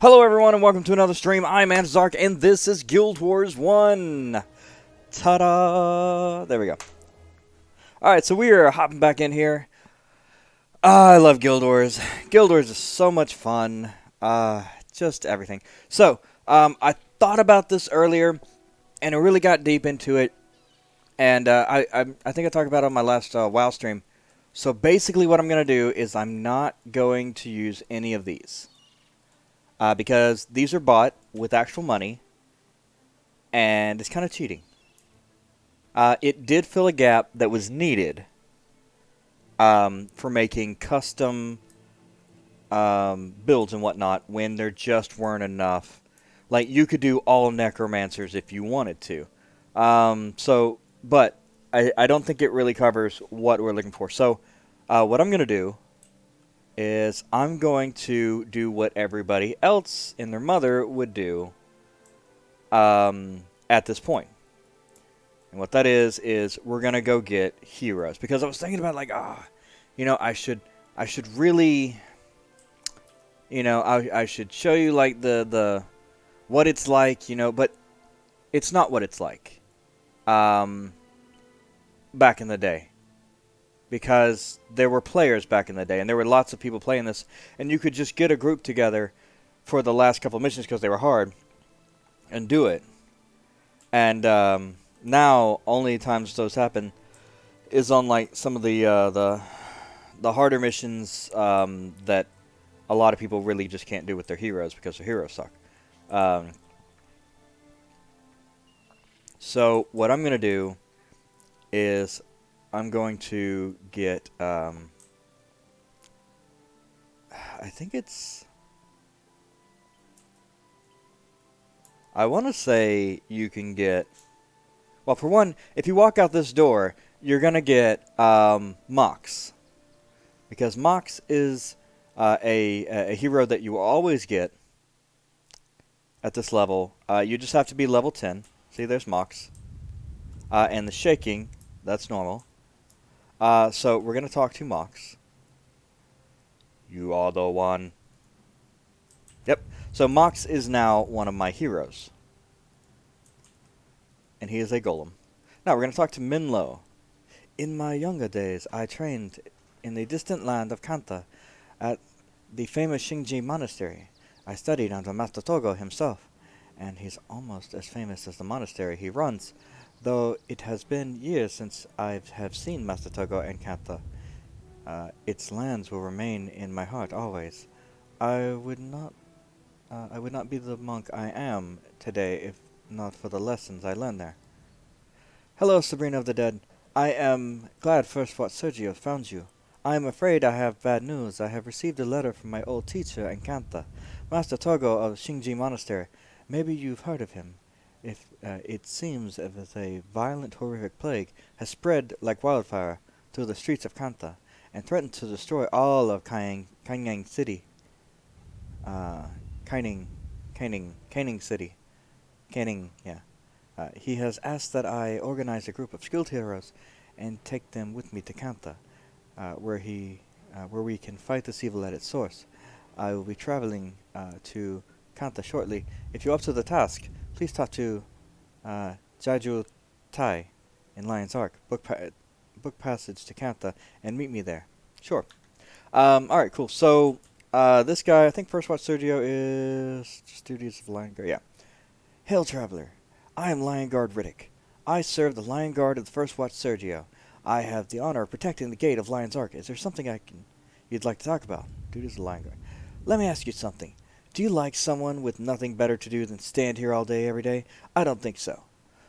Hello everyone and welcome to another stream. I'm Antizark and this is Guild Wars 1. Ta-da! There we go. Alright, so we are hopping back in here. I love Guild Wars. Guild Wars is so much fun. Just everything. So, I thought about this earlier and I really got deep into it. And I think I talked about it on my last WoW stream. So basically what I'm going to do is I'm not going to use any of these. Because these are bought with actual money, and it's kind of cheating. It did fill a gap that was needed for making custom builds and whatnot when there just weren't enough. Like, you could do all necromancers if you wanted to. But I don't think it really covers what we're looking for. So, what I'm going to do is I'm going to do what everybody else and their mother would do at this point. And what that is we're going to go get heroes. Because I was thinking about, like, I should really, I should show you, like, the what it's like, but it's not what it's like back in the day. Because there were players back in the day, and there were lots of people playing this, and you could just get a group together for the last couple of missions because they were hard, and do it. And now, only times those happen is on like some of the harder missions that a lot of people really just can't do with their heroes because their heroes suck. So what I'm gonna do is I'm going to get, I think it's, I want to say you can get, well, for one, if you walk out this door, you're going to get Mox. Because Mox is a hero that you will always get at this level. You just have to be level 10. See, there's Mox. And the shaking, that's normal. So we're going to talk to Mox. You are the one. Yep. So Mox is now one of my heroes. And he is a golem. Now we're going to talk to Minlo. In my younger days, I trained in the distant land of Kanta at the famous Shinji Monastery. I studied under Master Togo himself, and he's almost as famous as the monastery he runs. Though it has been years since I have seen Master Togo and Kantha, its lands will remain in my heart always. I would not be the monk I am today if not for the lessons I learned there. Hello, Sabrina of the Dead. I am glad First What Sergio found you. I am afraid I have bad news. I have received a letter from my old teacher in Kantha, Master Togo of Shinji Monastery. Maybe you've heard of him. It seems as if a violent, horrific plague has spread like wildfire through the streets of Kanta and threatened to destroy all of Kaining City. Kaining City. Kaining, yeah. He has asked that I organize a group of skilled heroes and take them with me to Kanta, where we can fight this evil at its source. I will be traveling to Kanta shortly. If you're up to the task, please talk to Jaiju Tai in Lion's Ark. Book passage to Kantha and meet me there. Sure. Alright, cool. So, this guy, I think First Watch Sergio is just duties of Lion Guard. Yeah. Hail, traveler. I am Lion Guard Riddick. I serve the Lion Guard of the First Watch Sergio. I have the honor of protecting the gate of Lion's Ark. Is there something you'd like to talk about? Duties of Lion Guard. Let me ask you something. Do you like someone with nothing better to do than stand here all day, every day? I don't think so.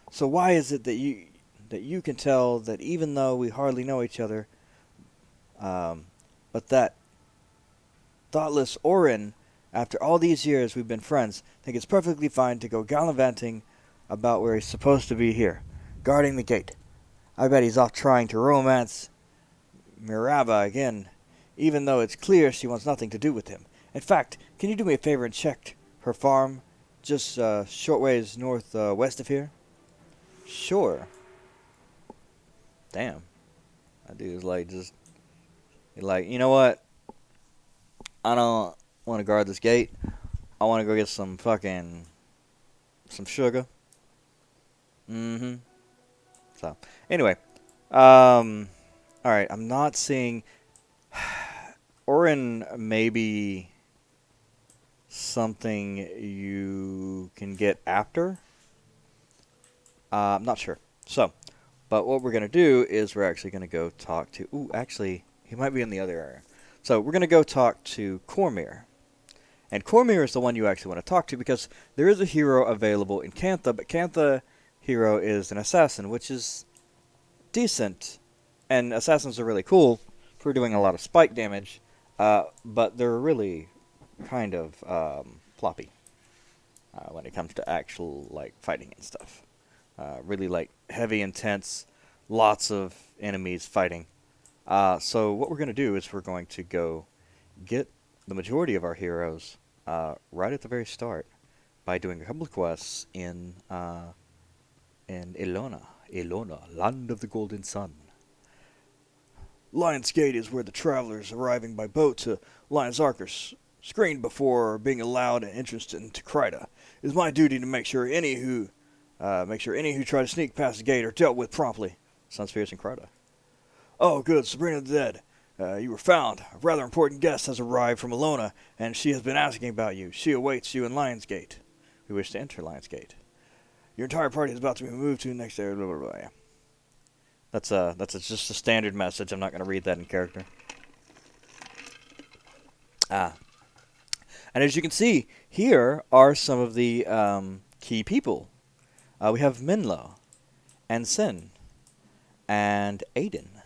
So why is it that you can tell that even though we hardly know each other, but that thoughtless Orin, after all these years we've been friends, think it's perfectly fine to go gallivanting about where he's supposed to be here, guarding the gate. I bet he's off trying to romance Miraba again, even though it's clear she wants nothing to do with him. In fact, can you do me a favor and check her farm just short ways northwest of here? Sure. Damn. That dude is like just like, you know what? I don't want to guard this gate. I want to go get some some sugar. So, anyway, all right. I'm not seeing Orin. Maybe something you can get after. I'm not sure. So, but what we're gonna do is we're actually gonna go talk to. Ooh, actually, he might be in the other area. So we're gonna go talk to Cormir. And Cormir is the one you actually want to talk to because there is a hero available in Cantha, but Cantha hero is an assassin, which is decent. And assassins are really cool for doing a lot of spike damage, but they're really kind of floppy when it comes to actual like fighting and stuff. Really like heavy, intense, lots of enemies fighting. So what we're going to do is we're going to go get the majority of our heroes right at the very start by doing a couple of quests in Ilona, Land of the Golden Sun. Lion's Gate is where the travelers arriving by boat to Antizark are screened before being allowed entrance into Kryta. It is my duty to make sure any who try to sneak past the gate are dealt with promptly. Sunspears and Kryta. Oh, good, Sabrina the Dead. You were found. A rather important guest has arrived from Ilona, and she has been asking about you. She awaits you in Lion's Gate. We wish to enter Lion's Gate. Your entire party is about to be moved to the next area. Blah, blah, blah. That's just a standard message. I'm not going to read that in character. And as you can see, here are some of the key people. We have Minlo, and Sin, and Aiden,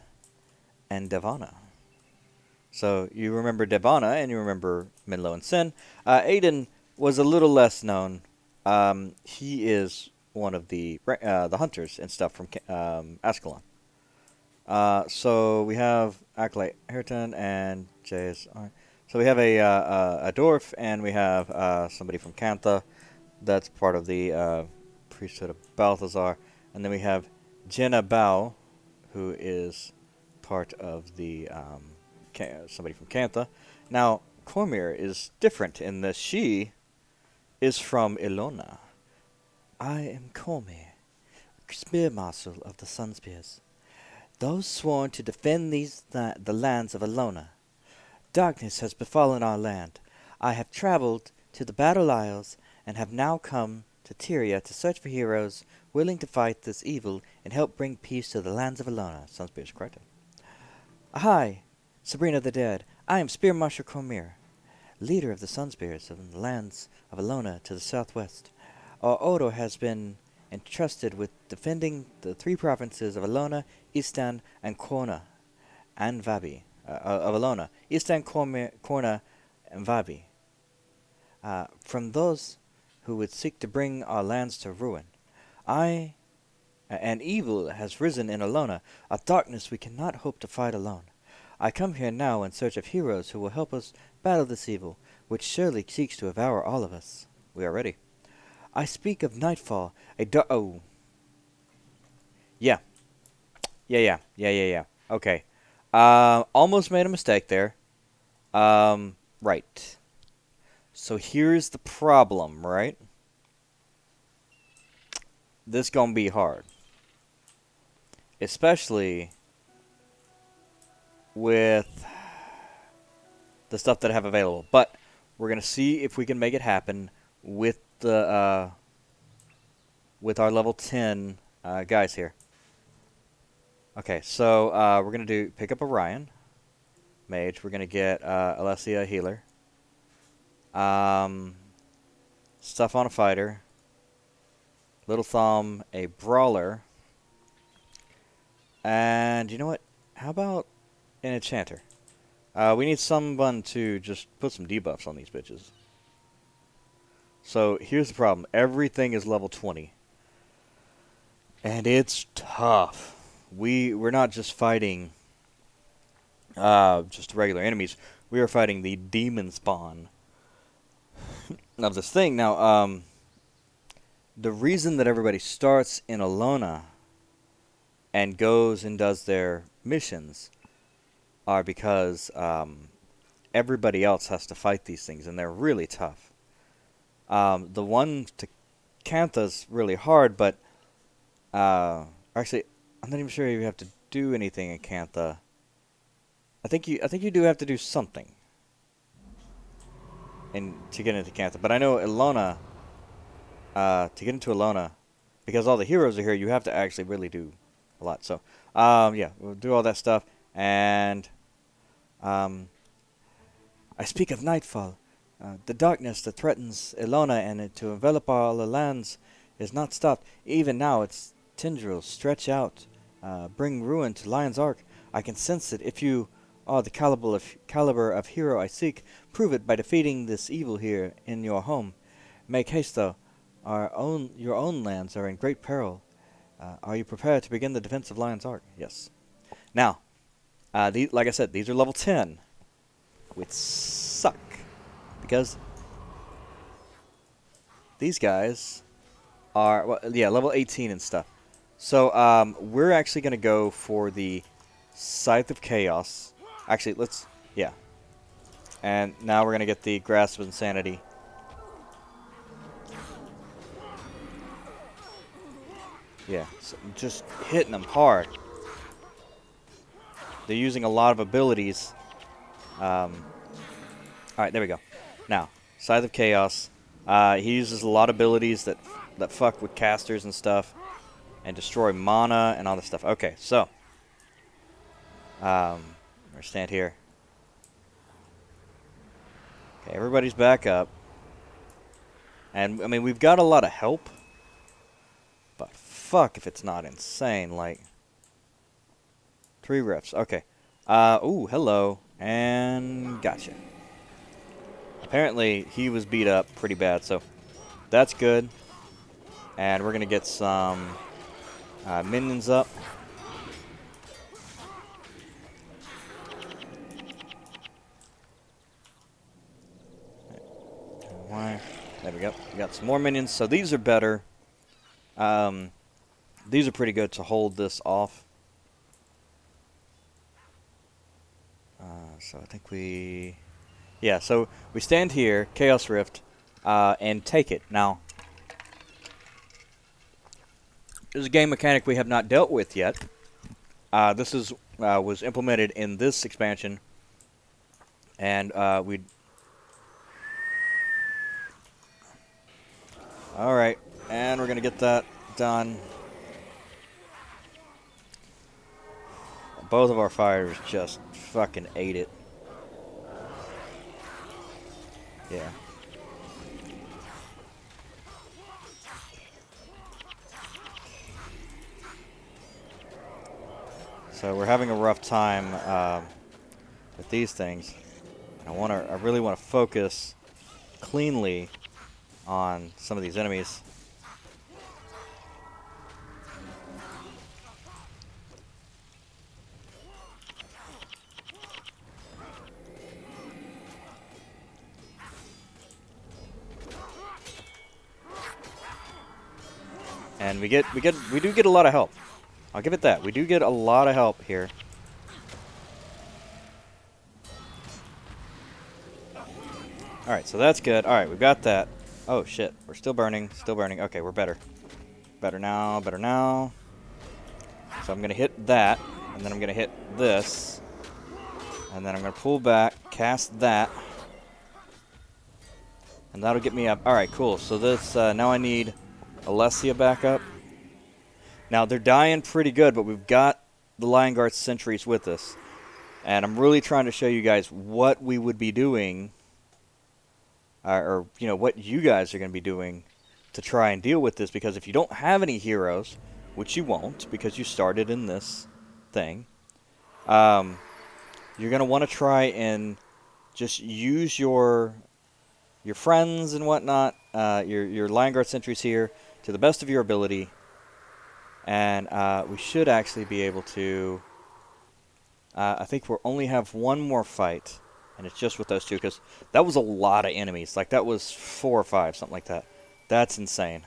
and Devana. So you remember Devana, and you remember Minlo and Sin. Aiden was a little less known. He is one of the hunters and stuff from Ascalon. So we have Acolyte Hareton and Jay's. So we have a dwarf, and we have somebody from Cantha that's part of the priesthood of Balthazar. And then we have Jenna Bao, who is part of the somebody from Cantha. Now, Cormir is different in that she is from Ilona. I am Cormir, Spear Marshal of the Sunspears. Those sworn to defend the lands of Ilona. Darkness has befallen our land. I have traveled to the Battle Isles and have now come to Tyria to search for heroes willing to fight this evil and help bring peace to the lands of Ilona. Sunspears Kryta. Hi, Sabrina the Dead. I am Spear Marshal Cormir, leader of the Sunspears of the lands of Ilona to the southwest. Our order has been entrusted with defending the three provinces of Ilona, Istan, and Korna, and Vabi. Of Ilona, Istan, Korna, and Vabi. From those who would seek to bring our lands to ruin. An evil has risen in Ilona, a darkness we cannot hope to fight alone. I come here now in search of heroes who will help us battle this evil, which surely seeks to devour all of us. We are ready. I speak of Nightfall, oh. Yeah. Okay. Almost made a mistake there. Right. So here's the problem, right? This gonna be hard. Especially with the stuff that I have available. But we're gonna see if we can make it happen with the with our level 10 guys here. Okay, so we're gonna pick up Orion, mage. We're gonna get Alessia, healer. Stuff on a fighter. Little Thumb, a brawler. And you know what? How about an enchanter? We need someone to just put some debuffs on these bitches. So here's the problem. Everything is level 20. And it's tough. We're not just fighting just regular enemies. We are fighting the demon spawn of this thing. Now, the reason that everybody starts in Ilona and goes and does their missions are because everybody else has to fight these things, and they're really tough. The one to Cantha's really hard, but actually, I'm not even sure you have to do anything in Cantha. I think you do have to do something to get into Cantha. But I know Ilona, to get into Ilona, because all the heroes are here, you have to actually really do a lot. So, yeah, we'll do all that stuff. And I speak of nightfall. The darkness that threatens Ilona and it to envelop all the lands is not stopped. Even now, its tendrils stretch out, bring ruin to Lion's Ark. I can sense it. If you are the caliber of hero I seek, prove it by defeating this evil here in your home. Make haste, though. Your own lands are in great peril. Are you prepared to begin the defense of Lion's Ark? Yes. Now, like I said, these are level 10, which suck. Because these guys are, well, yeah, level 18 and stuff. So we're actually going to go for the Scythe of Chaos. Actually, yeah. And now we're going to get the Grasp of Insanity. Yeah, so just hitting them hard. They're using a lot of abilities. Alright, there we go. Now, Scythe of Chaos. He uses a lot of abilities that fuck with casters and stuff. And destroy mana and all this stuff. Okay, so. We're gonna stand here. Okay, everybody's back up. And, I mean, we've got a lot of help. But fuck if it's not insane, like. 3 refs, okay. Ooh, hello. And gotcha. Apparently, he was beat up pretty bad, so that's good. And we're going to get some minions up. There we go. We got some more minions. So these are better. These are pretty good to hold this off. So I think we... Yeah, so we stand here, Chaos Rift, and take it. Now, there's a game mechanic we have not dealt with yet. This was implemented in this expansion, and we... Alright, and we're going to get that done. Both of our fighters just fucking ate it. Yeah. So we're having a rough time with these things. I really want to focus cleanly on some of these enemies. And we do get a lot of help. I'll give it that. We do get a lot of help here. Alright, so that's good. Alright, we've got that. Oh, shit. We're still burning. Still burning. Okay, we're better. Better now. Better now. So I'm going to hit that. And then I'm going to hit this. And then I'm going to pull back. Cast that. And that'll get me up. Alright, cool. So this, now I need Alessia back up. Now, they're dying pretty good, but we've got the Lion Guard sentries with us. And I'm really trying to show you guys what we would be doing, or, you know, what you guys are going to be doing to try and deal with this. Because if you don't have any heroes, which you won't, because you started in this thing, you're going to want to try and just use your friends and whatnot, your Lion Guard sentries here, to the best of your ability. And we should actually be able to... I think we'll only have one more fight, and it's just with those two, because that was a lot of enemies. Like, that was 4 or 5, something like that. That's insane.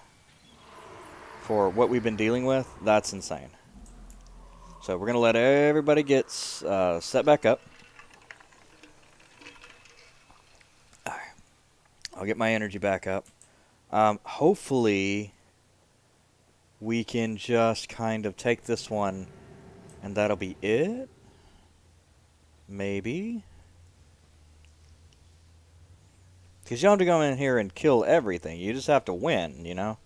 For what we've been dealing with, that's insane. So we're going to let everybody get set back up. Alright. I'll get my energy back up. Hopefully, we can just kind of take this one, and that'll be it? Maybe? Because you don't have to go in here and kill everything. You just have to win, you know?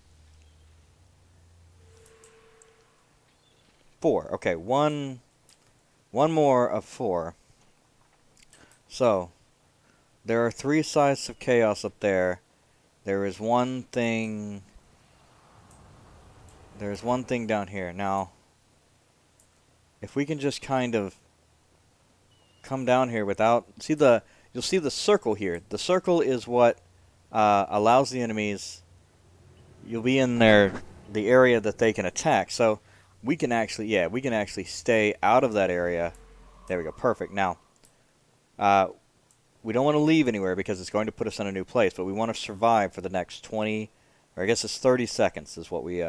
4. Okay, one more of 4. So, there are 3 sides of chaos up there. There is one thing... There's one thing down here. Now, if we can just kind of come down here without... You'll see the circle here. The circle is what allows the enemies... You'll be in the area that they can attack. So, we can actually stay out of that area. There we go. Perfect. Now, we don't want to leave anywhere because it's going to put us in a new place, but we want to survive for the next 20, or I guess it's 30 seconds is what we,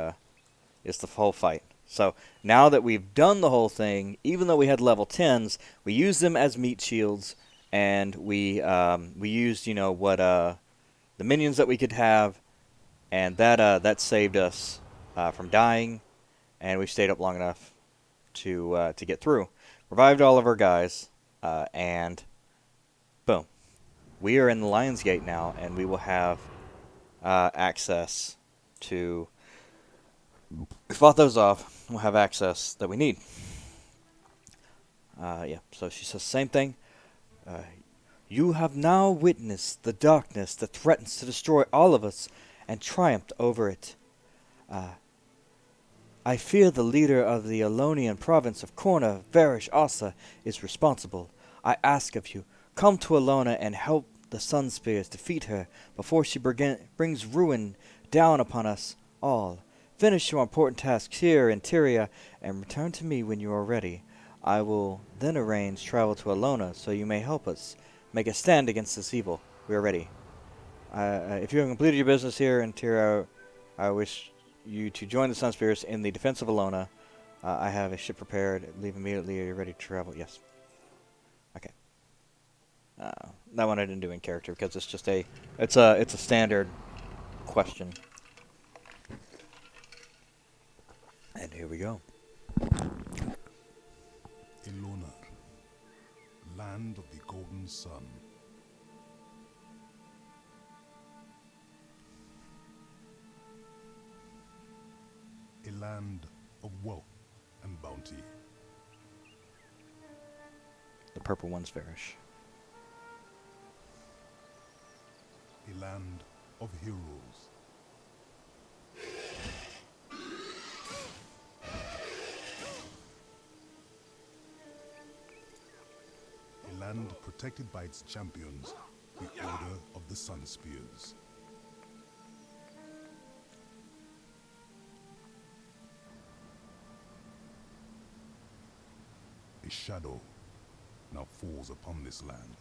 is the whole fight. So, now that we've done the whole thing, even though we had level 10s, we used them as meat shields, and we used, you know, what, the minions that we could have, and that saved us from dying, and we stayed up long enough to get through. Revived all of our guys, and boom. We are in the Lion's Gate now, and we will have access to... We fought those off. We'll have access that we need. Yeah, so she says the same thing. You have now witnessed the darkness that threatens to destroy all of us and triumphed over it. I fear the leader of the Elonian province of Korna, Varish Asa, is responsible. I ask of you, come to Elona and help the Sun Spears defeat her before she brings ruin down upon us all. Finish your important tasks here in Tyria and return to me when you are ready. I will then arrange travel to Elona so you may help us make a stand against this evil. We are ready. If you have completed your business here in Tyria, I wish you to join the Sun Spears in the defense of Elona. I have a ship prepared. Leave immediately. Are you ready to travel? Yes. Okay. That one I didn't do in character because it's just it's a standard question. And here we go. Elona, land of the golden sun. A land of wealth and bounty. The purple one's Varish. A land of heroes. A land protected by its champions, the Order of the Sun Spears. A shadow now falls upon this land.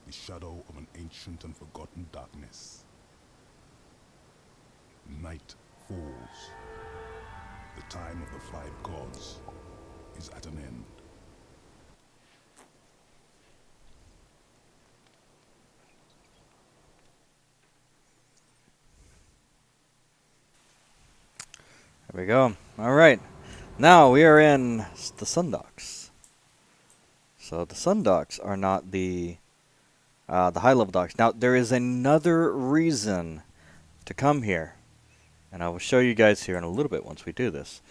The shadow of an ancient and forgotten darkness. Night falls. The time of the 5 gods is at an end. There we go. All right. Now we are in the Sundocks. So the Sundocks are not the high-level docks. Now there is another reason to come here, and I will show you guys here in a little bit once we do this.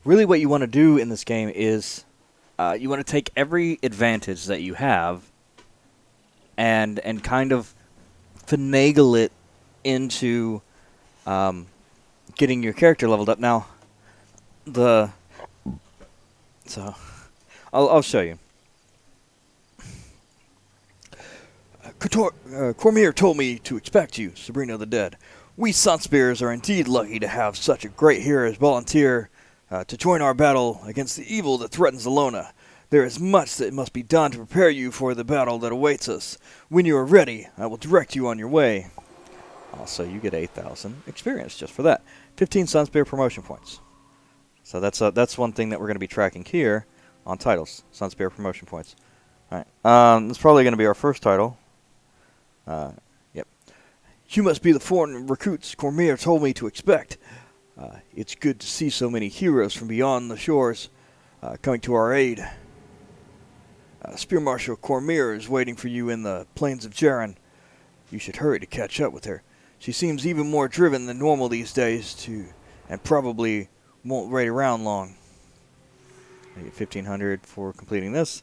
Really what you want to do in this game is you want to take every advantage that you have and kind of finagle it into getting your character leveled up. Now, I'll show you. Cormier told me to expect you, Sabrina the Dead. We Sunspears are indeed lucky to have such a great hero as volunteer to join our battle against the evil that threatens Elona. There is much that must be done to prepare you for the battle that awaits us. When you are ready, I will direct you on your way. Also, you get 8,000 experience just for that. 15 Sunspear promotion points. So that's one thing that we're going to be tracking here on titles. Sunspear promotion points. Alright. That's probably going to be our first title. Yep. You must be the foreign recruits Cormier told me to expect. It's good to see so many heroes from beyond the shores coming to our aid. Spear Marshal Cormier is waiting for you in the plains of Jaren. You should hurry to catch up with her. She seems even more driven than normal these days, and probably won't wait around long. I get 1,500 for completing this.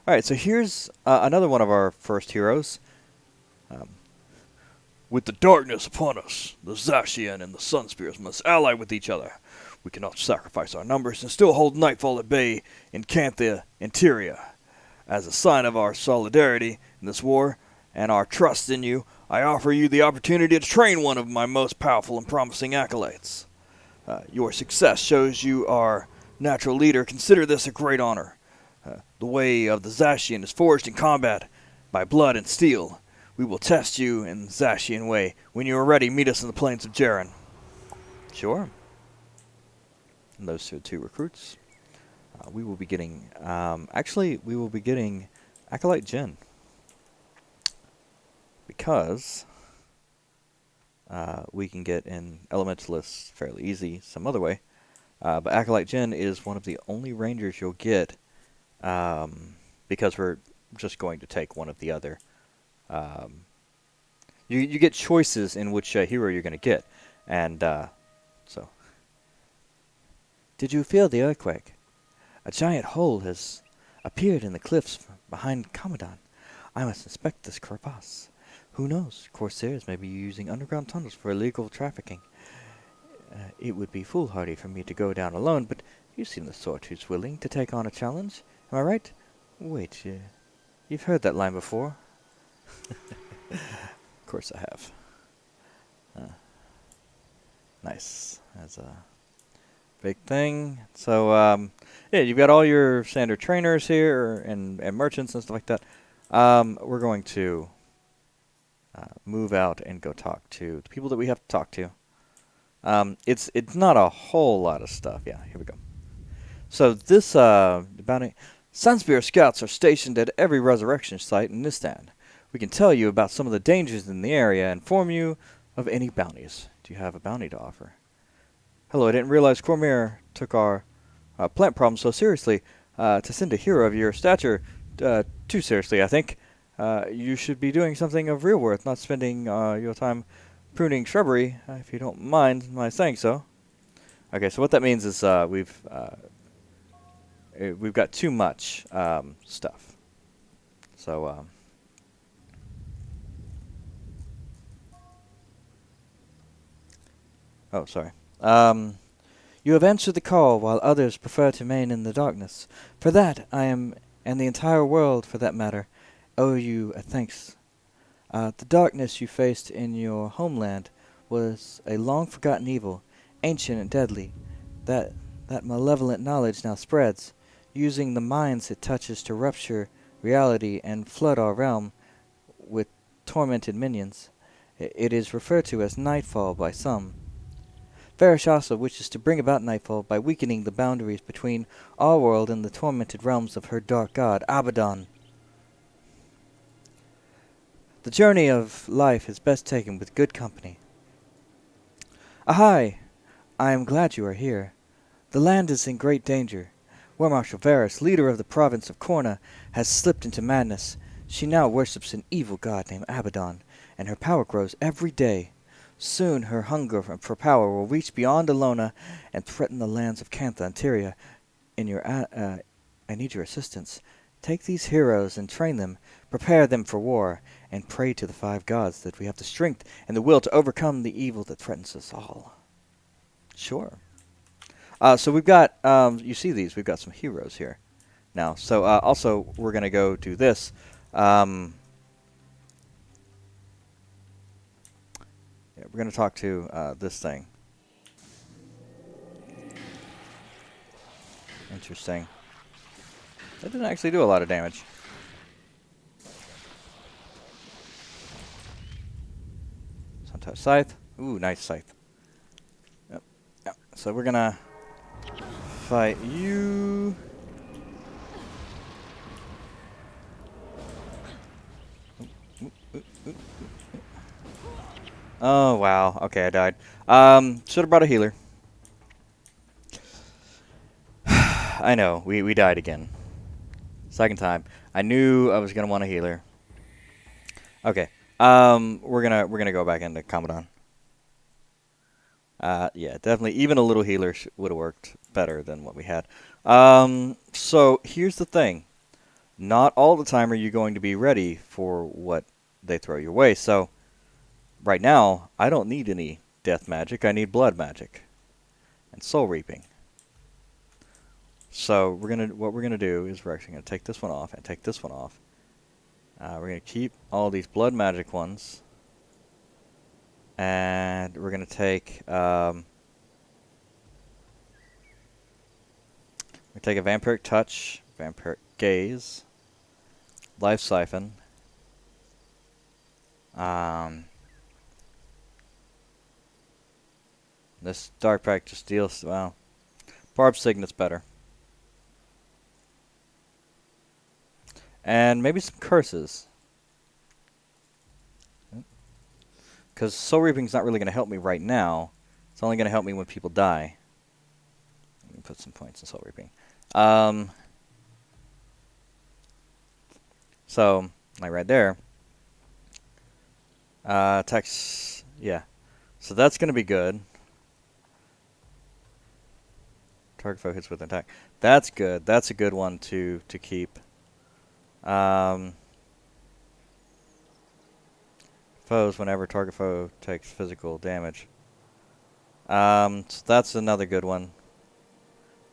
Alright, so here's another one of our first heroes. With the darkness upon us, the Zashian and the Sunspears must ally with each other. We cannot sacrifice our numbers and still hold Nightfall at bay in Cantha Interior. As a sign of our solidarity in this war and our trust in you, I offer you the opportunity to train one of my most powerful and promising acolytes. Your success shows you are natural leader. Consider this a great honor. The way of the Zashian is forged in combat by blood and steel. We will test you in the Zashian way. When you are ready, meet us in the plains of Jaren. Sure. And those are 2 recruits. We will be getting... actually, we will be getting Acolyte Jin. Because we can get in Elementalists fairly easy some other way. But Acolyte Jin is one of the only rangers you'll get because we're just going to take one of the other. You get choices in which hero you're going to get. And so... Did you feel the earthquake? A giant hole has appeared in the cliffs behind Commandant. I must inspect this crevasse. Who knows? Corsairs may be using underground tunnels for illegal trafficking. It would be foolhardy for me to go down alone, but you seem the sort who's willing to take on a challenge. Am I right? Wait, you've heard that line before. Of course I have. Nice. That's a big thing. So, yeah, you've got all your standard trainers here and merchants and stuff like that. We're going to move out and go talk to the people that we have to talk to. It's not a whole lot of stuff. Yeah, here we go. So this bounty... Sunspear scouts are stationed at every resurrection site in Nistan. We can tell you about some of the dangers in the area and inform you of any bounties. Do you have a bounty to offer? Hello, I didn't realize Cormier took our plant problem so seriously. To send a hero of your stature too seriously, I think. You should be doing something of real worth, not spending your time pruning shrubbery, if you don't mind my saying so. Okay, so what that means is we've got too much stuff. So... Oh, sorry. You have answered the call, while others prefer to remain in the darkness. For that, I am, and the entire world, for that matter, owe you a thanks. The darkness you faced in your homeland was a long-forgotten evil, ancient and deadly. That malevolent knowledge now spreads, using the minds it touches to rupture reality and flood our realm with tormented minions. It is referred to as Nightfall by some. Farashasa wishes to bring about Nightfall by weakening the boundaries between our world and the tormented realms of her dark god, Abaddon. The journey of life is best taken with good company. Ahai! I am glad you are here. The land is in great danger. War Marshal Varus, leader of the province of Korna, has slipped into madness. She now worships an evil god named Abaddon, and her power grows every day. Soon her hunger for power will reach beyond Alona and threaten the lands of Cantha and Tyria. I need your assistance. Take these heroes and train them, prepare them for war, and pray to the 5 gods that we have the strength and the will to overcome the evil that threatens us all. Sure. So we've got, you see these, we've got some heroes here now. So also we're going to go do this. Yeah, we're going to talk to this thing. Interesting. That didn't actually do a lot of damage. Sometimes scythe. Ooh, nice scythe. Yep. Yep. So we're going to fight you. Oh, wow. Okay, I died. Should have brought a healer. I know, we died again. Second time. I knew I was gonna want a healer. Okay. We're gonna go back into Commandant. Yeah, definitely. Even a little healer would have worked better than what we had. So here's the thing. Not all the time are you going to be ready for what they throw your way. So right now, I don't need any death magic. I need blood magic and soul reaping. So what we're gonna do is we're actually gonna take this one off and take this one off. We're gonna keep all these blood magic ones, and we're gonna take we take a vampiric touch, vampiric gaze, life siphon. Um, this dark pack just deals well. Barb Signet's better. And maybe some curses. Because Soul Reaping's not really going to help me right now. It's only going to help me when people die. Let me put some points in Soul Reaping. So, like right there. Attacks, yeah. So that's going to be good. Target foe hits with an attack. That's good. That's a good one to keep. Foes whenever target foe takes physical damage. So that's another good one.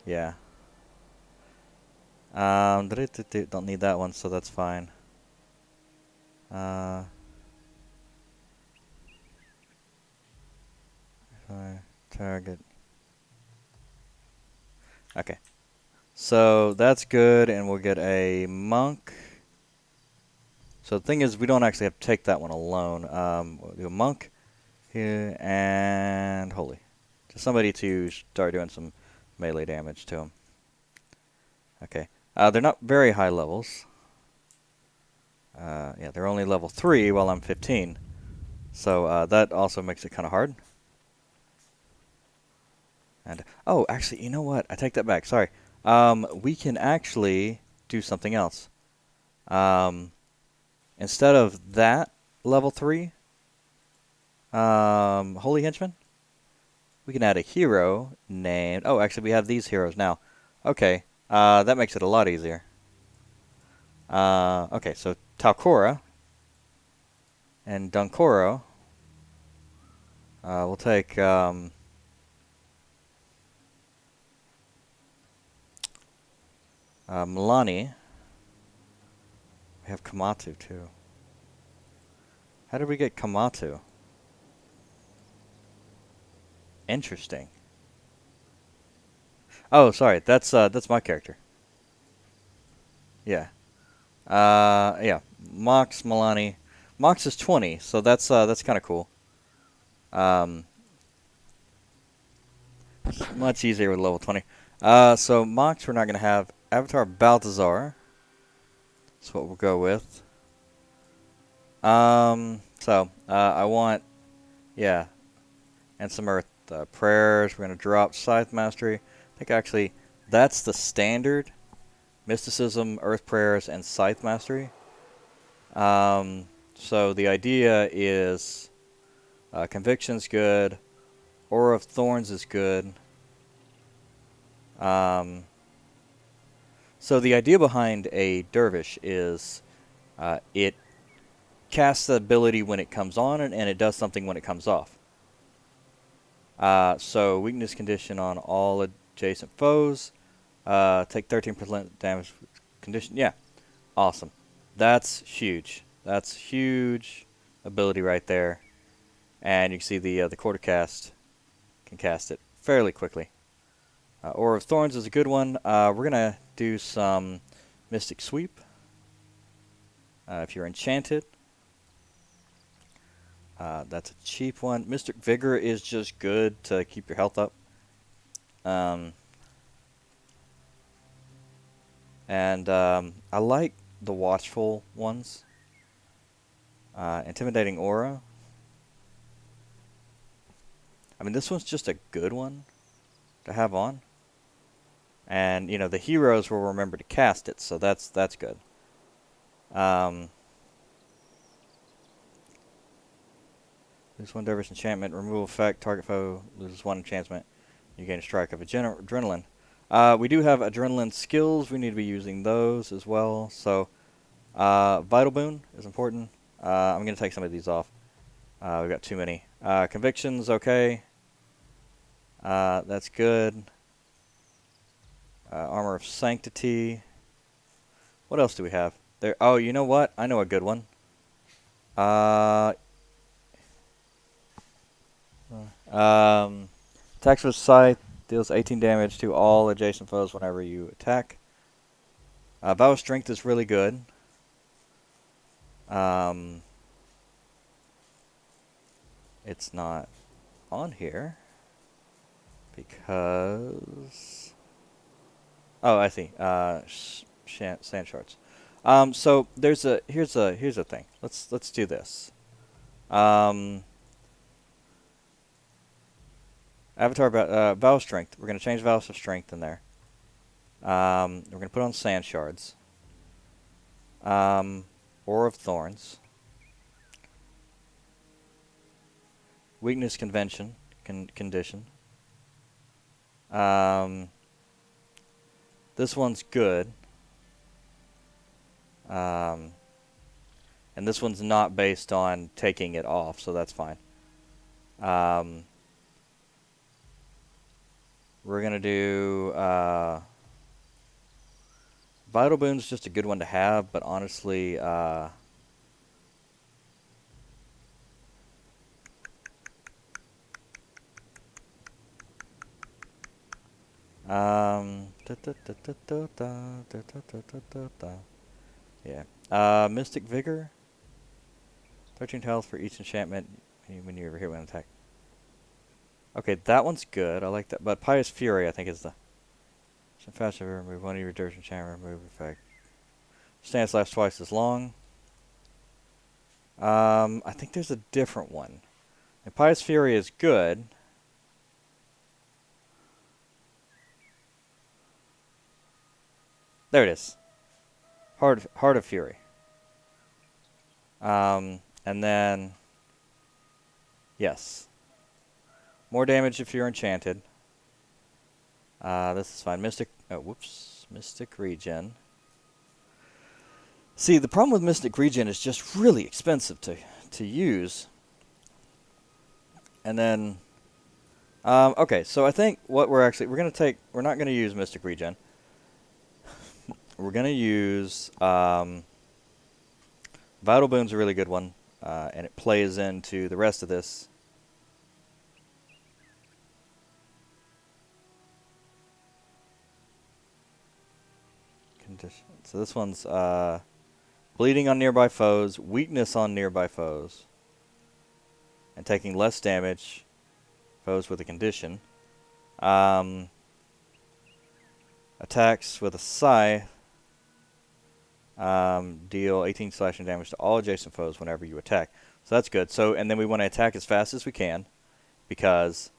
Yeah. Don't need that one, so that's fine. Target. Okay. So that's good, and we'll get a monk. So the thing is, we don't actually have to take that one alone. We'll do a monk here and holy. Just somebody to start doing some melee damage to him. Okay. They're not very high levels. Yeah, they're only level 3 while I'm 15. So that also makes it kind of hard. And oh, actually, you know what? I take that back. Sorry. We can actually do something else. Instead of that level 3 Holy Henchman, we can add a hero named... Oh, actually, we have these heroes now. Okay, that makes it a lot easier. Okay, so Talcora and Dunkoro. We'll take... Milani. We have Kamatu, too. How did we get Kamatu? Interesting. Oh, sorry. That's my character. Yeah. Yeah. Mox, Milani. Mox is 20, so that's kind of cool. Much easier with level 20. So Mox, we're not going to have. Avatar Balthazar. That's what we'll go with. I want, yeah, and some Earth prayers. We're going to drop Scythe Mastery. I think actually that's the standard. Mysticism, Earth Prayers, and Scythe Mastery. So the idea is Conviction's good. Aura of Thorns is good. So the idea behind a Dervish is it casts the ability when it comes on, and it does something when it comes off. So weakness condition on all adjacent foes. Take 13% damage condition. Yeah, awesome. That's huge. That's huge ability right there. And you can see the quarter cast can cast it fairly quickly. Aura of Thorns is a good one. We're going to do some Mystic Sweep. If you're enchanted. That's a cheap one. Mystic Vigor is just good to keep your health up. I like the Watchful ones. Intimidating Aura. I mean, this one's just a good one to have on. And, you know, the heroes will remember to cast it, so that's good. Lose one diverse enchantment, removal effect, target foe loses one enchantment. You gain a strike of adrenaline. We do have adrenaline skills. We need to be using those as well. So, Vital Boon is important. I'm going to take some of these off. We've got too many. Conviction's okay. That's good. Armor of Sanctity. What else do we have? There. Oh, you know what? I know a good one. Attacks with Scythe deals 18 damage to all adjacent foes whenever you attack. Vow of Strength is really good. It's not on here because... Oh, I see. Sand shards. So here's a thing. Let's do this. Avatar Vow of Strength. We're gonna change Vows of Strength in there. We're gonna put on Sand Shards. Aura of Thorns. Weakness Condition. This one's good. And this one's not based on taking it off, so that's fine. We're going to do... Vital Boon's just a good one to have, but honestly... yeah. Mystic Vigor. 13 health for each enchantment when you ever hit with an attack. Okay, that one's good. I like that. But Pious Fury, I think, is the... Faster remove one of your dirge enchantment remove effect. Stance lasts twice as long. I think there's a different one. And Pious Fury is good. There it is. Heart of Fury. And then... Yes. More damage if you're enchanted. This is fine. Mystic Regen. See, the problem with Mystic Regen is just really expensive to use. And then... okay, so I think what we're not going to use Mystic Regen. We're going to use... Vital Boon's a really good one. And it plays into the rest of this. Condition. So this one's bleeding on nearby foes, weakness on nearby foes, and taking less damage. Foes with a condition. Attacks with a scythe deal 18 slashing damage to all adjacent foes whenever you attack. So that's good. So and then we want to attack as fast as we can because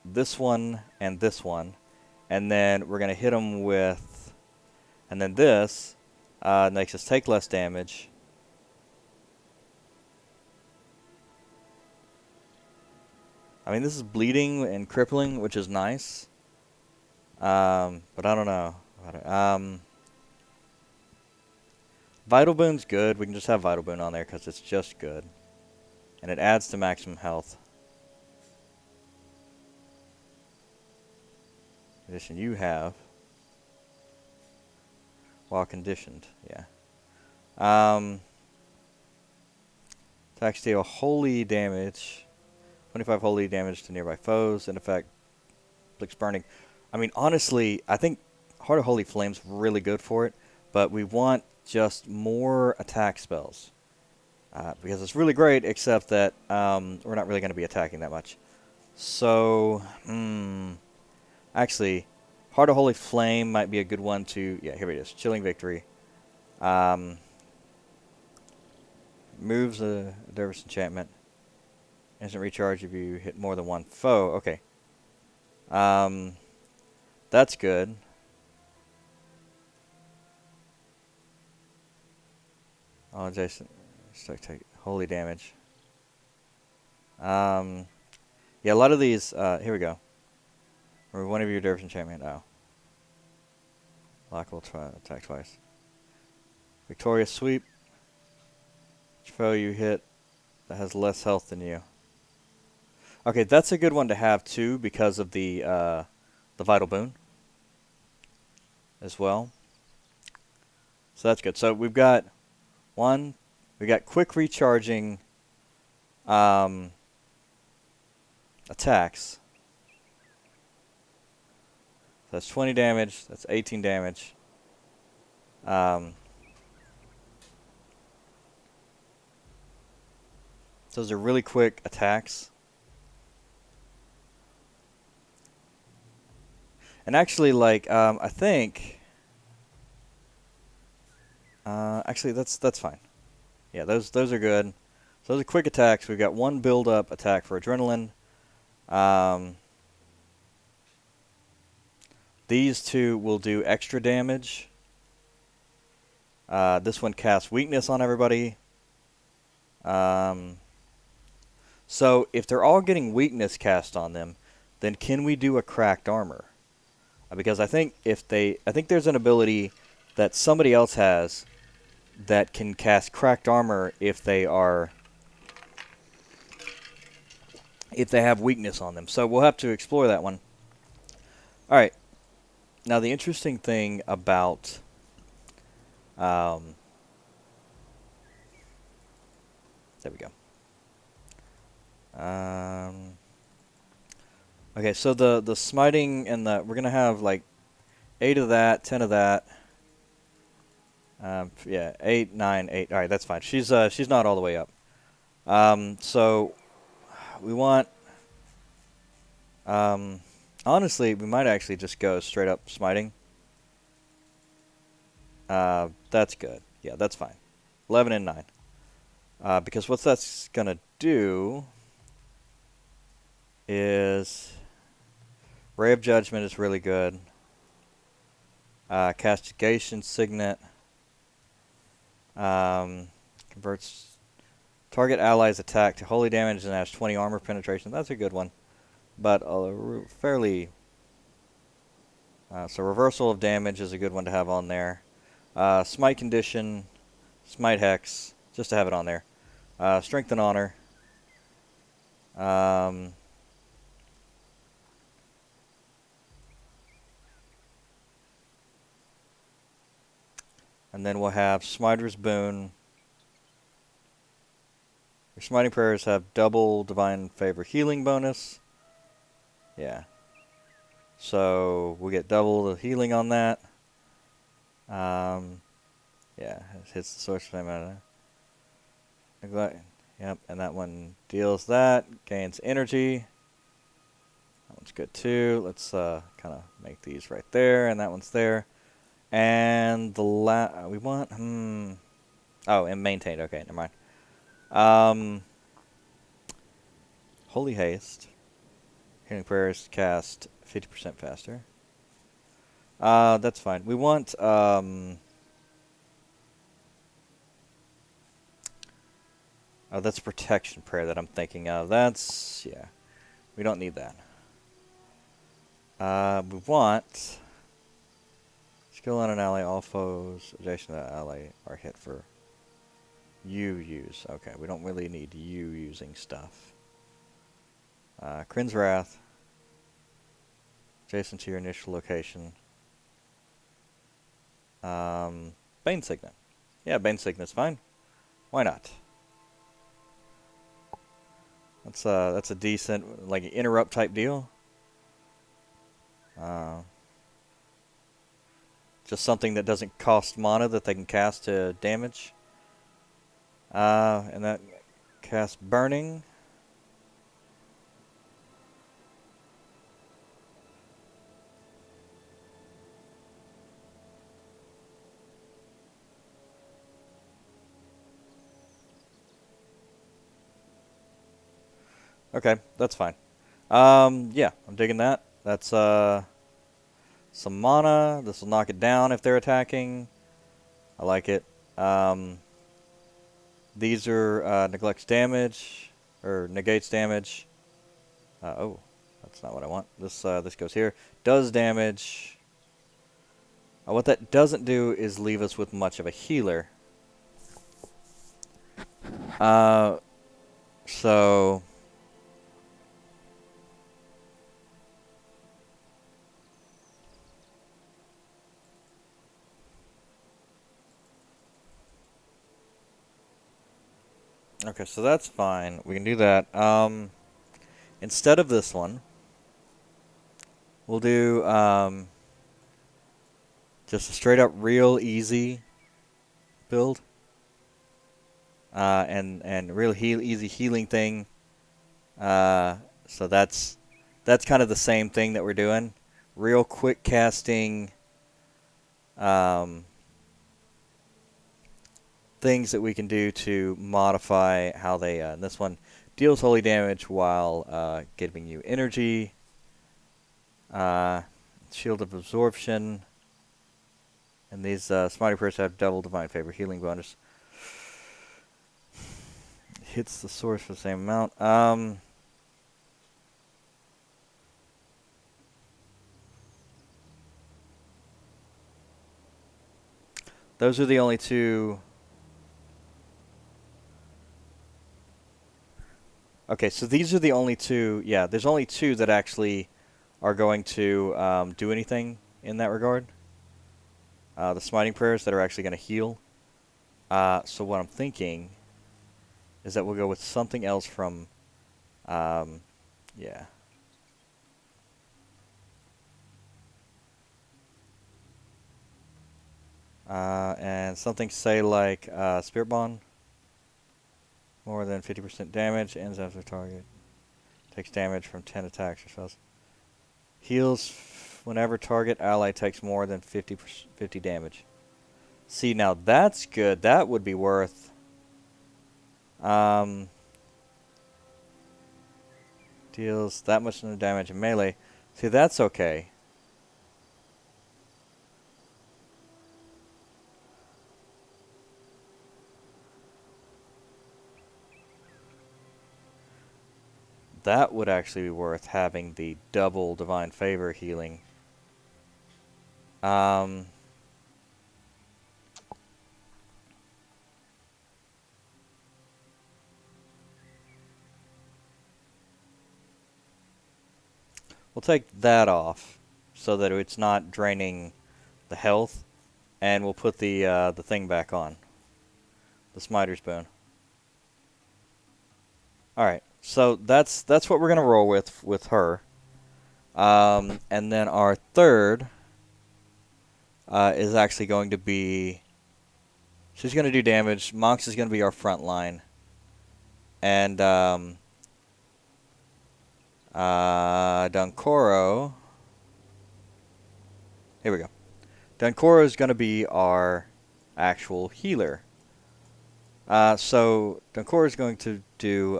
this one, and then we're going to hit them with. And then this makes us take less damage. I mean, this is bleeding and crippling, which is nice. But I don't know about it. Vital Boon's good. We can just have Vital Boon on there because it's just good. And it adds to maximum health. In addition, you have... While conditioned, yeah. Attacks deal holy damage. 25 holy damage to nearby foes. In effect, inflicts burning. I mean, honestly, I think Heart of Holy Flame's really good for it. But we want just more attack spells. Because it's really great, except that we're not really going to be attacking that much. So, actually... Heart of Holy Flame might be a good one to... Yeah, here it is. Chilling Victory. Moves a Dervish enchantment. Instant recharge if you hit more than one foe. Okay. That's good. Oh, Jason, take holy damage. Yeah, a lot of these. Here we go. Remove one of your Dervish enchantment. Oh. Lock will attack twice. Victorious sweep. Each foe you hit that has less health than you. Okay, that's a good one to have too because of the vital boon as well. So that's good. So we've got quick recharging attacks. That's 20 damage. That's 18 damage. Those are really quick attacks. And actually, like, I think... actually, that's fine. Yeah, those are good. So those are quick attacks. We've got one build-up attack for adrenaline. These two will do extra damage. This one casts weakness on everybody. So if they're all getting weakness cast on them, then can we do a cracked armor? Because I think there's an ability that somebody else has that can cast cracked armor if they have weakness on them. So we'll have to explore that one. All right. Now the interesting thing about there we go. Okay, so the smiting and we're gonna have like 8 of that, 10 of that. Yeah, 8, 9, 8. All right, that's fine. She's not all the way up. So we want. Honestly, we might actually just go straight up smiting. That's good. Yeah, that's fine. 11 and 9. Because what that's gonna do is Ray of Judgment is really good. Castigation Signet converts target allies' attack to holy damage and adds 20 armor penetration. That's a good one, but fairly. So reversal of damage is a good one to have on there. Smite condition, smite hex, just to have it on there. Strength and honor. And then we'll have Smiter's Boon. Your Smiting Prayers have double Divine Favor healing bonus. Yeah. So we'll get double the healing on that. Yeah, it hits the source flame. Yep, and that one deals that. Gains energy. That one's good too. Let's kind of make these right there, and that one's there. And the we want oh, and maintained. Okay, never mind. Holy Haste. Healing Prayers cast 50% faster. That's fine. We want oh, that's Protection Prayer that I'm thinking of. That's yeah. We don't need that. We want skill on an ally. All foes adjacent to that ally are hit for you use. Okay, we don't really need you using stuff. Kryn's Wrath. Adjacent to your initial location. Bane Signet. Yeah, Bane Signet's fine. Why not? That's a decent, like, interrupt type deal. Just something that doesn't cost mana that they can cast to damage. And that casts Burning. Okay, that's fine. Yeah, I'm digging that. That's some mana. This will knock it down if they're attacking. I like it. Um, these are neglects damage or negates damage. Oh, that's not what I want. This goes here. Does damage. What that doesn't do is leave us with much of a healer. So okay, so that's fine. We can do that. Instead of this one, we'll do just a straight up real easy build. And real easy healing thing. So that's kind of the same thing that we're doing. Real quick casting things that we can do to modify how they. This one deals holy damage while giving you energy. Shield of absorption. And these Smiting Prayers have double divine favor healing bonus. Hits the source for the same amount. Those are the only two. Okay, so these are the only two. Yeah, there's only two that actually are going to do anything in that regard. The Smiting Prayers that are actually going to heal. So what I'm thinking is that we'll go with something else from, yeah. And something, say, like Spirit Bond. More than 50% damage, ends after target. Takes damage from 10 attacks or spells. Heals whenever target ally takes more than 50 damage. See, now that's good. That would be worth. Deals that much damage in melee. See, that's okay. That would actually be worth having the double divine favor healing. We'll take that off so that it's not draining the health, and we'll put the thing back on, the Smiter's Boon. All right, so that's what we're gonna roll with her. And then our third is actually going to be. She's going to do damage. Monks is going to be our front line. And Dunkoro. Here we go. Dunkoro is going to be our actual healer. So Dunkoro is going to do.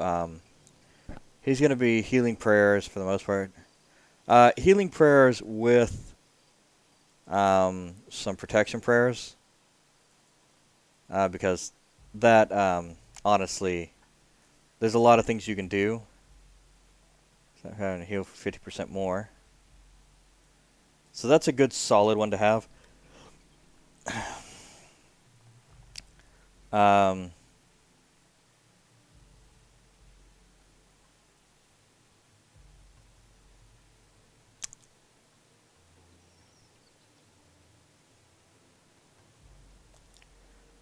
He's going to be healing prayers for the most part. Healing prayers with some protection prayers. Because that, honestly, there's a lot of things you can do. So having to heal for 50% more. So that's a good solid one to have.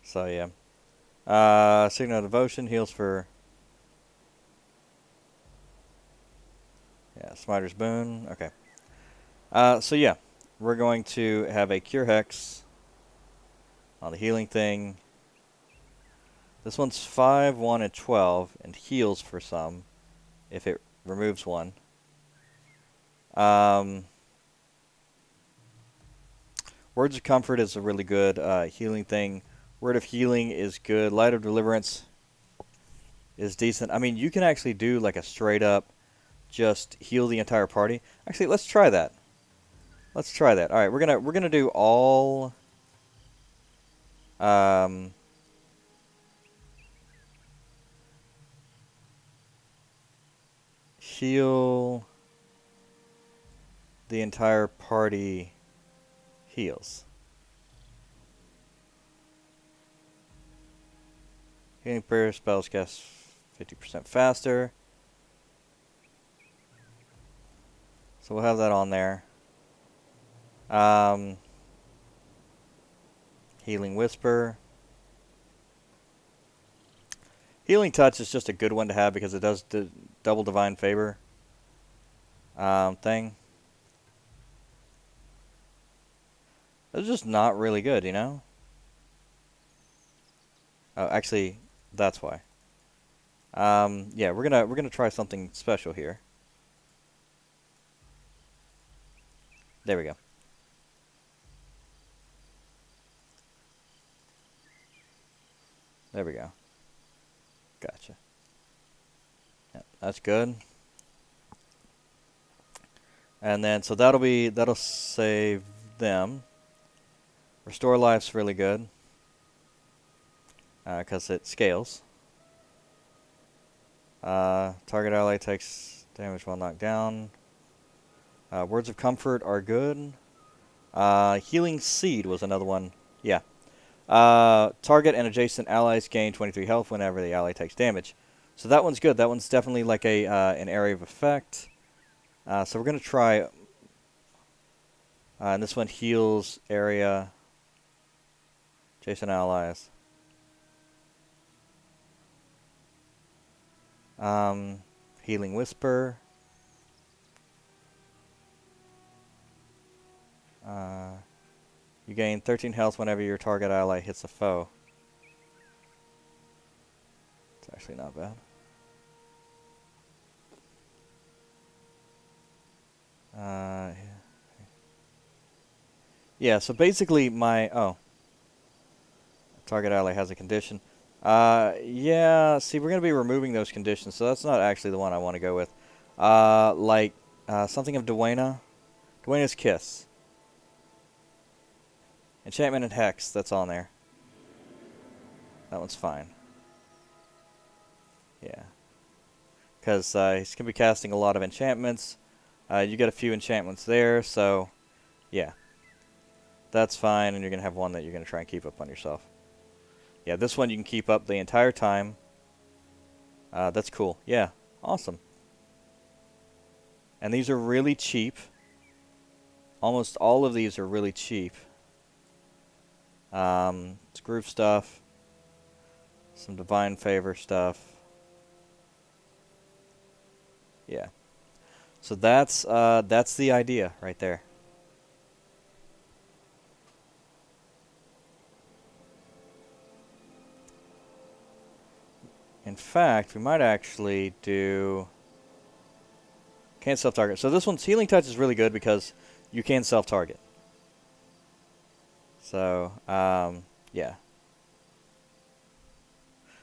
So yeah. Signal of Devotion heals for. Yeah, Smiter's Boon. Okay. So yeah, we're going to have a Cure Hex on the healing thing. This one's 5, 1, and 12, and heals for some if it removes one. Words of Comfort is a really good healing thing. Word of Healing is good. Light of Deliverance is decent. I mean, you can actually do like a straight up just heal the entire party. Actually, let's try that. Let's try that. All right, we're gonna do all. Heal the entire party heals. Healing prayer spells cast 50% faster. So we'll have that on there. Healing Whisper. Healing Touch is just a good one to have because it does double Divine Favor thing. It's just not really good, you know? Oh, actually, that's why. Yeah, we're gonna try something special here. There we go. There we go. Gotcha. Yep, that's good. And then, so that'll save them. Restore life's really good. Because it scales. Target ally takes damage while knocked down. Words of Comfort are good. Healing Seed was another one. Yeah. Target and adjacent allies gain 23 health whenever the ally takes damage. So that one's good. That one's definitely like an area of effect. So we're going to try... and this one heals area... adjacent allies. Healing Whisper. You gain 13 health whenever your target ally hits a foe. It's actually not bad. Yeah, so basically my... Oh. Target ally has a condition. Yeah, see, we're going to be removing those conditions, so that's not actually the one I want to go with. Like, something of Dwayna. Dwayna's Kiss. Enchantment and Hex, that's on there. That one's fine. Yeah. Because he's going to be casting a lot of enchantments. You get a few enchantments there, so yeah. That's fine, and you're going to have one that you're going to try and keep up on yourself. Yeah, this one you can keep up the entire time. That's cool. Yeah, awesome. And these are really cheap. Almost all of these are really cheap. It's groove stuff. Some Divine Favor stuff. Yeah. So that's the idea right there. In fact, we might actually do... Can't self-target. So this one's Healing Touch is really good because you can self-target. So, yeah.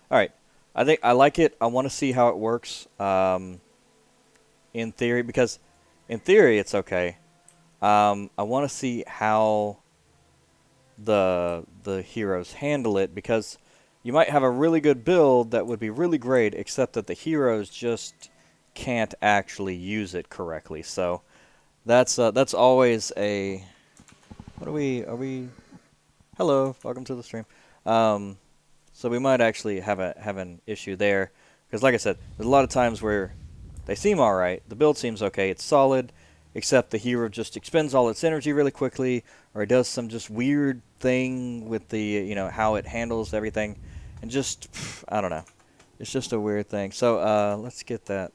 Alright. I think I like it. I want to see how it works in theory, because in theory it's okay. I want to see how the heroes handle it, because you might have a really good build that would be really great, except that the heroes just can't actually use it correctly. So that's always a... What are we... Hello, welcome to the stream. So we might actually have an issue there, because like I said, there's a lot of times where they seem alright, the build seems okay, it's solid, except the hero just expends all its energy really quickly, or it does some just weird thing with the, you know, how it handles everything, and just, I don't know, it's just a weird thing. So let's get that.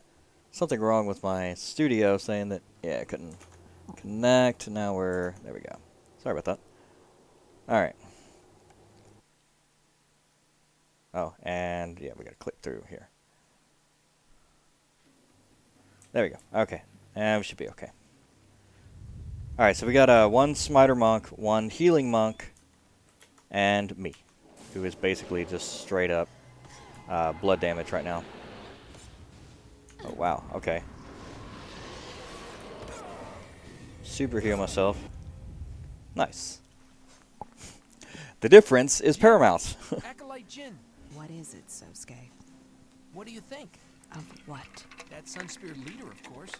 Something wrong with my studio saying that, yeah, I couldn't connect. Now there we go. Sorry about that. Alright. Oh, and yeah, we gotta click through here. There we go. Okay. And we should be okay. Alright, so we got one Smiter Monk, one Healing Monk, and me, who is basically just straight up blood damage right now. Oh, wow. Okay. Super heal myself. Nice. The difference is paramount. Acolyte Jin, What is it, Sosuke? what do you think? Of what? That Sunspear leader, of course.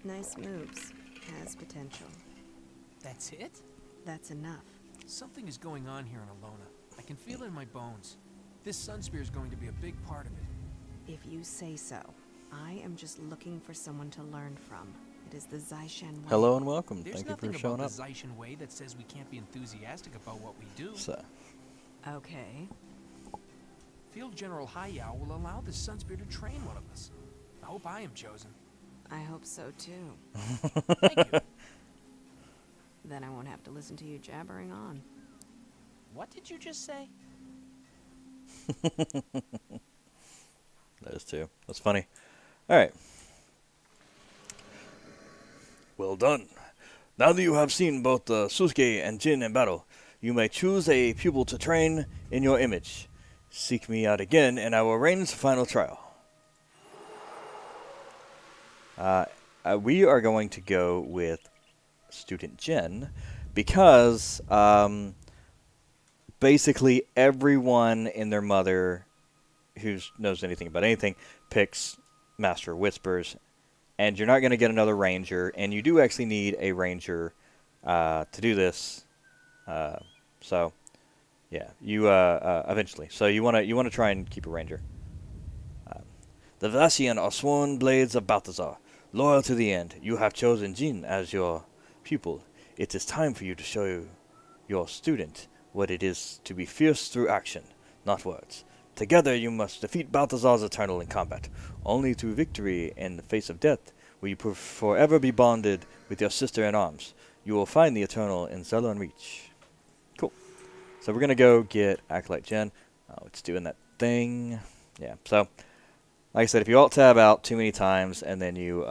Nice moves. Has potential. That's it? That's enough. Something is going on here in Alona. I can feel it in my bones. This Sunspear is going to be a big part of it. If you say so. I am just looking for someone to learn from. It is the Zaishan way. Hello and welcome. There's Thank you nothing for showing about up. the Zaishan way that says we can't be enthusiastic about what we do. So, Okay. Field General Hayao will allow this Sunspear to train one of us. I hope I am chosen. I hope so too. Thank you. Then I won't have to listen to you jabbering on. What did you just say? that is too. That's funny. Alright. Well done. Now that you have seen both Susuke and Jin in battle, you may choose a pupil to train in your image. Seek me out again, and I will arrange the final trial. We are going to go with student Jin because basically everyone and their mother who knows anything about anything picks Master Whispers, and you're not going to get another ranger, and you do actually need a ranger to do this. So yeah, you eventually. So you want to try and keep a ranger. The Vassian are sworn blades of Balthazar, loyal to the end. You have chosen Jin as your pupil. It is time for you to show your student what it is to be fierce through action, not words. Together you must defeat Balthazar's Eternal in combat. Only through victory in the face of death will you forever be bonded with your sister in arms. You will find the Eternal in Zelon Reach. Cool. So we're going to go get Acolyte Jin. Oh, it's doing that thing. Yeah, so like I said, if you alt-tab out too many times and then you,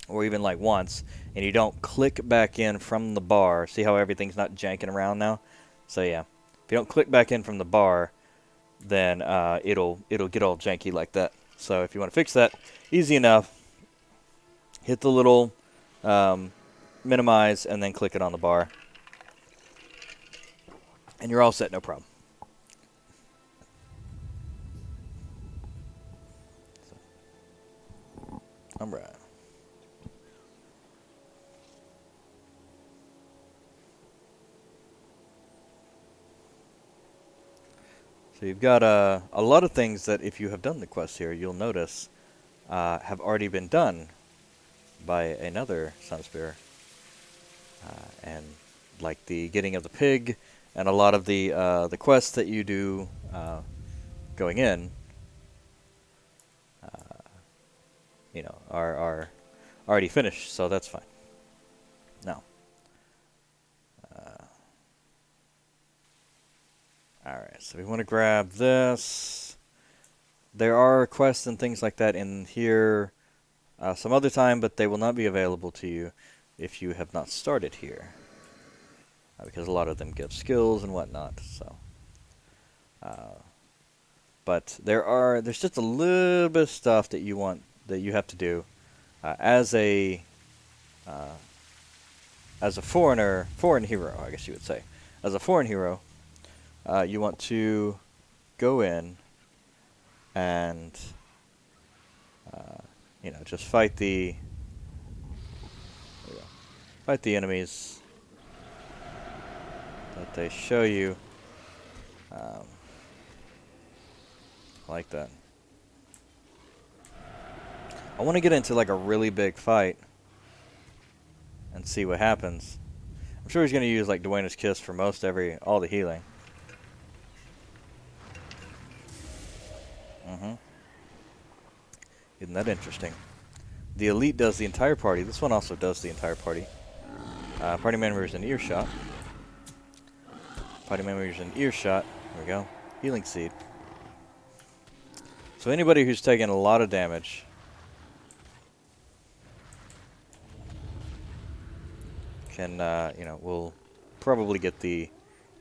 or even like once, and you don't click back in from the bar, see how everything's not janking around now? So yeah, if you don't click back in from the bar, then it'll get all janky like that. So if you want to fix that, easy enough. Hit the little minimize and then click it on the bar. And you're all set, no problem. All right. So you've got a lot of things that if you have done the quest here, you'll notice have already been done by another Sunspear. And like the getting of the pig and a lot of the quests that you do going in, you know, are already finished, so that's fine. Now, alright, so we want to grab this. There are quests and things like that in here some other time, but they will not be available to you if you have not started here. Because a lot of them give skills and whatnot, so. But there's just a little bit of stuff that you have to do as a foreign hero, I guess you would say. As a foreign hero, you want to go in and you know, just fight the enemies that they show you, like that. I want to get into like a really big fight and see what happens. I'm sure he's going to use like Dwayne's Kiss for all the healing. Isn't that interesting? The elite does the entire party. This one also does the entire party. Party members in earshot. Party members in earshot. There we go. Healing seed. So anybody who's taken a lot of damage can, you know, will probably get the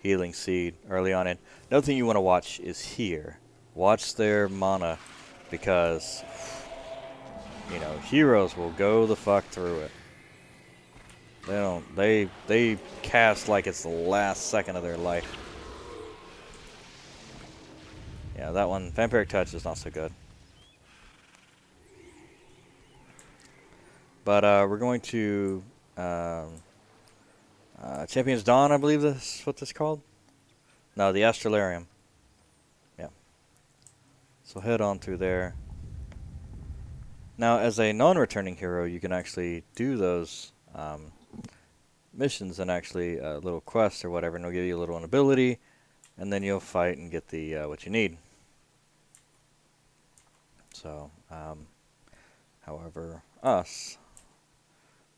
healing seed early on. And another thing you want to watch is here. Watch their mana, because, you know, heroes will go the fuck through it. They don't. They cast like it's the last second of their life. Yeah, that one, Vampiric Touch, is not so good. But we're going to Champion's Dawn, I believe that's what this is called. No, the Astralarium. Yeah. So head on through there. Now, as a non-returning hero, you can actually do those missions and actually little quests or whatever, and it'll give you a little ability, and then you'll fight and get the what you need. So, however, us,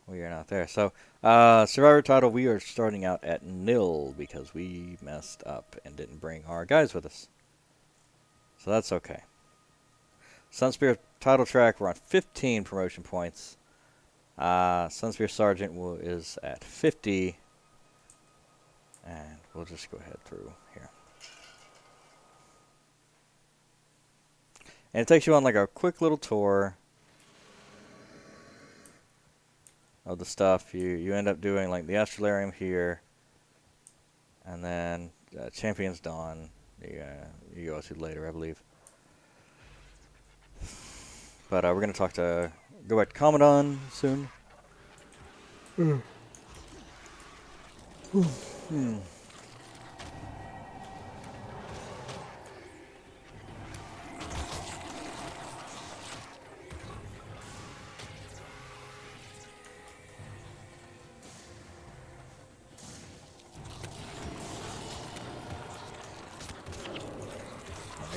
we are not there. So, Survivor title, we are starting out at 0 because we messed up and didn't bring our guys with us. So that's okay. Sunspear title track, we're on 15 promotion points. Sunspear Sergeant is at 50. And we'll just go ahead through here. And it takes you on like a quick little tour of the stuff. You end up doing like the Astralarium here. And then Champion's Dawn. You go to later, I believe. But we're going to go back to Commandant soon.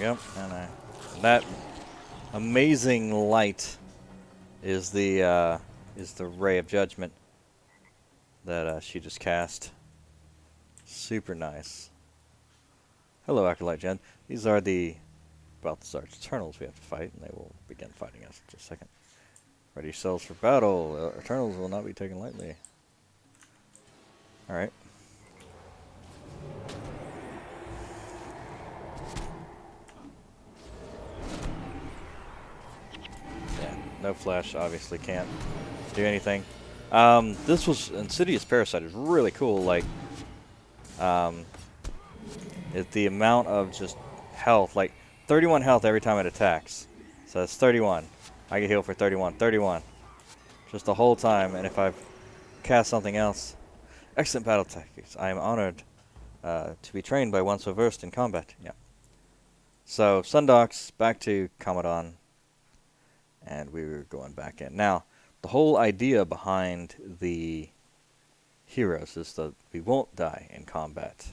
Yep, and that amazing light is the Ray of Judgment that she just cast. Super nice. Hello, Acolyte Jen. These are the Balthazar's Eternals we have to fight, and they will begin fighting us in just a second. Ready yourselves for battle. Eternals will not be taken lightly. Alright. No flash, obviously can't do anything. This was Insidious Parasite is really cool. Like, the amount of just health, like 31 health every time it attacks. So that's 31. I get healed for 31. 31. Just the whole time. And if I cast something else, excellent battle tactics. I am honored to be trained by one so versed in combat. Yeah. So Sundocks back to Commandant. And we were going back in. Now, the whole idea behind the heroes is that we won't die in combat.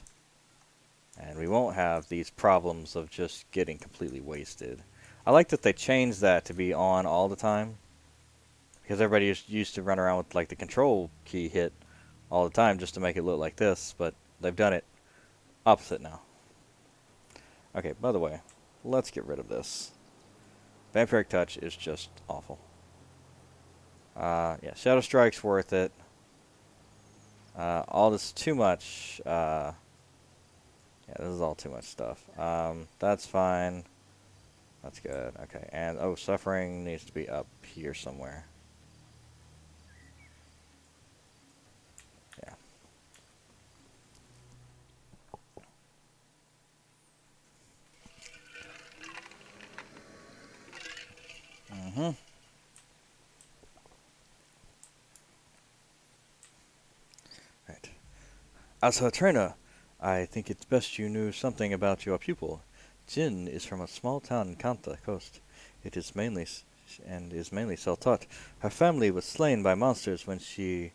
And we won't have these problems of just getting completely wasted. I like that they changed that to be on all the time. Because everybody used to run around with like the control key hit all the time just to make it look like this. But they've done it opposite now. Okay, by the way, let's get rid of this. Vampiric Touch is just awful. Yeah, Shadow Strike's worth it. All this too much. Yeah, this is all too much stuff. That's fine. That's good. Okay, and oh, Suffering needs to be up here somewhere. Yeah. Mm-hmm. Right. As her trainer, I think it's best you knew something about your pupil. Jin is from a small town in Kanta coast. It is mainly self-taught. Her family was slain by monsters when she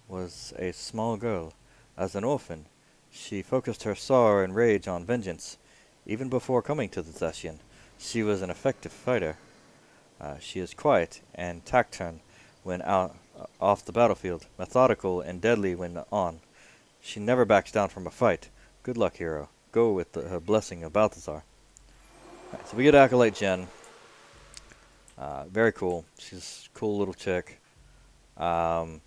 was a small girl. As an orphan, she focused her sorrow and rage on vengeance. Even before coming to the Zacian, she was an effective fighter. She is quiet and taciturn when out off the battlefield, methodical and deadly when on. She never backs down from a fight. Good luck, hero. Go with her blessing of Balthazar. Right, so we get Acolyte Jen. Very cool. She's a cool little chick. And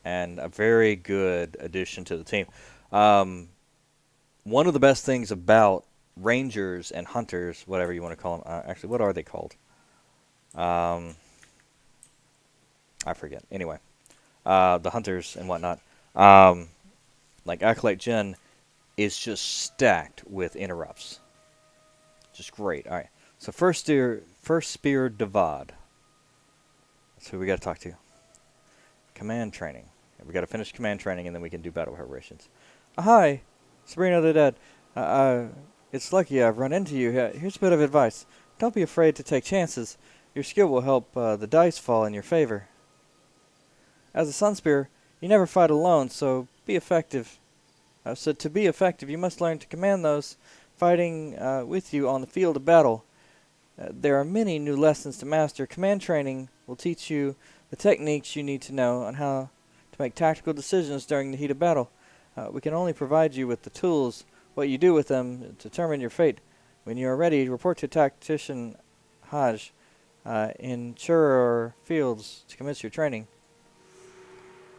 a very good addition to the team. One of the best things about rangers and hunters, whatever you want to call them. Actually, what are they called? I forget. Anyway, the hunters and whatnot. Like Acolyte Jin is just stacked with interrupts. Just great. All right. So first spear Devad. That's who we got to talk to. Command training. We got to finish command training and then we can do battle preparations. Hi, Sabrina the Dead. It's lucky I've run into you. Here's a bit of advice. Don't be afraid to take chances. Your skill will help the dice fall in your favor. As a Sun Spear, you never fight alone, so be effective. So to be effective, you must learn to command those fighting with you on the field of battle. There are many new lessons to master. Command training will teach you the techniques you need to know on how to make tactical decisions during the heat of battle. We can only provide you with the tools. What you do with them determine your fate. When you are ready, report to Tactician Hajj in Chur Fields to commence your training.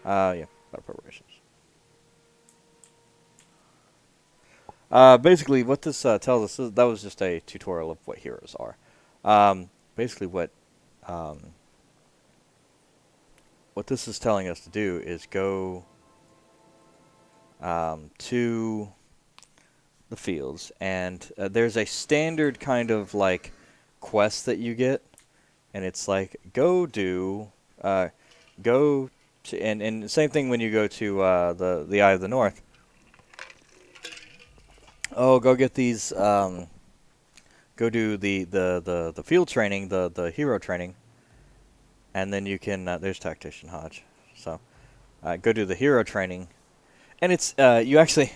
Yeah, battle preparations. Basically, what this tells us is that was just a tutorial of what heroes are. Basically, what this is telling us to do is go to the fields, and there's a standard kind of like quest that you get, and it's like go to, and same thing when you go to the Eye of the North. Oh, go get these. Go do the field training, the hero training, and then you can. There's Tactician Hodge. So, go do the hero training, and it's you actually.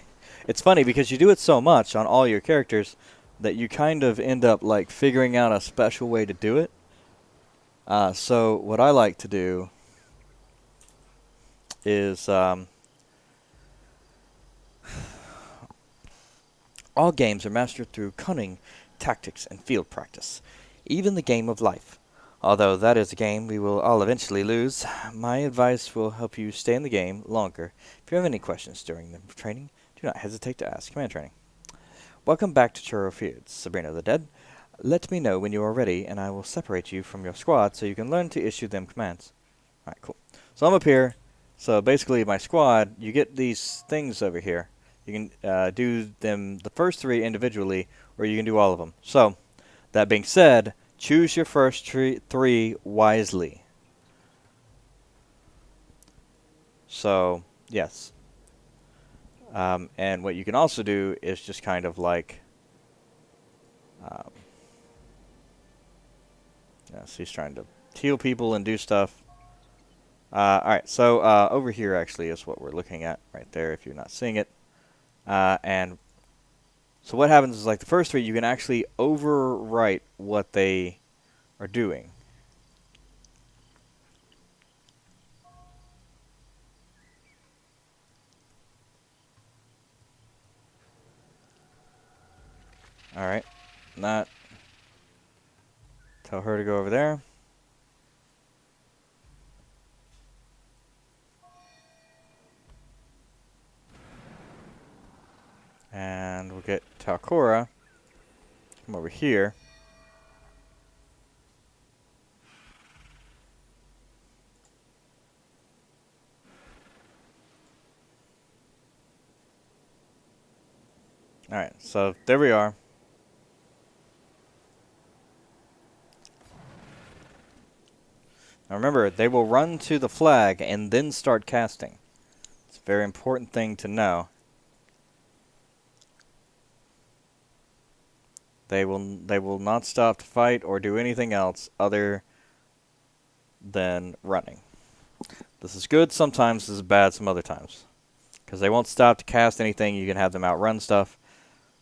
It's funny because you do it so much on all your characters that you kind of end up like figuring out a special way to do it. So what I like to do is all games are mastered through cunning, tactics, and field practice. Even the game of life. Although that is a game we will all eventually lose, my advice will help you stay in the game longer. If you have any questions during the training, do not hesitate to ask. Command training. Welcome back to Churro Fields, Sabrina the Dead. Let me know when you are ready, and I will separate you from your squad so you can learn to issue them commands. Alright, cool. So I'm up here. So basically my squad, you get these things over here. You can do them, the first three individually, or you can do all of them. So, that being said, choose your first three wisely. So, yes. And what you can also do is just kind of like... yes, he's trying to heal people and do stuff. Alright, so over here actually is what we're looking at right there if you're not seeing it. And so what happens is like the first three, you can actually overwrite what they are doing. Alright, not tell her to go over there. And we'll get Talcora. Come over here. Alright, so there we are. Now remember, they will run to the flag and then start casting. It's a very important thing to know. They will not stop to fight or do anything else other than running. This is good sometimes, this is bad some other times. Because they won't stop to cast anything, you can have them outrun stuff.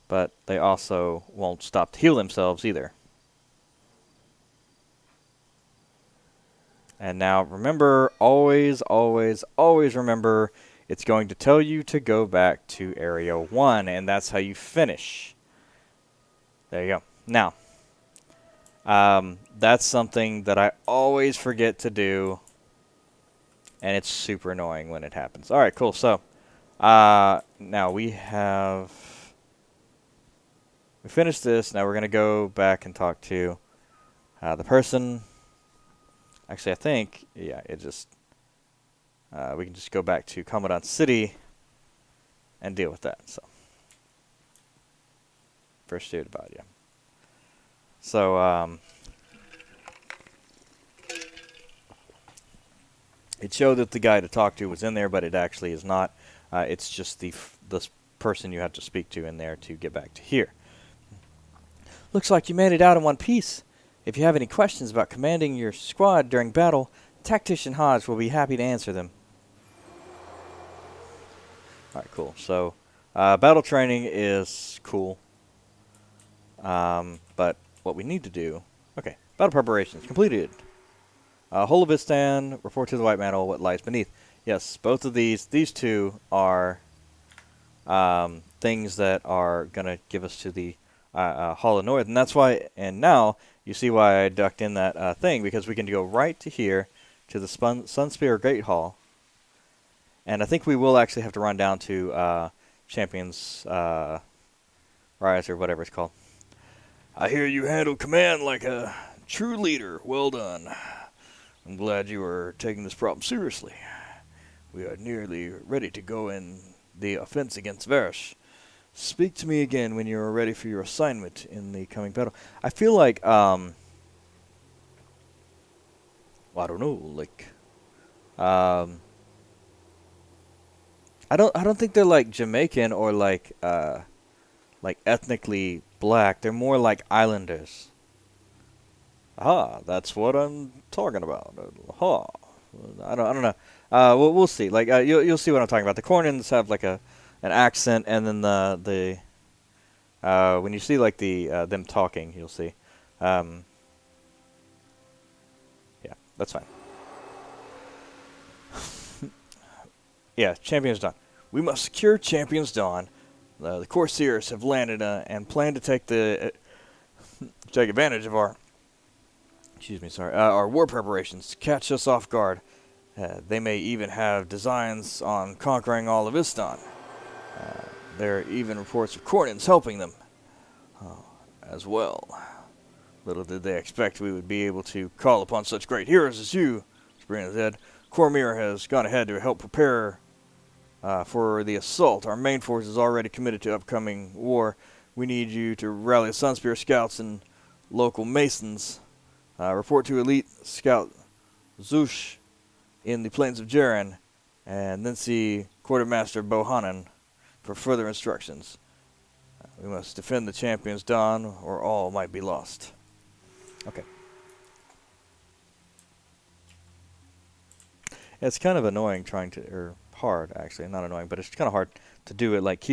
But they also won't stop to heal themselves either. And now remember, always, always, always remember, it's going to tell you to go back to Area 1, and that's how you finish. There you go. Now, that's something that I always forget to do, and it's super annoying when it happens. Alright, cool. So, now we have we finished this. Now we're going to go back and talk to the person. Actually, I think, yeah, it just... we can just go back to Commandant City and deal with that. So, first dude about, yeah. So, it showed that the guy to talk to was in there, but it actually is not. It's just this person you have to speak to in there to get back to here. Looks like you made it out in one piece. If you have any questions about commanding your squad during battle, Tactician Hodge will be happy to answer them. Alright, cool. So, battle training is cool. But what we need to do... Okay, battle preparations completed. Holovistan, report to the White Mantle what lies beneath. Yes, both of these two are things that are going to give us to the Hall of North. And that's why, and now, you see why I ducked in that thing, because we can go right to here, to the Sunspear Great Hall. And I think we will actually have to run down to Champions Rise, or whatever it's called. I hear you handle command like a true leader. Well done. I'm glad you are taking this problem seriously. We are nearly ready to go in the offense against Varish. Speak to me again when you are ready for your assignment in the coming battle. I feel like, well, I don't know, like, I don't think they're like Jamaican or like ethnically black. They're more like islanders. Ah, that's what I'm talking about. I don't know. We'll see. Like you'll see what I'm talking about. The Cornins have like an accent, and then the when you see like the them talking, you'll see. Yeah, that's fine. Yeah, Champions Dawn. We must secure Champions Dawn. The Corsairs have landed and plan to take advantage of our war preparations to catch us off guard. They may even have designs on conquering all of Istan. There are even reports of Cornins helping them as well. Little did they expect we would be able to call upon such great heroes as you. Sabrina said, Cormir has gone ahead to help prepare for the assault. Our main force is already committed to upcoming war. We need you to rally Sunspear scouts and local masons. Report to elite scout Zush in the plains of Jaren, and then see Quartermaster Bohannon for further instructions. We must defend the Champions Dawn, or all might be lost. Okay. It's kind of annoying trying to, or hard actually, not annoying, but it's kind of hard to do it. Like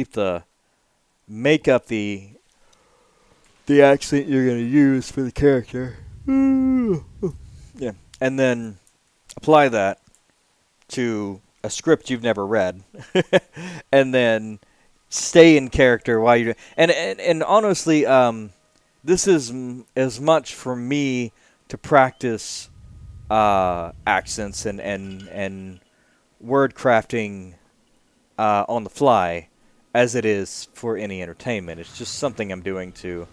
make up the accent you're gonna use for the character. Yeah, and then apply that to a script you've never read, and then stay in character while you're. And honestly, this is as much for me to practice accents and word crafting on the fly as it is for any entertainment. It's just something I'm doing to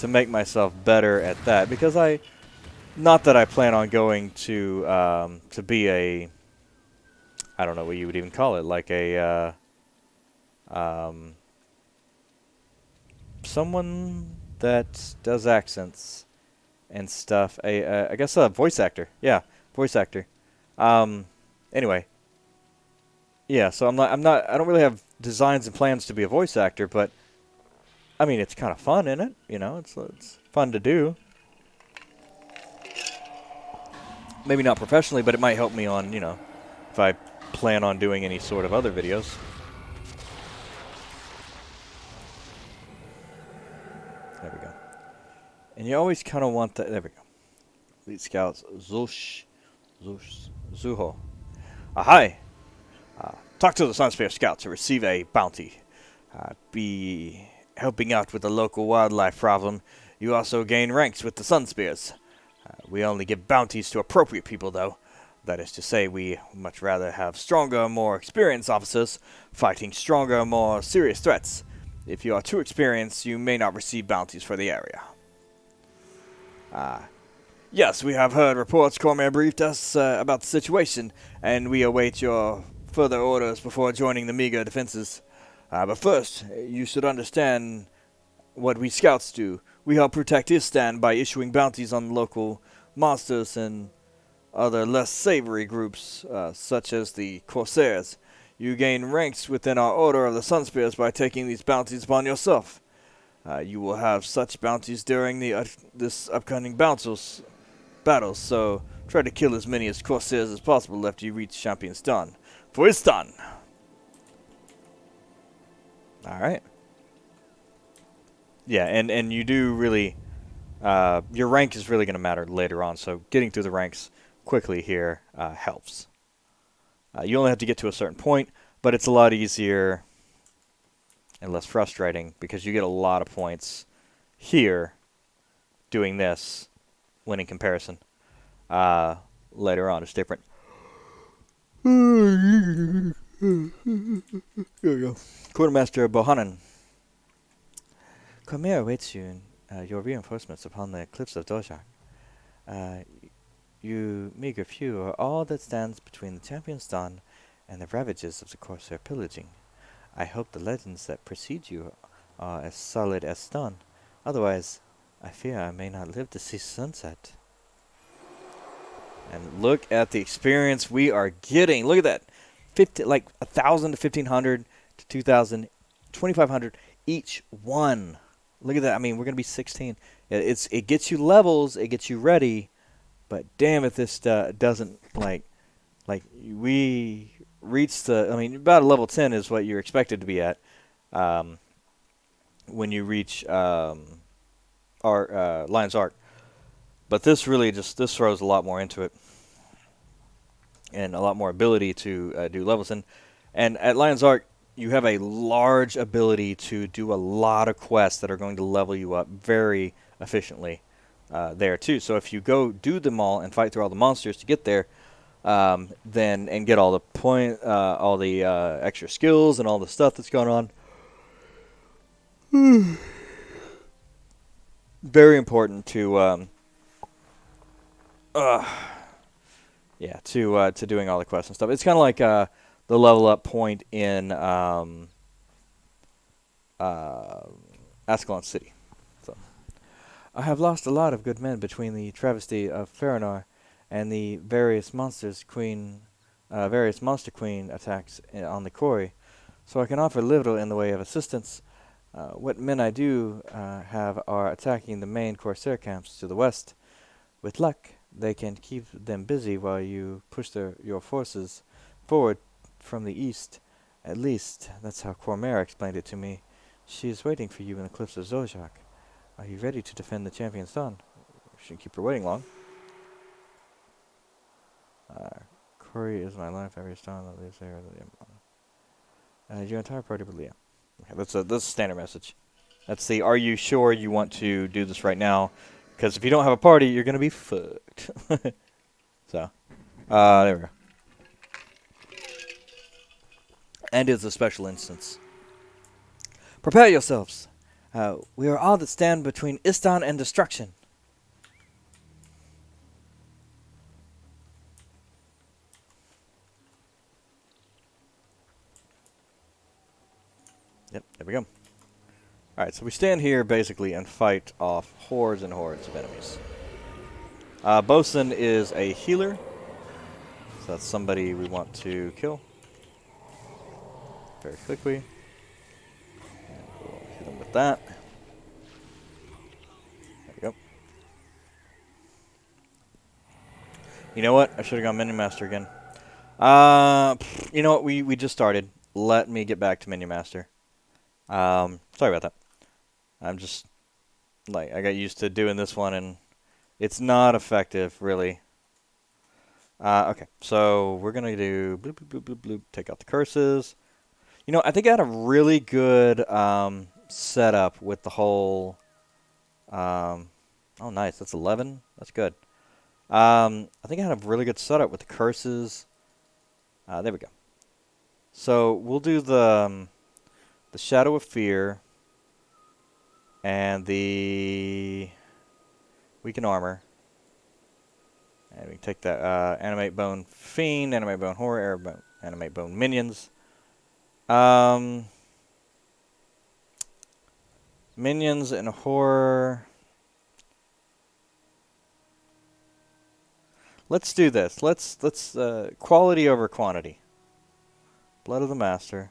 make myself better at that, because not that I plan on going to be a, I don't know what you would even call it, like a someone that does accents and stuff. I guess a voice actor. Yeah, voice actor. Anyway. Yeah, so I don't really have designs and plans to be a voice actor, but I mean, it's kind of fun, isn't it? You know, it's fun to do. Maybe not professionally, but it might help me on, if I plan on doing any sort of other videos. There we go. And you always kind of want that. There we go. Elite Scouts. Zuho. Hi. Talk to the Sunspear Scouts to receive a bounty. Be helping out with the local wildlife problem. You also gain ranks with the Sunspears. We only give bounties to appropriate people, though. That is to say, we much rather have stronger, more experienced officers fighting stronger, more serious threats. If you are too experienced, you may not receive bounties for the area. Yes, we have heard reports. Cormair briefed us about the situation, and we await your further orders before joining the meager defenses. But first, you should understand what we scouts do. We help protect Istan by issuing bounties on local monsters and other less savory groups, such as the Corsairs. You gain ranks within our Order of the Sunspears by taking these bounties upon yourself. You will have such bounties during this upcoming battles, so try to kill as many as Corsairs as possible after you reach Champion's Dawn. For Istan! Alright. Yeah, and you do really... your rank is really going to matter later on, so getting through the ranks quickly here helps. You only have to get to a certain point, but it's a lot easier and less frustrating because you get a lot of points here doing this when in comparison. Later on, it's different. Here we go. Quartermaster Bohannon. Cormair awaits you in your reinforcements upon the cliffs of Dojak. You meager few are all that stands between the Champion's Dawn and the ravages of the Corsair pillaging. I hope the legends that precede you are as solid as stone. Otherwise, I fear I may not live to see sunset. And look at the experience we are getting. Look at that. 1,000 to 1,500 to 2,000, 2,500 each one. Look at that. I mean, we're going to be 16. It gets you levels. It gets you ready. But damn if this doesn't, like we reached about a level 10 is what you're expected to be at when you reach Lion's Ark. But this really this throws a lot more into it. And a lot more ability to do levels. And at Lion's Ark, you have a large ability to do a lot of quests that are going to level you up very efficiently. There too. So if you go do them all and fight through all the monsters to get there, then and get all the extra skills and all the stuff that's going on, very important to to doing all the quests and stuff. It's kind of like the level up point in Ascalon City. I have lost a lot of good men between the travesty of Feranor and the various monster queen attacks on the quarry, so I can offer little in the way of assistance. What men I do have are attacking the main Corsair camps to the west. With luck, they can keep them busy while you push your forces forward from the east. At least, that's how Cormair explained it to me. She is waiting for you in the cliffs of Zojak. Are you ready to defend the Champion's Dawn? Shouldn't keep her waiting long. Corey is my life. Every stone that lives there. Your entire party will leave. Okay, that's a standard message. That's the are you sure you want to do this right now? Because if you don't have a party, you're going to be fucked. So, there we go. And it's a special instance. Prepare yourselves. We are all that stand between Istan and destruction. Yep, there we go. Alright, so we stand here basically and fight off hordes and hordes of enemies. Bosun is a healer. So that's somebody we want to kill. Very quickly. And we'll hit him with that. There we go. You know what? I should have gone Menu Master again. You know what? We just started. Let me get back to Menu Master. Sorry about that. I'm just, I got used to doing this one, and it's not effective, really. Okay, so we're going to do bloop, bloop, bloop, bloop, bloop, take out the curses. You know, I think I had a really good setup with the whole, oh, nice, that's 11. That's good. I think I had a really good setup with the curses. There we go. So we'll do the Shadow of Fear. And the weaken armor. And we can take that animate bone fiend, animate bone horror, animate bone minions. Minions and horror. Let's do this. Let's quality over quantity. Blood of the Master.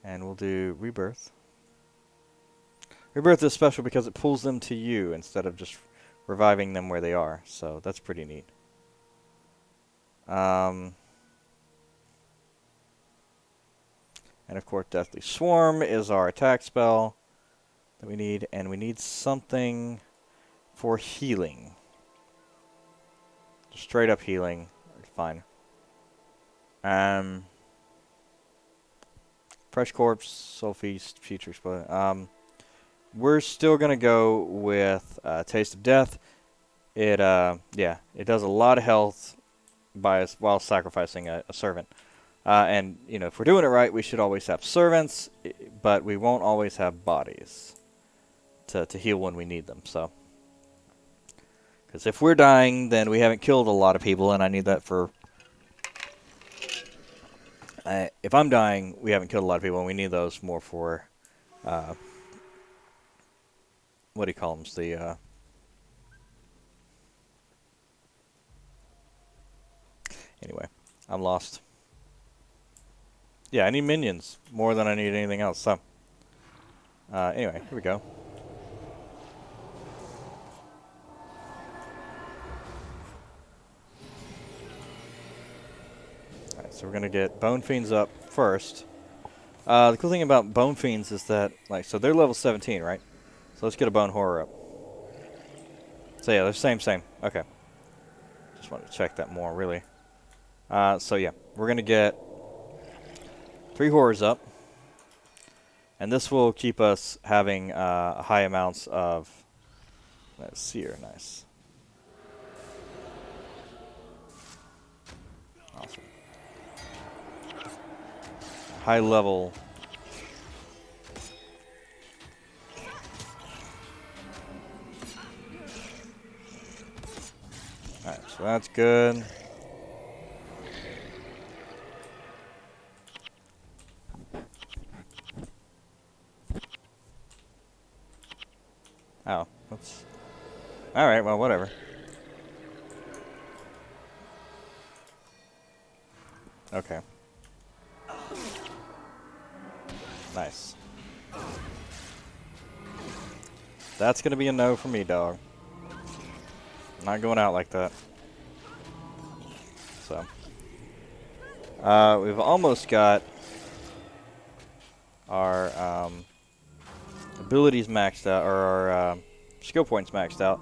And we'll do Rebirth. Rebirth is special because it pulls them to you instead of just reviving them where they are. So that's pretty neat. And of course, Deathly Swarm is our attack spell that we need. And we need something for healing. Just straight up healing. Fine. Fresh Corpse, Soul Feast, Future Split. We're still gonna go with Taste of Death. It does a lot of health while sacrificing a servant. And you know, if we're doing it right, we should always have servants, but we won't always have bodies to heal when we need them. So, because if we're dying, then we haven't killed a lot of people, and I need that for. If I'm dying, we haven't killed a lot of people, and we need those more for, what do you call them? Anyway, I'm lost. Yeah, I need minions more than I need anything else, so. Anyway, here we go. Alright, so we're going to get Bone Fiends up first. The cool thing about Bone Fiends is that, so they're level 17, right? So let's get a Bone Horror up. So yeah, they're same. Okay. Just wanted to check that more, really. So yeah, we're going to get 3 Horrors up. And this will keep us having high amounts of... Let's see here, nice. Awesome. High level... Alright, so that's good. Oh, that's... Alright, well, whatever. Okay. Nice. That's gonna be a no for me, dog. Not going out like that. So. We've almost got our abilities maxed out, or our skill points maxed out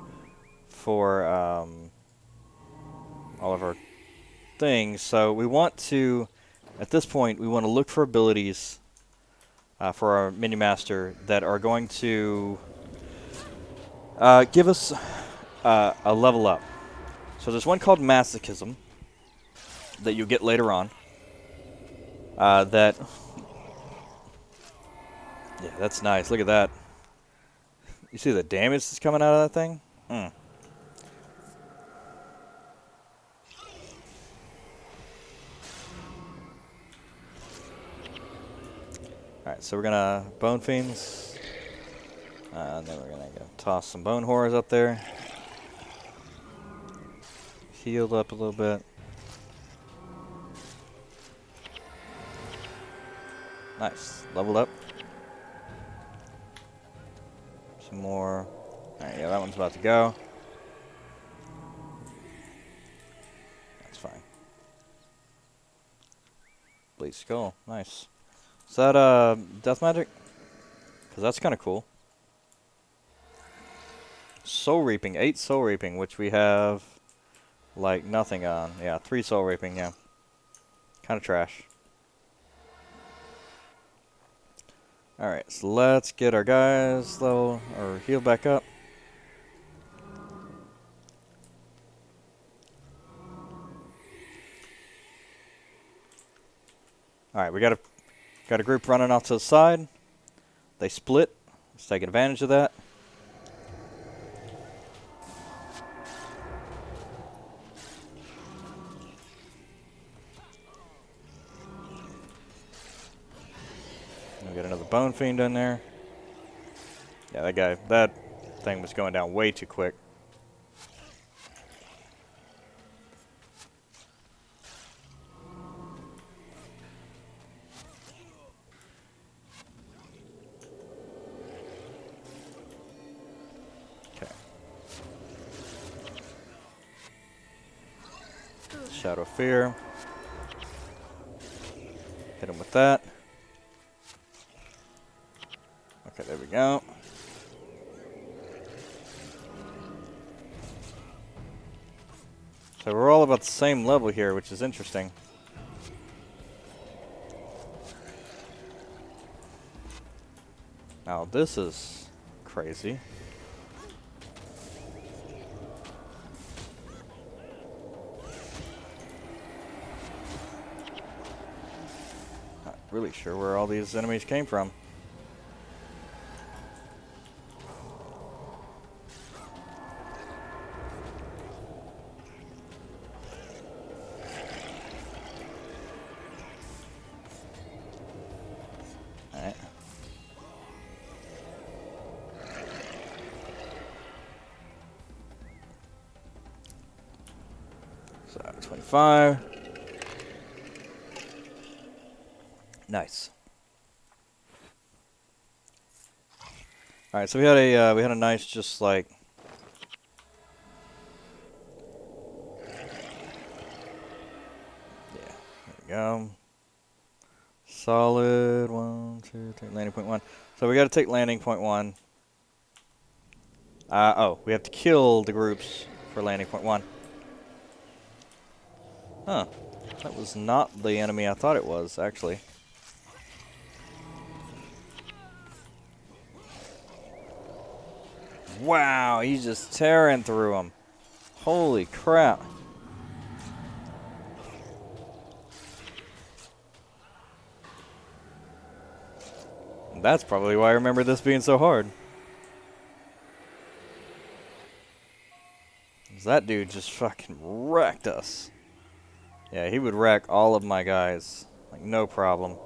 for all of our things. So we want to, at this point, we want to look for abilities for our mini-master that are going to give us a level up. So there's one called Masochism that you get later on. Yeah, that's nice. Look at that. You see the damage that's coming out of that thing? Alright, so we're gonna Bone Fiends. And then we're gonna go toss some Bone Horrors up there. Healed up a little bit. Nice. Leveled up. Some more. Alright, yeah, that one's about to go. That's fine. Bleed Skull. Nice. Is that Death Magic? Because that's kind of cool. Soul Reaping. 8 Soul Reaping, which we have like nothing on. Yeah, 3 Soul Reaping, yeah. Kind of trash. Alright, so let's get our guys level or heal back up. Alright, we got a group running off to the side. They split. Let's take advantage of that. We got another Bone Fiend in there. Yeah, that thing was going down way too quick. Okay. Shadow of Fear. Hit him with that. Okay, there we go. So we're all about the same level here, which is interesting. Now this is crazy. Not really sure where all these enemies came from. Alright. So 25. Nice. All right, so we had a nice just like there we go. Solid 1, 2, 3 landing point 1. So we got to take landing point 1. Oh, we have to kill the groups for landing point 1. Huh. That was not the enemy I thought it was, actually. Wow, he's just tearing through them. Holy crap. That's probably why I remember this being so hard. 'Cause that dude just fucking wrecked us. Yeah, he would wreck all of my guys. Like, no problem.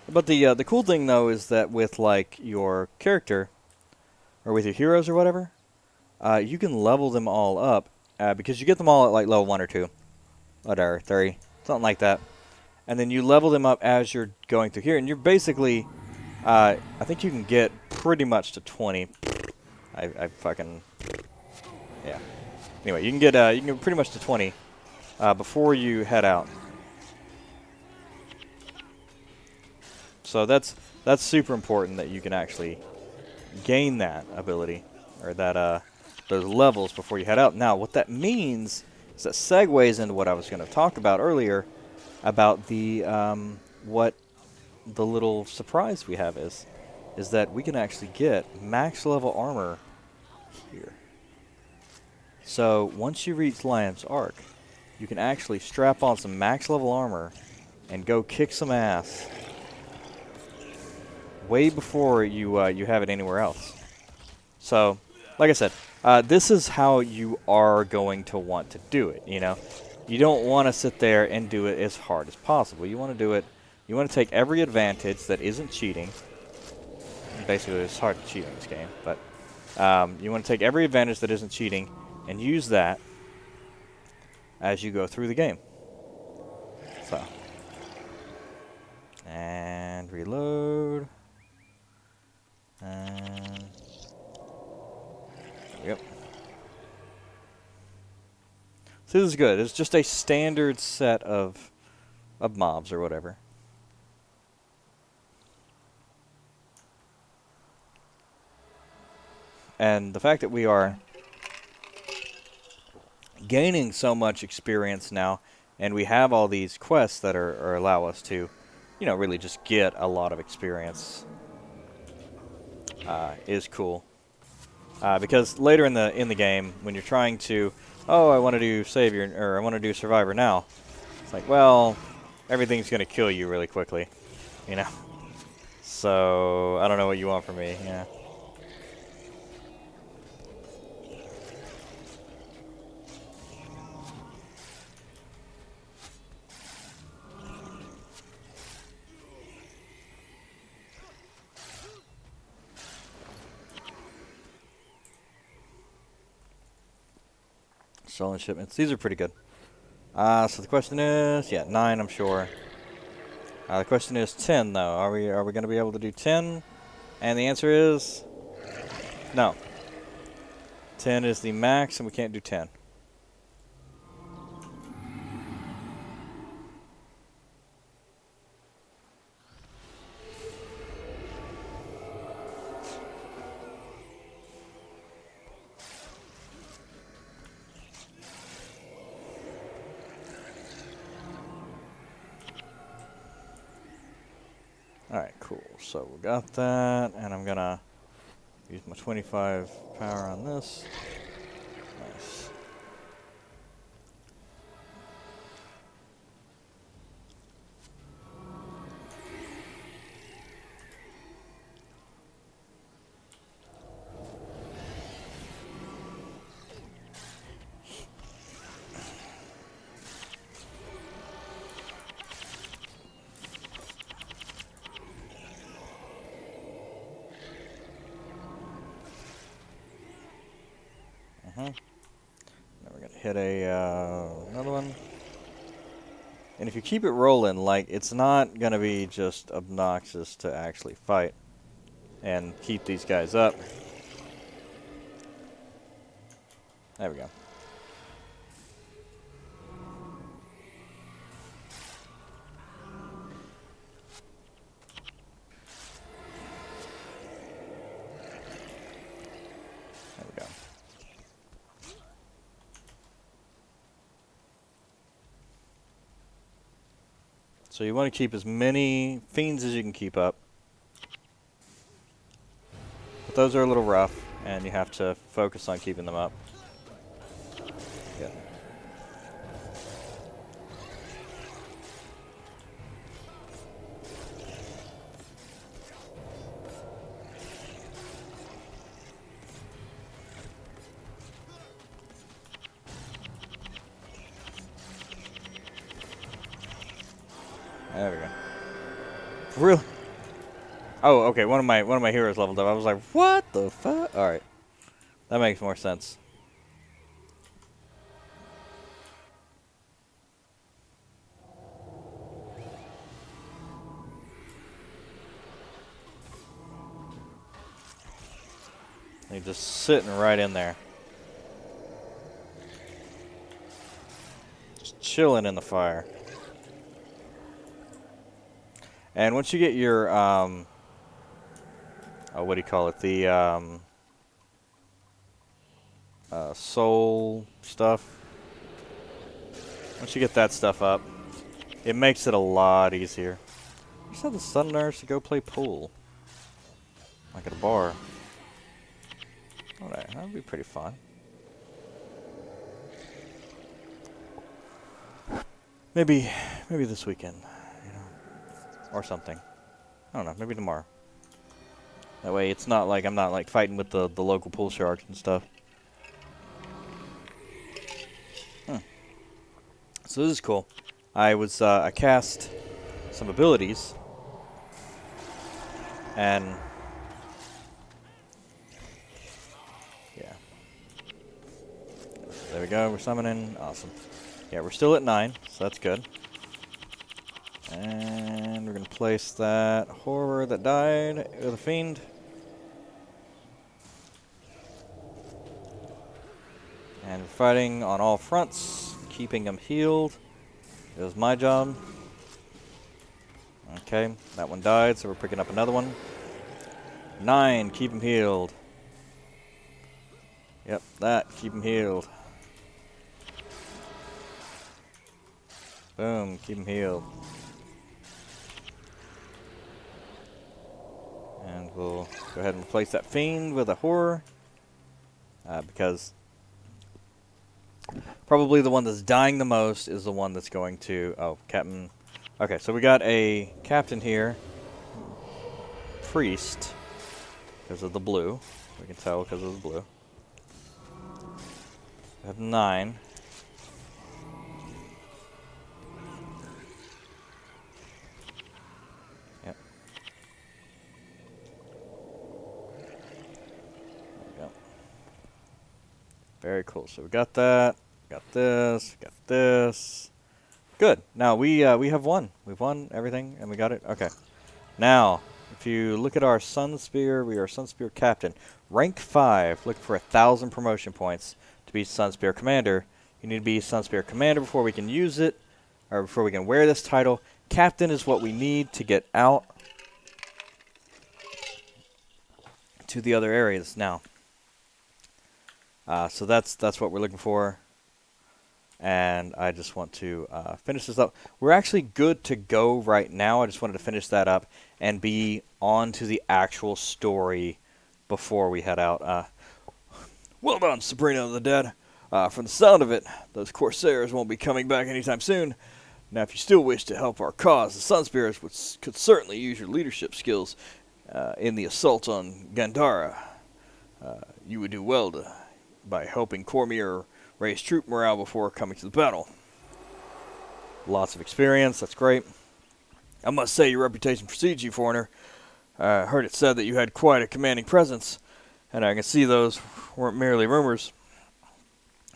But the cool thing, though, is that with, like, your character, or with your heroes or whatever, you can level them all up, because you get them all at, like, level 1 or 2. Whatever, 3. Something like that. And then you level them up as you're going through here, and you're basically, I think you can get pretty much to 20. I fucking, yeah. Anyway, you can get pretty much to 20 before you head out. So that's super important that you can actually gain that ability or that those levels before you head out. Now, what that means is that segues into what I was going to talk about earlier about the what the little surprise we have is that we can actually get max level armor here. So once you reach Lamb's Arc, you can actually strap on some max level armor and go kick some ass way before you you have it anywhere else. So, like I said, this is how you are going to want to do it. You know, you don't want to sit there and do it as hard as possible. You want to do it. You want to take every advantage that isn't cheating. Basically, it's hard to cheat in this game, but you want to take every advantage that isn't cheating and use that as you go through the game. So, and reload. And yep. So this is good. It's just a standard set of mobs or whatever. And the fact that we are gaining so much experience now, and we have all these quests that are allow us to, you know, really just get a lot of experience, is cool. Because later in the game, when you're trying to, oh, I want to do Savior or I want to do Survivor now, it's like, well, everything's gonna kill you really quickly, you know. So I don't know what you want from me. Yeah. Stolen shipments. These are pretty good. So the question is, yeah, 9, I'm sure. The question is 10, though. Are we going to be able to do 10? And the answer is no. 10 is the max, and we can't do 10. Alright, cool. So we got that, and I'm gonna use my 25 power on this. Nice. Now we're gonna hit another one. And if you keep it rolling, like, it's not gonna be just obnoxious to actually fight and keep these guys up. There we go. There we go. So you want to keep as many fiends as you can keep up. But those are a little rough, and you have to focus on keeping them up. Yeah. There we go. Really? Oh, okay. One of my heroes leveled up. I was like, what the fuck? All right, that makes more sense. He's just sitting right in there, just chilling in the fire. And once you get your what do you call it? The soul stuff. Once you get that stuff up, it makes it a lot easier. I just had the sun nurse to go play pool, like at a bar. Alright, that would be pretty fun. Maybe this weekend, you know, or something. I don't know. Maybe tomorrow. That way, it's not like I'm not like fighting with the local pool sharks and stuff. So this is cool. I cast some abilities, and yeah, there we go. We're summoning. Awesome. Yeah, we're still at 9, so that's good. And we're gonna place that horror that died with a fiend. And we're fighting on all fronts, keeping them healed. It was my job. Okay, that one died, so we're picking up another one. 9, keep him healed. Yep, that, keep him healed. Boom, keep him healed. And we'll go ahead and replace that fiend with a horror. Because probably the one that's dying the most is the one that's going to... Oh, Captain Okay, so we got a captain here. Priest. Because of the blue. We can tell because of the blue. We have 9. Yep. There we go. Very cool. So we got that. Got this. Got this. Good. Now we have won. We've won everything, and we got it. Okay. Now, if you look at our Sun Spear, we are Sun Spear Captain. Rank 5, looking for 1,000 promotion points to be Sun Spear Commander. You need to be Sun Spear Commander before we can use it, or before we can wear this title. Captain is what we need to get out to the other areas now. So that's what we're looking for. And I just want to finish this up. We're actually good to go right now. I just wanted to finish that up and be on to the actual story before we head out. Well done, Sabrina of the Dead. From the sound of it, those Corsairs won't be coming back anytime soon. Now, if you still wish to help our cause, the Sun Spirits could certainly use your leadership skills in the assault on Gandhara. You would do well by helping Cormier raise troop morale before coming to the battle. Lots of experience, that's great. I must say your reputation precedes you, foreigner. I heard it said that you had quite a commanding presence, and I can see those weren't merely rumors.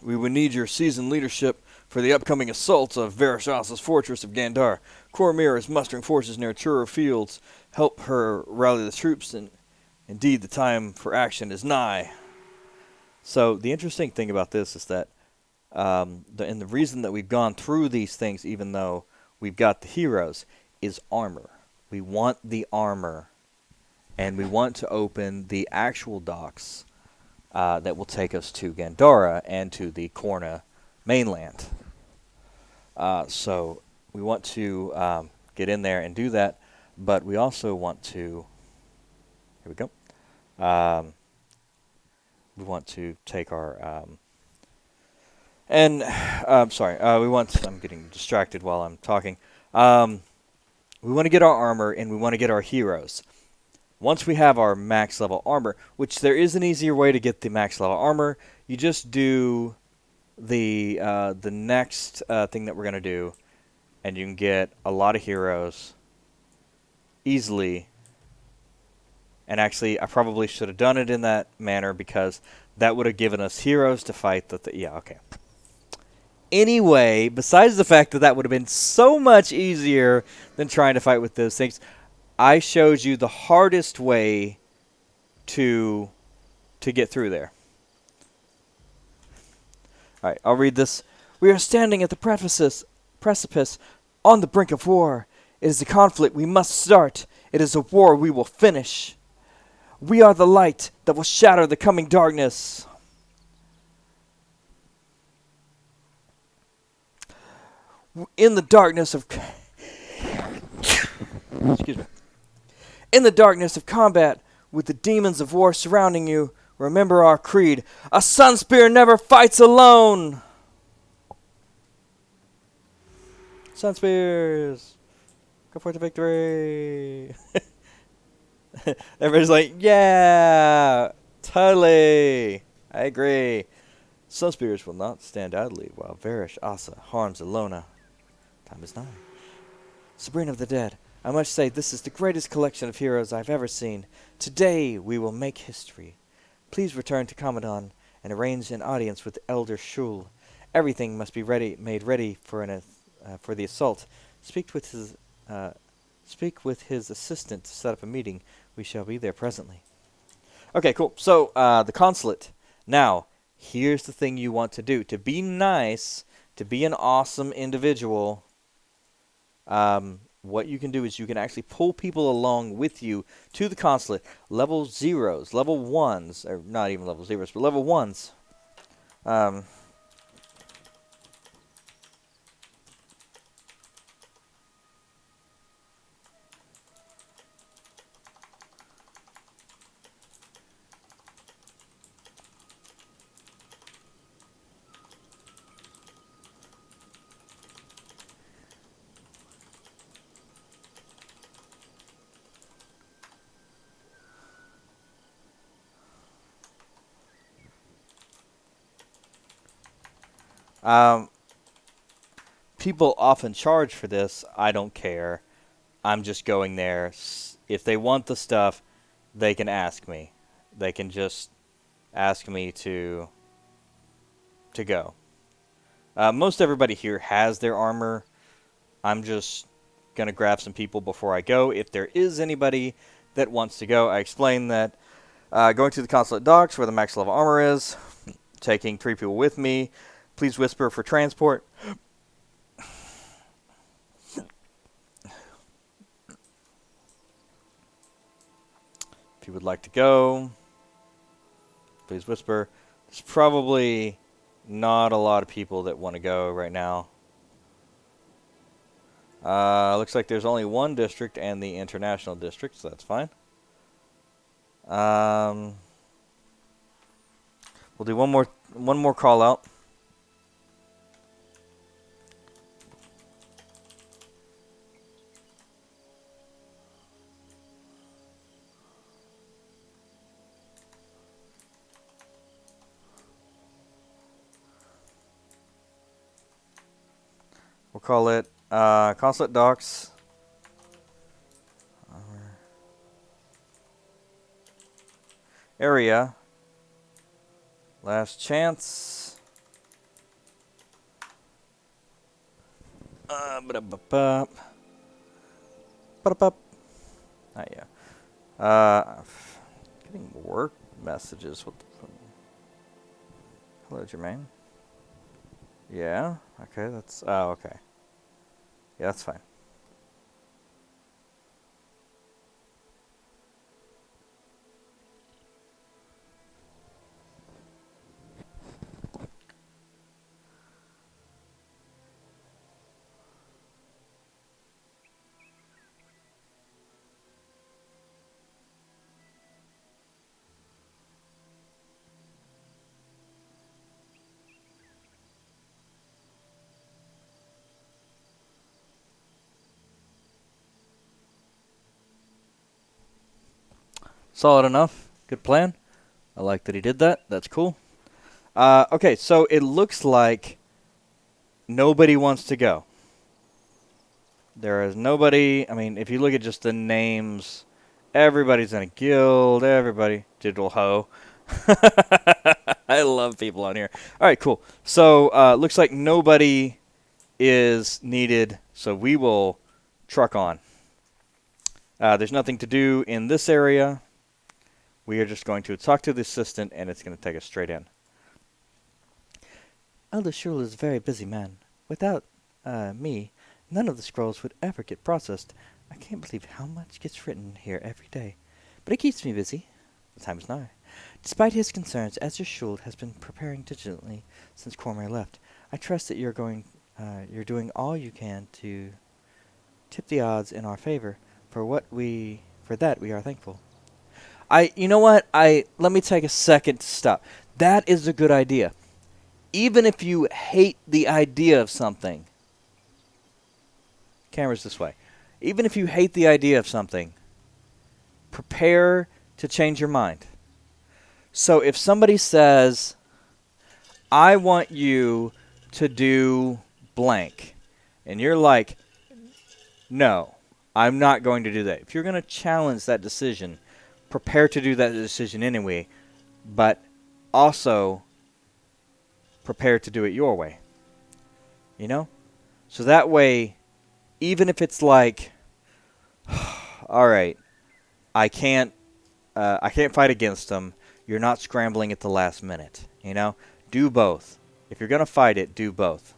We would need your seasoned leadership for the upcoming assault of Varashasa's fortress of Gandhar. Cormier is mustering forces near Churro Fields. Help her rally the troops, and indeed the time for action is nigh. So the interesting thing about this is that the reason that we've gone through these things, even though we've got the heroes, is armor. We want the armor, and we want to open the actual docks that will take us to Gandhara and to the Korna mainland. So we want to get in there and do that, but we also want to... Here we go. We want to take our... sorry, I'm getting distracted while I'm talking. We want to get our armor, and we want to get our heroes. Once we have our max level armor, which there is an easier way to get the max level armor, you just do the next thing that we're going to do, and you can get a lot of heroes easily. And actually, I probably should have done it in that manner, because that would have given us heroes to fight yeah, okay. Anyway, besides the fact that that would have been so much easier than trying to fight with those things, I showed you the hardest way to get through there. All right, I'll read this. We are standing at the precipice on the brink of war. It is a conflict we must start. It is a war we will finish. We are the light that will shatter the coming darkness. In the darkness of... Excuse me. In the darkness of combat, with the demons of war surrounding you, remember our creed. A Sun Spear never fights alone! Sun Spears! Go for the victory! Everybody's like, yeah! Totally! I agree. Sun Spears will not stand idly while Varish Asa harms Alona. Time is nigh. Sabrina of the Dead, I must say this is the greatest collection of heroes I've ever seen. Today we will make history. Please return to Commandant and arrange an audience with Elder Shul. Everything must be made ready for the assault. Speak with his assistant to set up a meeting. We shall be there presently. Okay, cool. So the consulate. Now, here's the thing you want to do. To be nice, to be an awesome individual, what you can do is you can actually pull people along with you to the consulate. Level 0s, level 1s, or not even level 0s, but level 1s. Um, People often charge for this. I don't care. I'm just going there. If they want the stuff, they can ask me. They can just ask me to go. Most everybody here has their armor. I'm just going to grab some people before I go. If there is anybody that wants to go, I explain that going to the consulate docks where the max level armor is, taking 3 people with me. Please whisper for transport. If you would like to go, please whisper. There's probably not a lot of people that want to go right now. Looks like there's only one district and the international district, so that's fine. We'll do one more call out. We'll call it Consulate Docks. Area. Last chance. Ba-da-ba-ba. Ba-da-ba. Yeah. Getting work messages. What the fuck? Hello, Jermaine. Yeah. Okay. That's. Oh, okay. Yeah, that's fine. Solid enough. Good plan. I like that he did that. That's cool. Okay, so it looks like nobody wants to go. There is nobody. I mean, if you look at just the names, everybody's in a guild. Everybody. Digital Ho. I love people on here. All right, cool. So looks like nobody is needed, so we will truck on. There's nothing to do in this area. We are just going to talk to the assistant, and it's going to take us straight in. Elder Shul is a very busy man. Without me, none of the scrolls would ever get processed. I can't believe how much gets written here every day. But it keeps me busy. The time is nigh. Despite his concerns, Ezra Shul has been preparing diligently since Cormier left. I trust that you're doing all you can to tip the odds in our favor. For that we are thankful. You know what? Let me take a second to stop. That is a good idea. Even if you hate the idea of something, camera's this way. Even if you hate the idea of something, prepare to change your mind. So if somebody says, I want you to do blank, and you're like, no, I'm not going to do that. If you're going to challenge that decision, prepare to do that decision anyway, but also prepare to do it your way. You know? So that way, even if it's like, all right, I can't fight against them, you're not scrambling at the last minute. You know? Do both. If you're going to fight it, do both.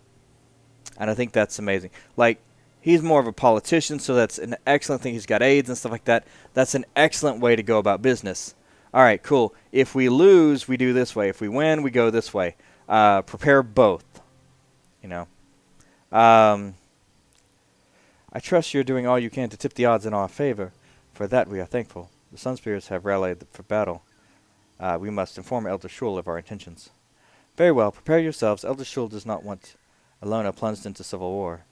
And I think that's amazing. Like, he's more of a politician, so that's an excellent thing. He's got aides and stuff like that. That's an excellent way to go about business. All right, cool. If we lose, we do this way. If we win, we go this way. Prepare both. You know. I trust you're doing all you can to tip the odds in our favor. For that we are thankful. The Sun Spirits have rallied for battle. We must inform Elder Shul of our intentions. Very well. Prepare yourselves. Elder Shul does not want Alona plunged into civil war.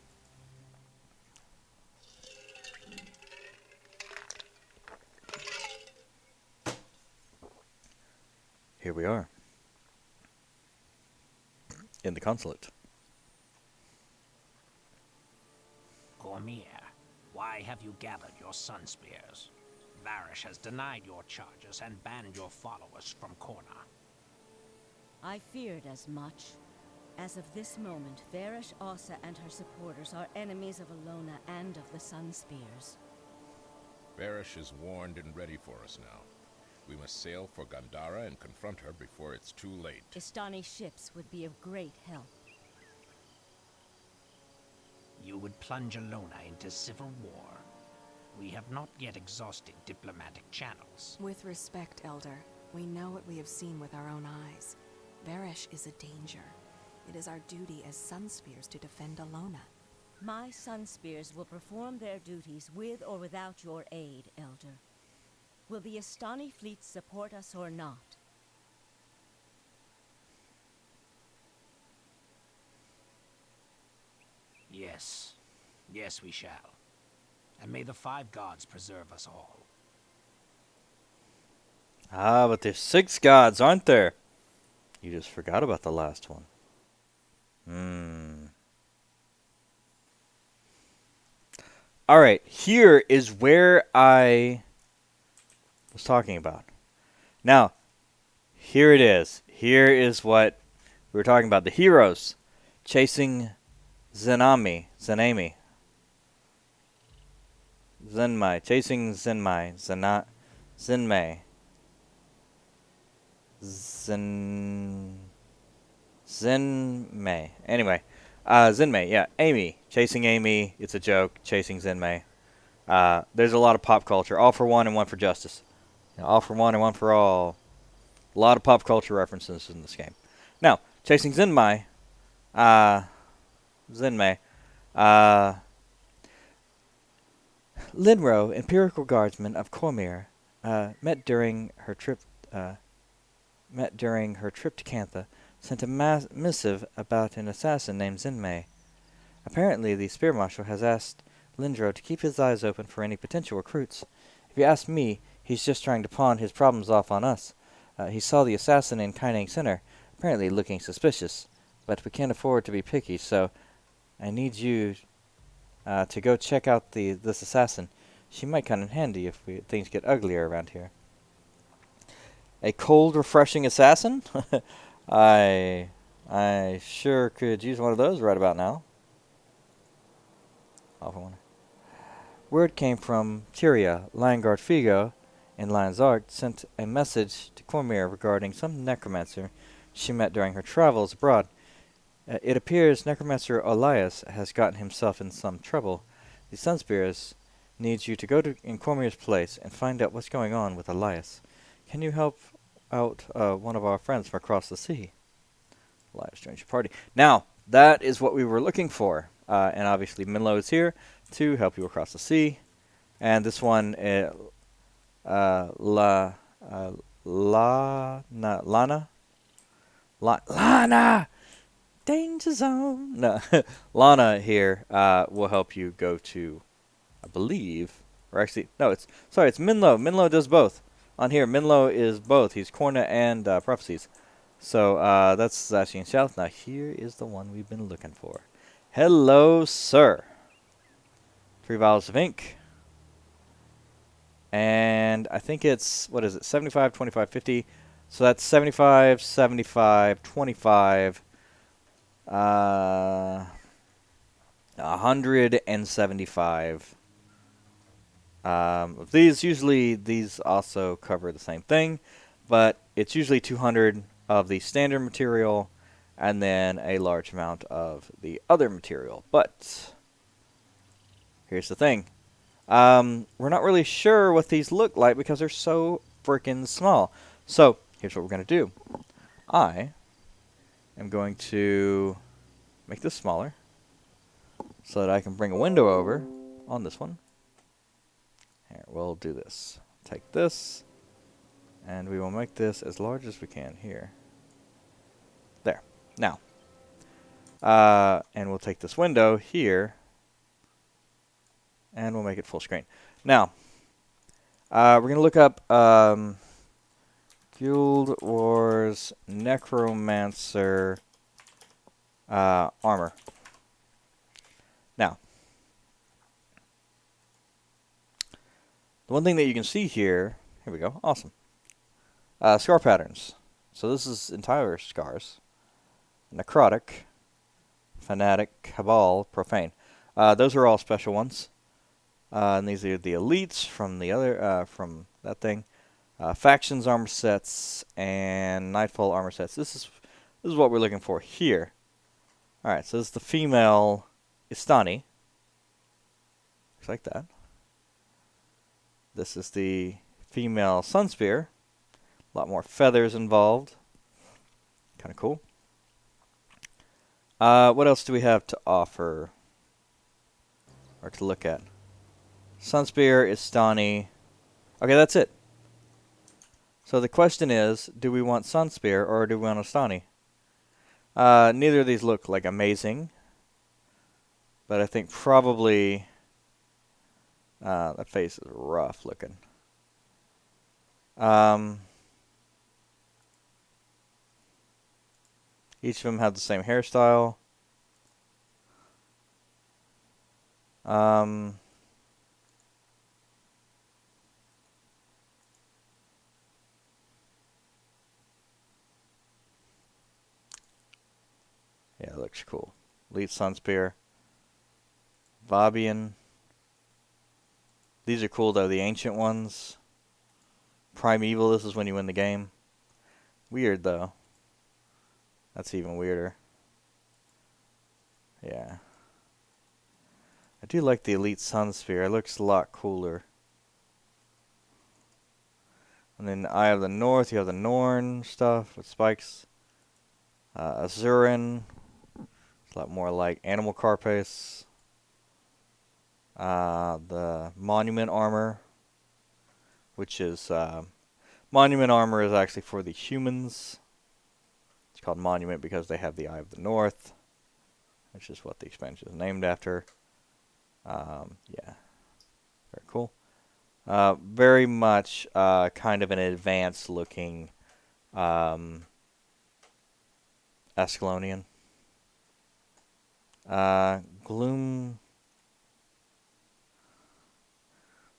Here we are. In the consulate. have you gathered your sun spears? Varish has denied your charges and banned your followers from Korna. I feared as much. As of this moment, Varish, Asa, and her supporters are enemies of Alona and of the Sun Spears. Varish is warned and ready for us now. We must sail for Gandhara and confront her before it's too late. Istani ships would be of great help. You would plunge Alona into civil war. We have not yet exhausted diplomatic channels. With respect, Elder, we know what we have seen with our own eyes. Varish is a danger. It is our duty as Sun Spears to defend Alona. My Sun Spears will perform their duties with or without your aid, Elder. Will the Istani fleet support us or not? Yes. Yes, we shall. And may the 5 gods preserve us all. Ah, but there's 6 gods, aren't there? You just forgot about the last one. Alright, here is where I was talking about. Now, here it is. Here is what we were talking about. The heroes chasing Zenami. Zenmai. Chasing Zenmai. Zenmai. Zenmai. Anyway, Zenmai, yeah. Amy. Chasing Amy. It's a joke. Chasing Zenmai. There's a lot of pop culture. All for one and one for justice. You know, all for one and one for all. A lot of pop culture references in this game. Now, chasing Zenmai. Linro, Imperial Guardsman of Cormyr, met during her trip to Cantha, sent a missive about an assassin named Zenmai. Apparently, the Spear Marshal has asked Lindro to keep his eyes open for any potential recruits. If you ask me, he's just trying to pawn his problems off on us. He saw the assassin in Kainang Center, apparently looking suspicious. But we can't afford to be picky, so I need you to go check out this assassin. She might come in handy if things get uglier around here. A cold, refreshing assassin? I sure could use one of those right about now. Word came from Tyria. Lion-Guard Figo and Antizark sent a message to Cormyr regarding some necromancer she met during her travels abroad. It appears Necromancer Elias has gotten himself in some trouble. The Sunspears needs you to go in Cormyr's place and find out what's going on with Elias. Can you help out one of our friends from across the sea? Elias joins your party. Now, that is what we were looking for. And obviously Minlo is here to help you across the sea. And this one, Lana! Danger zone! No, Lana here will help you go to, I believe, or actually, no, it's Minlo. Minlo does both. On here, Minlo is both. He's Korna and Prophecies. So that's Zashi and South. Now here is the one we've been looking for. Hello, sir. 3 vials of ink. And I think it's, what is it, 75, 25, 50. So that's 75, 75, 25, 175. These also cover the same thing, but it's usually 200 of the standard material and then a large amount of the other material. But here's the thing. We're not really sure what these look like because they're so freaking small. So here's what we're going to do. I am going to make this smaller so that I can bring a window over on this one. Here, we'll do this. Take this, and we will make this as large as we can here. There. Now, and we'll take this window here, and we'll make it full screen. Now, we're going to look up GuildWars Necromancer armor. Now, The one thing that you can see here we go, awesome. Scar patterns. So this is entire scars. Necrotic, Fanatic, Cabal, Profane. Those are all special ones. And these are the elites from the other, from that thing. Factions armor sets and Nightfall armor sets. This is what we're looking for here. Alright, so this is the female Istani. Looks like that. This is the female Sunspear. A lot more feathers involved. Kind of cool. What else do we have to offer? Or to look at? Sunspear, Istani. Okay, that's it. So the question is, do we want Sunspear or do we want Istani? Neither of these look like amazing. But I think probably that face is rough looking. Each of them have the same hairstyle. Yeah, it looks cool. Elite Sunspear. Vabian. These are cool though, the ancient ones. Primeval, this is when you win the game. Weird though. That's even weirder. Yeah. I do like the Elite Sunspear. It looks a lot cooler. And then Eye of the North, you have the Norn stuff with spikes. Azurin. It's a lot more like Animal Carapace. The Monument Armor. Which is... Monument Armor is actually for the humans. It's called Monument because they have the Eye of the North. Which is what the expansion is named after. Yeah. Very cool. Very much kind of an advanced looking Ascalonian. Gloom.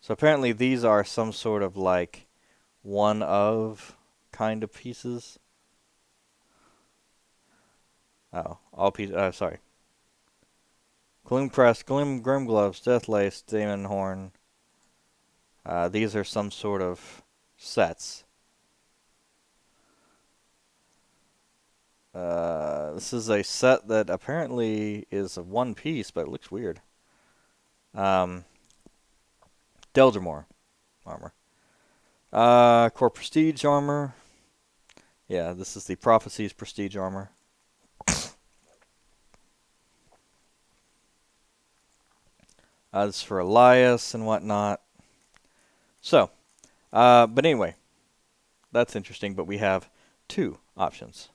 So apparently these are some sort of like one of kind of pieces. Oh, all pieces. Sorry. Gloom Crest, Grim Gloves, Death Lace, Demon Horn. These are some sort of sets. This is a set that apparently is of one piece, but it looks weird. Deldrimor armor. Core Prestige armor. Yeah, this is the Prophecies Prestige armor. This is for Elias and whatnot. So, but anyway, that's interesting, but we have two options.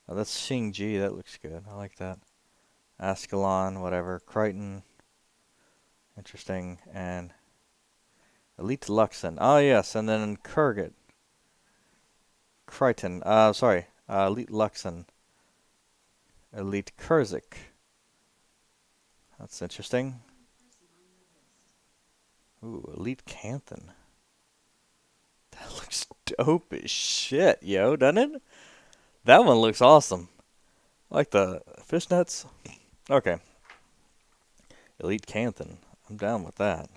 Oh, that's Xingji, that looks good. I like that. Ascalon, whatever. Crichton. Interesting. And Elite Luxon. Oh, yes, and then Kurgat. Crichton. Sorry. Elite Luxon. Elite Kurzik. That's interesting. Ooh, Elite Canthan. That looks dope as shit, yo, doesn't it? That one looks awesome. I like the fishnets. Okay. Elite Canthan. I'm down with that.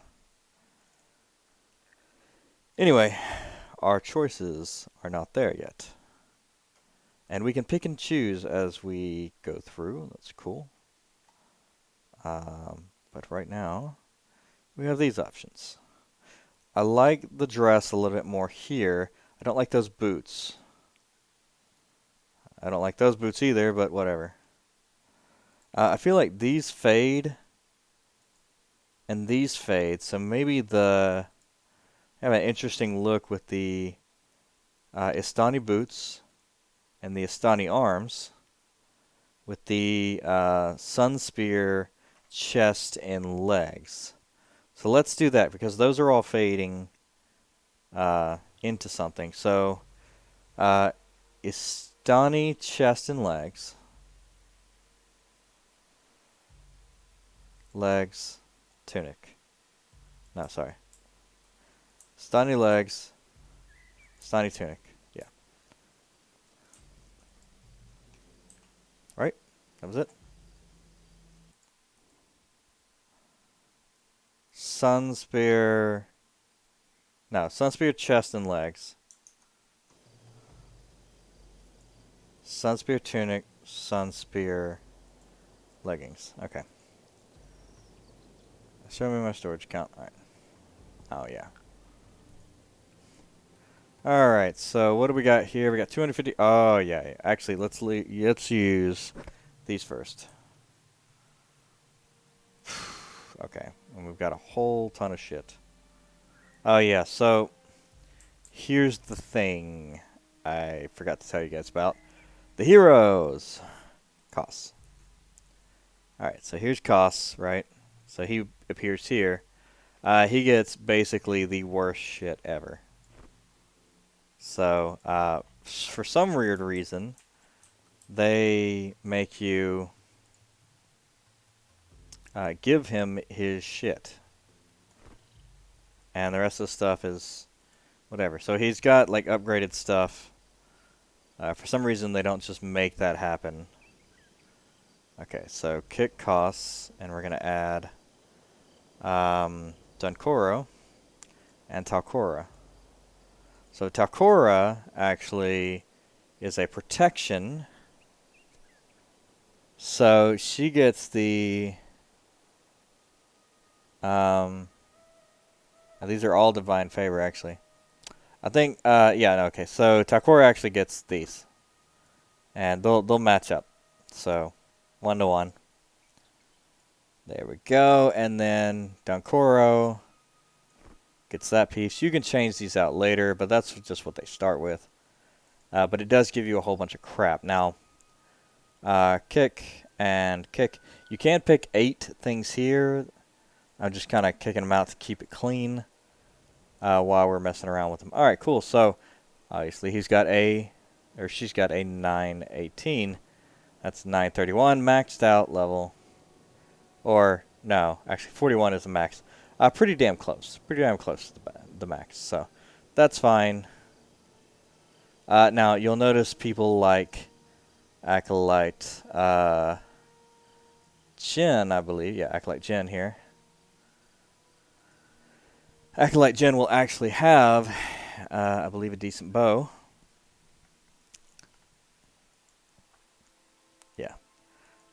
Anyway, our choices are not there yet. And we can pick and choose as we go through. That's cool. But right now, we have these options. I like the dress a little bit more here. I don't like those boots. I don't like those boots either, but whatever. I feel like these fade and these fade, so maybe the have an interesting look with the Istani boots and the Istani arms with the Sunspear chest and legs. So let's do that because those are all fading into something. So Istani chest and legs. tunic. No, sorry. Stony legs, stony tunic. Yeah. Right? That was it. Sun spear. No, sun spear, chest, and legs. Sun spear, tunic, sun spear, leggings. Okay. Show me my storage count. All right. Oh yeah. All right. So what do we got here? We got 250. Oh yeah. Actually, let's use these first. Okay. And we've got a whole ton of shit. Oh yeah. So here's the thing I forgot to tell you guys about. The heroes. Costs. Alright, so here's Koss, right? So he appears here. He gets basically the worst shit ever. So, for some weird reason, they make you give him his shit. And the rest of the stuff is whatever. So he's got, like, upgraded stuff. For some reason, they don't just make that happen. Okay, so kick costs, and we're going to add Dunkoro and Talcora. So Talcora actually is a protection. So she gets the... these are all divine favor, actually. I think, yeah, no, okay. So Talcora actually gets these. And they'll match up. So... 1-to-1. There we go. And then Dunkoro gets that piece. You can change these out later, but that's just what they start with. But it does give you a whole bunch of crap. Now, kick and kick. You can pick 8 things here. I'm just kind of kicking them out to keep it clean while we're messing around with them. All right, cool. So, obviously, she's got a 918. That's 931 maxed out level. Or, no, actually 41 is the max. Pretty damn close. Pretty damn close to the max. So, that's fine. Now, you'll notice people like Acolyte Jin, I believe. Yeah, Acolyte Jin here. Acolyte Jin will actually have, I believe, a decent bow. Yeah.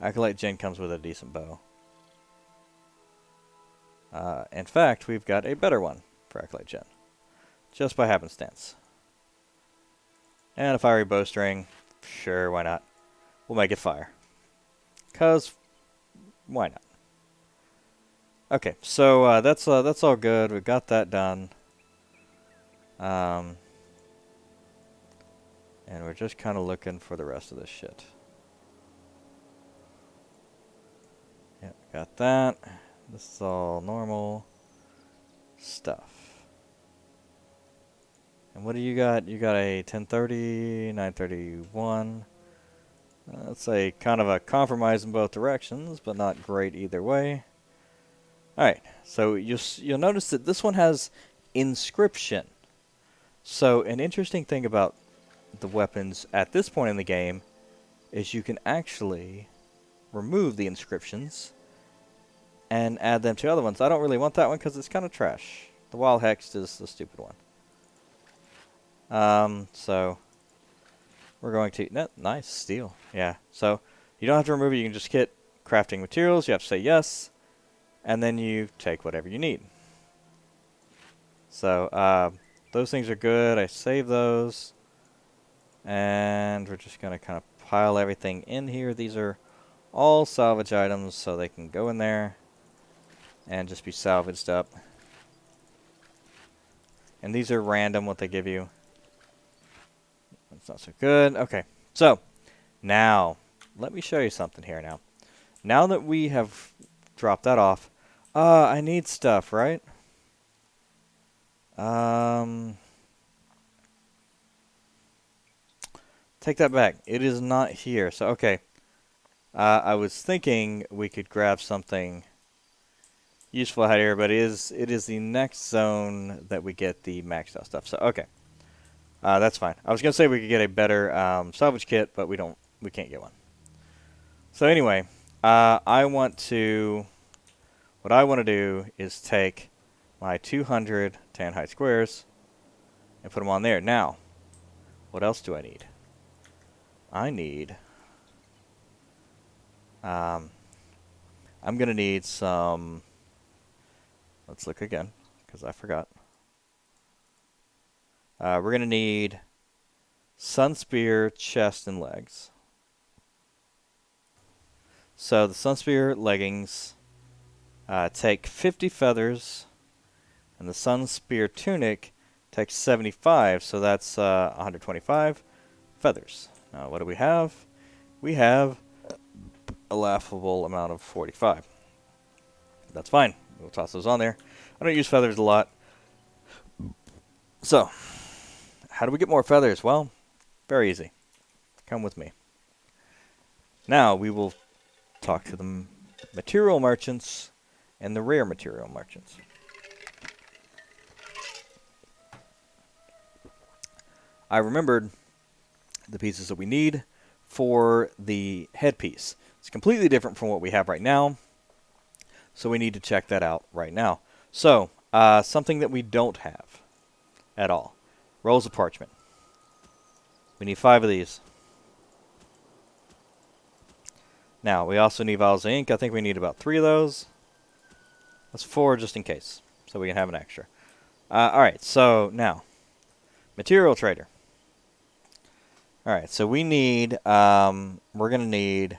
Acolyte Jin comes with a decent bow. In fact, we've got a better one for Acolyte Jin. Just by happenstance. And a fiery bowstring. Sure, why not? We'll make it fire. 'Cause, why not? Okay, so that's all good. We've got that done. And we're just kind of looking for the rest of this shit. Yep, got that. This is all normal stuff. And what do you got? You got a 1030, 931. That's a kind of a compromise in both directions, but not great either way. Alright, so you'll notice that this one has inscription. So an interesting thing about the weapons at this point in the game is you can actually remove the inscriptions and add them to other ones. I don't really want that one because it's kind of trash. The Wild Hex is the stupid one. So we're going to... nice, steel. Yeah, so you don't have to remove it. You can just hit crafting materials. You have to say yes. And then you take whatever you need. So those things are good. I save those. And we're just going to kind of pile everything in here. These are all salvage items, so they can go in there and just be salvaged up. And these are random, what they give you. That's not so good. Okay, so now let me show you something here now. Now that we have dropped that off, I need stuff, right? Take that back. It is not here. So, okay. I was thinking we could grab something useful out here, but it is the next zone that we get the maxed out stuff. So okay, that's fine. I was gonna say we could get a better salvage kit, but we can't get one. So anyway, I want to. What I want to do is take my 200 tan height squares and put them on there. Now, what else do I need? I need. I'm gonna need some. Let's look again, because I forgot. We're going to need Sun Spear, chest, and legs. So the Sun Spear leggings take 50 feathers, and the Sun Spear tunic takes 75, so that's 125 feathers. Now what do we have? We have a laughable amount of 45. That's fine. We'll toss those on there. I don't use feathers a lot. So, how do we get more feathers? Well, very easy. Come with me. Now, we will talk to the material merchants and the rare material merchants. I remembered the pieces that we need for the headpiece. It's completely different from what we have right now. So we need to check that out right now. So, something that we don't have at all. Rolls of parchment. We need 5 of these. Now, we also need vials of ink. I think we need about 3 of those. That's 4 just in case, so we can have an extra. Alright, so now, material trader. Alright, so we need, we're going to need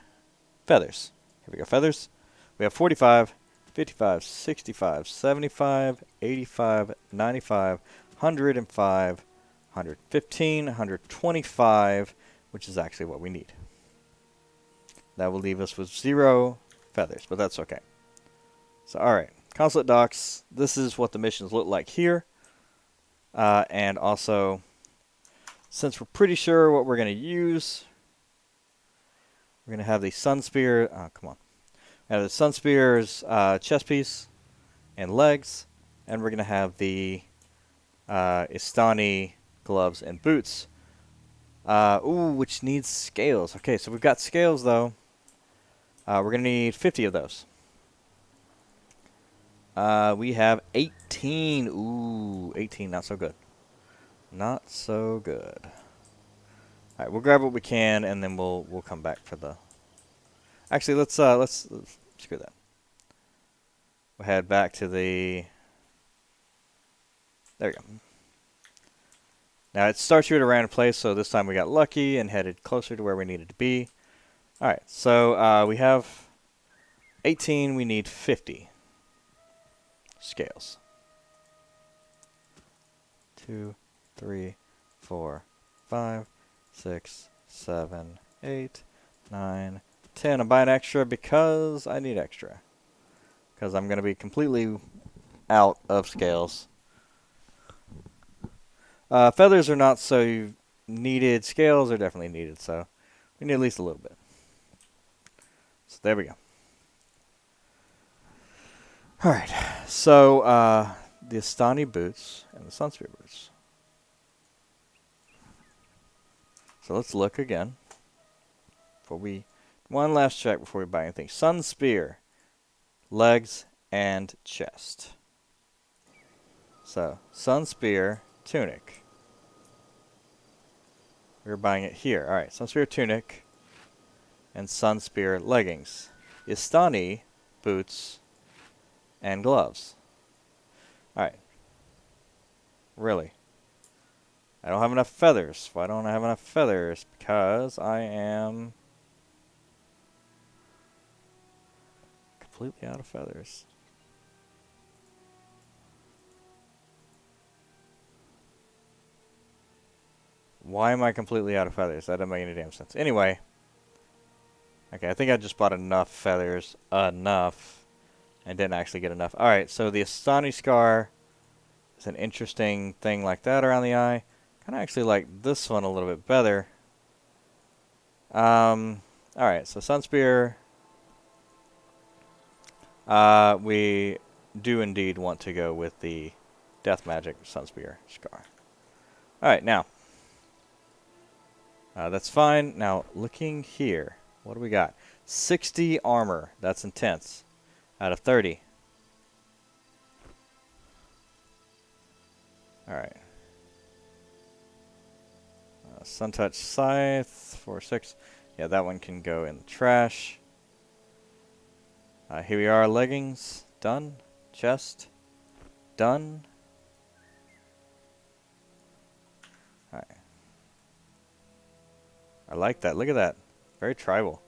feathers. Here we go, feathers. We have 45, 55, 65, 75, 85, 95, 105, 115, 125, which is actually what we need. That will leave us with 0 feathers, but that's okay. So, alright. Consulate docks. This is what the missions look like here. And also, since we're pretty sure what we're going to use, we're going to have the Sun Spear. Oh, come on. The Sun Spear's chest piece and legs, and we're going to have the Istani gloves and boots. Which needs scales. Okay, so we've got scales, though. We're going to need 50 of those. We have 18. Ooh, 18, not so good. Not so good. All right, we'll grab what we can, and then we'll come back for the. Actually, let's screw that. We'll head back to the. There we go. Now it starts you at a random place, so this time we got lucky and headed closer to where we needed to be. All right, so we have 18. We need 50 scales. 2, 3, 4, 5, 6, 7, 8, 9, 10. I'm buying extra because I need extra. Because I'm going to be completely out of scales. Feathers are not so needed. Scales are definitely needed, so we need at least a little bit. So there we go. Alright, so the Istani boots and the Sun Spear boots. So let's look again. One last check before we buy anything. Sun Spear, legs, and chest. So, Sun Spear, tunic. We're buying it here. Alright, Sun Spear tunic and Sun Spear leggings. Istani boots and gloves. Alright. Really? I don't have enough feathers. Why don't I have enough feathers? Because I am completely out of feathers. Why am I completely out of feathers? That doesn't make any damn sense. Anyway. Okay, I think I just bought enough feathers. Enough. And didn't actually get enough. Alright, so the Astani scar is an interesting thing like that around the eye. Kind of actually like this one a little bit better. Alright, so Sun Spear. We do indeed want to go with the Death Magic Sunspear Scar. Alright, now. That's fine. Now, looking here. What do we got? 60 armor. That's intense. Out of 30. Alright. Suntouch Scythe. 4-6. Yeah, that one can go in the trash. Here we are. Leggings. Done. Chest. Done. Alright. I like that. Look at that. Very tribal.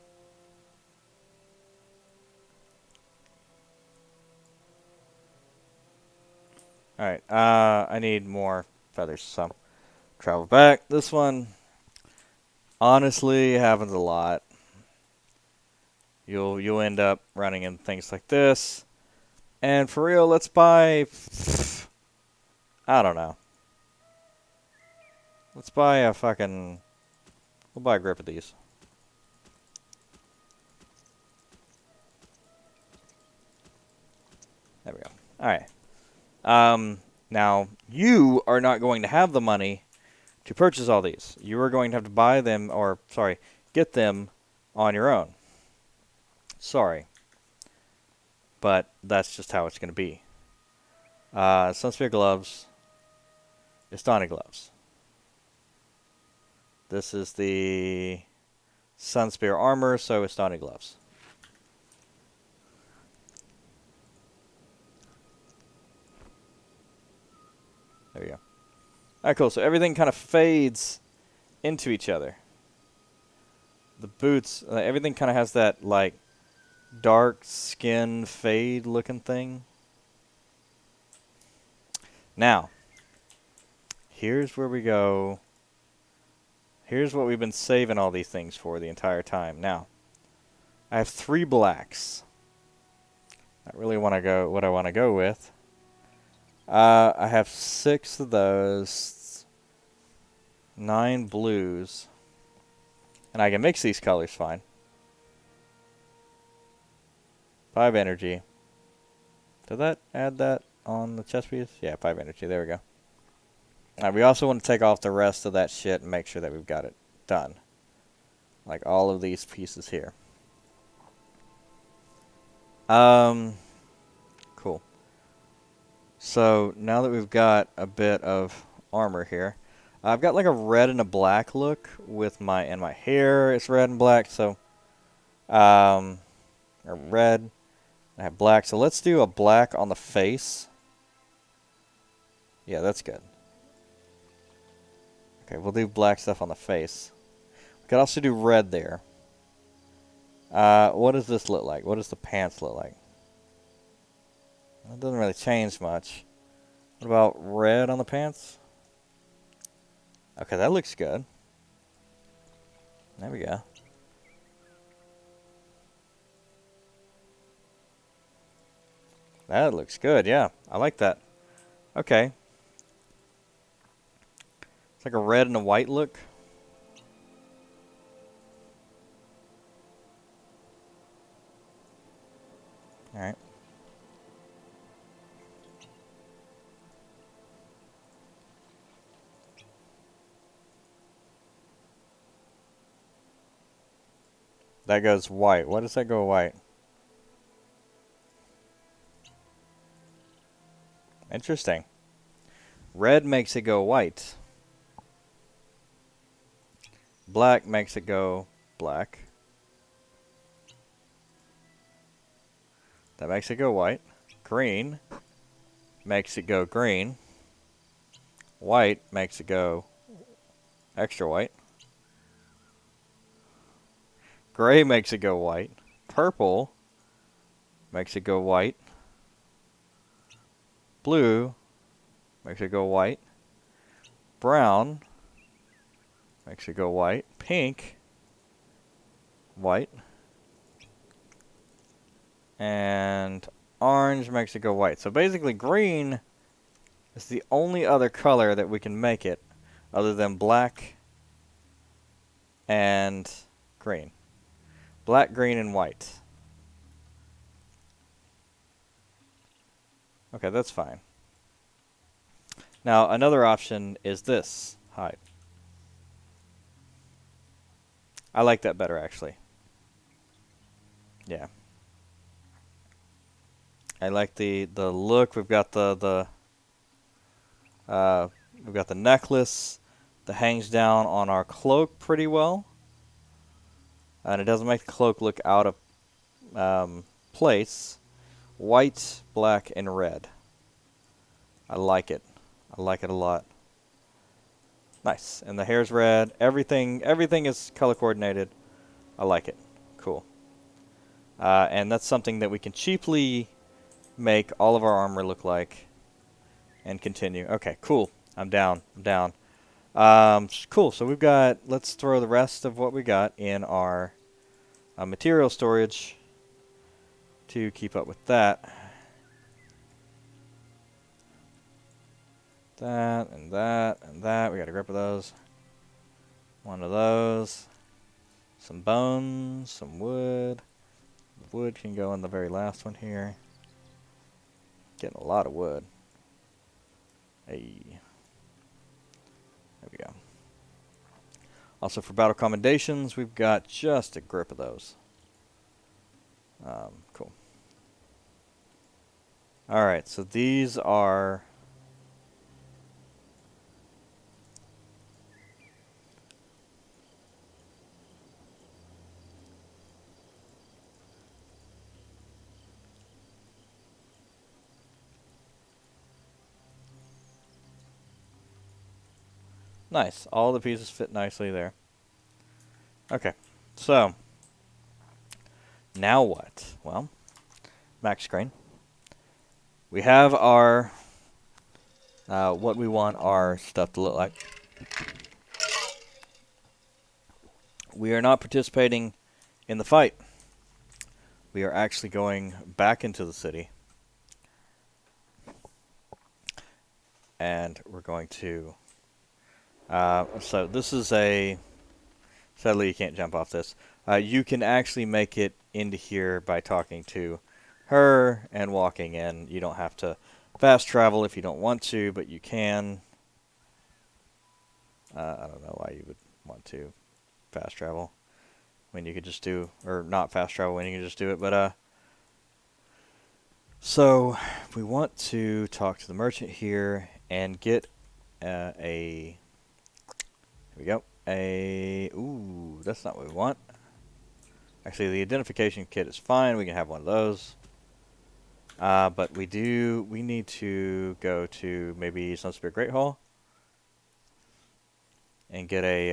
Alright. I need more feathers, so travel back. This one honestly happens a lot. You'll end up running into things like this. And for real, let's buy, I don't know. Let's buy a fucking, we'll buy a grip of these. There we go. Alright. Now, you are not going to have the money to purchase all these. You are going to have to buy them, or, sorry, get them on your own. Sorry. But that's just how it's going to be. Sunspear gloves. Istani gloves. This is the Sunspear armor, so Istani gloves. There we go. Alright, cool. So everything kind of fades into each other. The boots, everything kind of has that, like, dark skin fade looking thing. Now, here's where we go. Here's what we've been saving all these things for the entire time. Now, I have 3 blacks. I really want to go what I want to go with. I have 6 of those. 9 blues. And I can mix these colors fine. 5 energy. Did that add that on the chest piece? Yeah, 5 energy. There we go. Alright, we also want to take off the rest of that shit and make sure that we've got it done. Like all of these pieces here. Cool. So, now that we've got a bit of armor here, I've got like a red and a black look with my hair is red and black, so or red. I have black, so let's do a black on the face. Yeah, that's good. Okay, we'll do black stuff on the face. We could also do red there. What does this look like? What does the pants look like? It doesn't really change much. What about red on the pants? Okay, that looks good. There we go. That looks good, yeah. I like that. Okay. It's like a red and a white look. Alright. That goes white. Why does that go white? Interesting. Red makes it go white. Black makes it go black. That makes it go white. Green makes it go green. White makes it go extra white. Gray makes it go white. Purple makes it go white. Blue makes it go white. Brown makes it go white. Pink, white. And orange makes it go white. So basically green is the only other color that we can make it other than black and green. Black, green, and white. Okay, that's fine. Now, another option is this. Hide. I like that better, actually. Yeah. I like the look. We've got the necklace that hangs down on our cloak pretty well. And it doesn't make the cloak look out of place. White, black, and red. I like it. I like it a lot. Nice. And the hair's red. Everything is color coordinated. I like it. Cool. And that's something that we can cheaply make all of our armor look like. And continue. Okay, cool. I'm down. Cool. So we've got, let's throw the rest of what we got in our material storage to keep up with that. That and that and that. We got a grip of those. One of those. Some bones, some wood. The wood can go in the very last one here. Getting a lot of wood. Hey. There we go. Also for battle commendations, we've got just a grip of those. Cool. Alright, so these are... Nice. All the pieces fit nicely there. Okay. So, now what? Well, max screen. We have our, what we want our stuff to look like. We are not participating in the fight. We are actually going back into the city. And we're going to... so this is a... Sadly, you can't jump off this. You can actually make it into here by talking to her and walking in. You don't have to fast travel if you don't want to, but you can. I don't know why you would want to fast travel when you could just do... Or not fast travel when you can just do it, but... So, we want to talk to the merchant here and get a... Here we go. Ooh, that's not what we want. Actually, the identification kit is fine. We can have one of those. But we need to go to maybe Sunspear Great Hall and get a,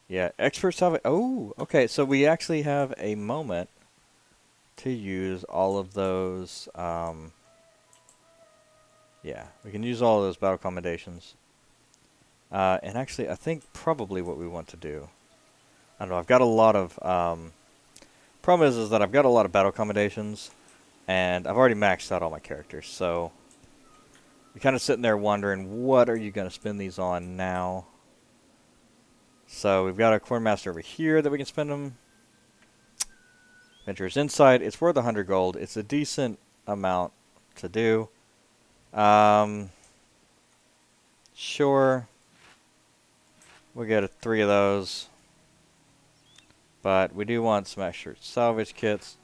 yeah, expert salvage. Oh, okay. So we actually have a moment to use all of those, yeah, we can use all of those battle commendations. And actually, I think probably what we want to do... I don't know, I've got a lot of... problem is that I've got a lot of battle commendations, and I've already maxed out all my characters, so... You're kind of sitting there wondering, what are you going to spend these on now? So, we've got a Quartermaster over here that we can spend them. Adventurer's Insight, it's worth 100 gold. It's a decent amount to do. Sure. We'll get 3 of those. But we do want some extra salvage kits.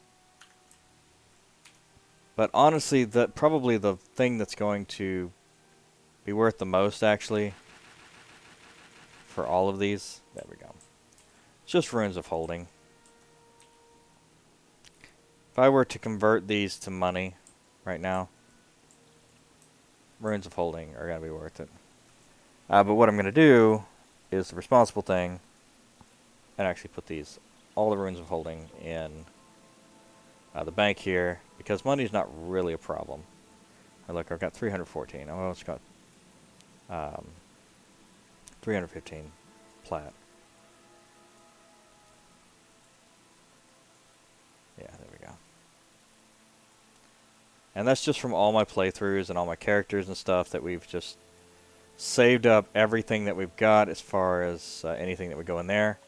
But honestly, probably the thing that's going to be worth the most, actually, for all of these, there we go. It's just Runes of Holding. If I were to convert these to money right now, Runes of Holding are going to be worth it. But what I'm going to do is the responsible thing and actually put all the Runes of Holding in the bank here, because money's not really a problem. Look, I've got 314. Oh, it's got 315 plat. Yeah, there we go. And that's just from all my playthroughs and all my characters and stuff that we've just saved up everything that we've got as far as anything that would go in there.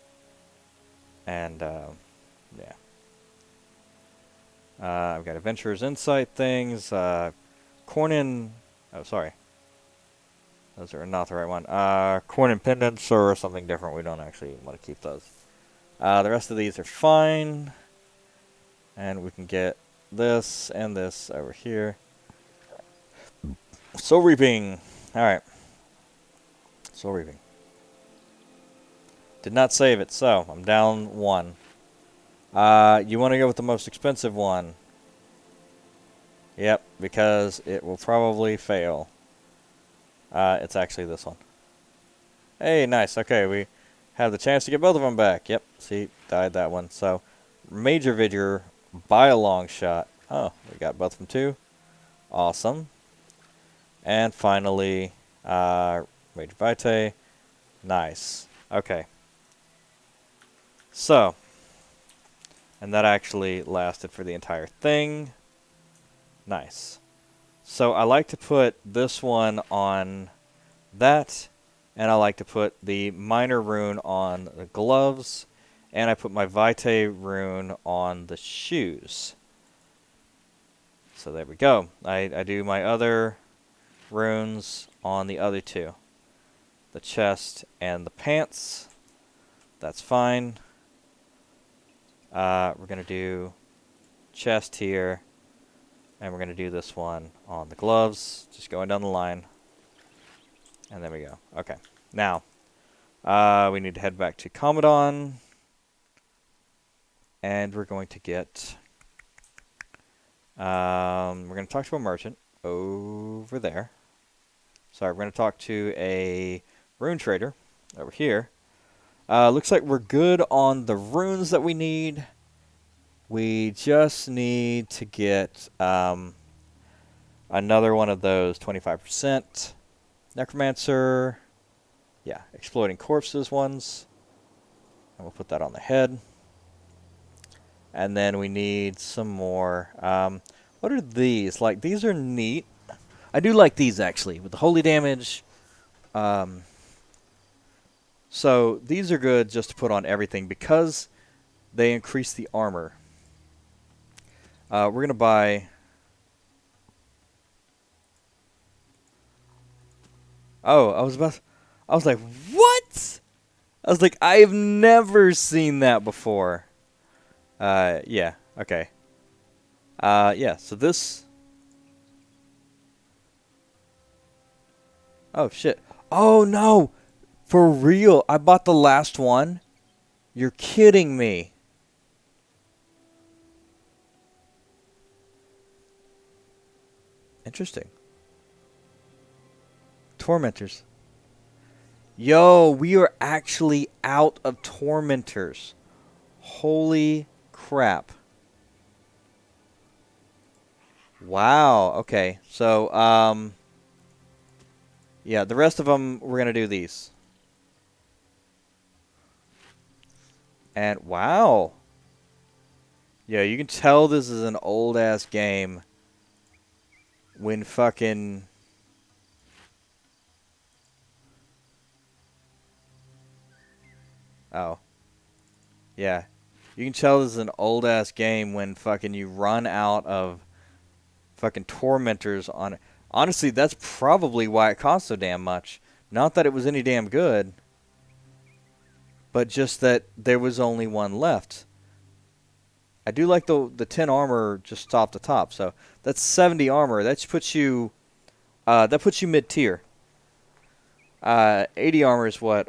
And, yeah. I've got Adventurer's Insight things. Corn oh, sorry. Those are not the right one. Corn and Pendants or something different. We don't actually want to keep those. The rest of these are fine. And we can get this and this over here. Soul Reaping. Alright. Soul Reaping. Did not save it, so I'm down 1. You want to go with the most expensive one. Yep, because it will probably fail. It's actually this one. Hey, nice. Okay, we have the chance to get both of them back. Yep, see, died that one. So, Major Vigor by a long shot. Oh, we got both of them too. Awesome. And finally, Major Vitae. Nice. Okay. So, and that actually lasted for the entire thing. Nice. So I like to put this one on that, and I like to put the minor rune on the gloves, and I put my Vitae rune on the shoes. So there we go. I do my other runes on the other two. The chest and the pants. That's fine. We're going to do chest here. And we're going to do this one on the gloves. Just going down the line. And there we go. Okay. Now, we need to head back to Commodon. And we're going to get... we're going to talk to a merchant over there. Sorry, we're going to talk to a rune trader over here. Looks like we're good on the runes that we need. We just need to get another one of those 25%. Necromancer. Yeah, Exploiting Corpses ones. And we'll put that on the head. And then we need some more. What are these? Like, these are neat. I do like these, actually, with the holy damage. So these are good just to put on everything because they increase the armor. We're going to buy... Oh, I was like, what? I was like, I have never seen that before. Yeah, okay. Yeah, so this... Oh, shit. Oh, no! For real, I bought the last one? You're kidding me. Interesting. Tormentors. Yo, we are actually out of Tormentors. Holy crap. Wow, okay. So, yeah, the rest of them, we're going to do these. And, wow. Yeah, you can tell this is an old-ass game when fucking... Oh. Yeah. You can tell this is an old-ass game when fucking you run out of fucking tormentors on it. Honestly, that's probably why it cost so damn much. Not that it was any damn good, but just that there was only one left. I do like the 10 armor just top to top. So that's 70 armor. That puts you mid-tier. 80 armor is what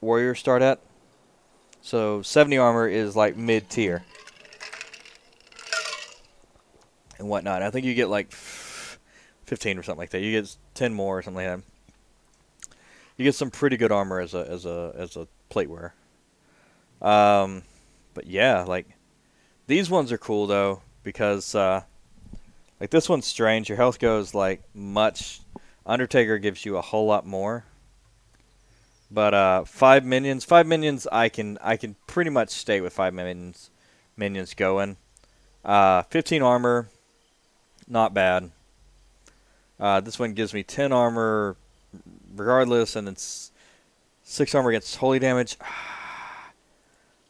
warriors start at. So 70 armor is like mid-tier. And whatnot. I think you get like 15 or something like that. You get 10 more or something like that. You get some pretty good armor as a plate wearer. But yeah, like these ones are cool though because like this one's strange. Your health goes like much. Undertaker gives you a whole lot more. But 5 minions. 5 minions I can pretty much stay with 5 minions going. 15 armor, not bad. This one gives me 10 armor regardless, and it's 6 armor against holy damage.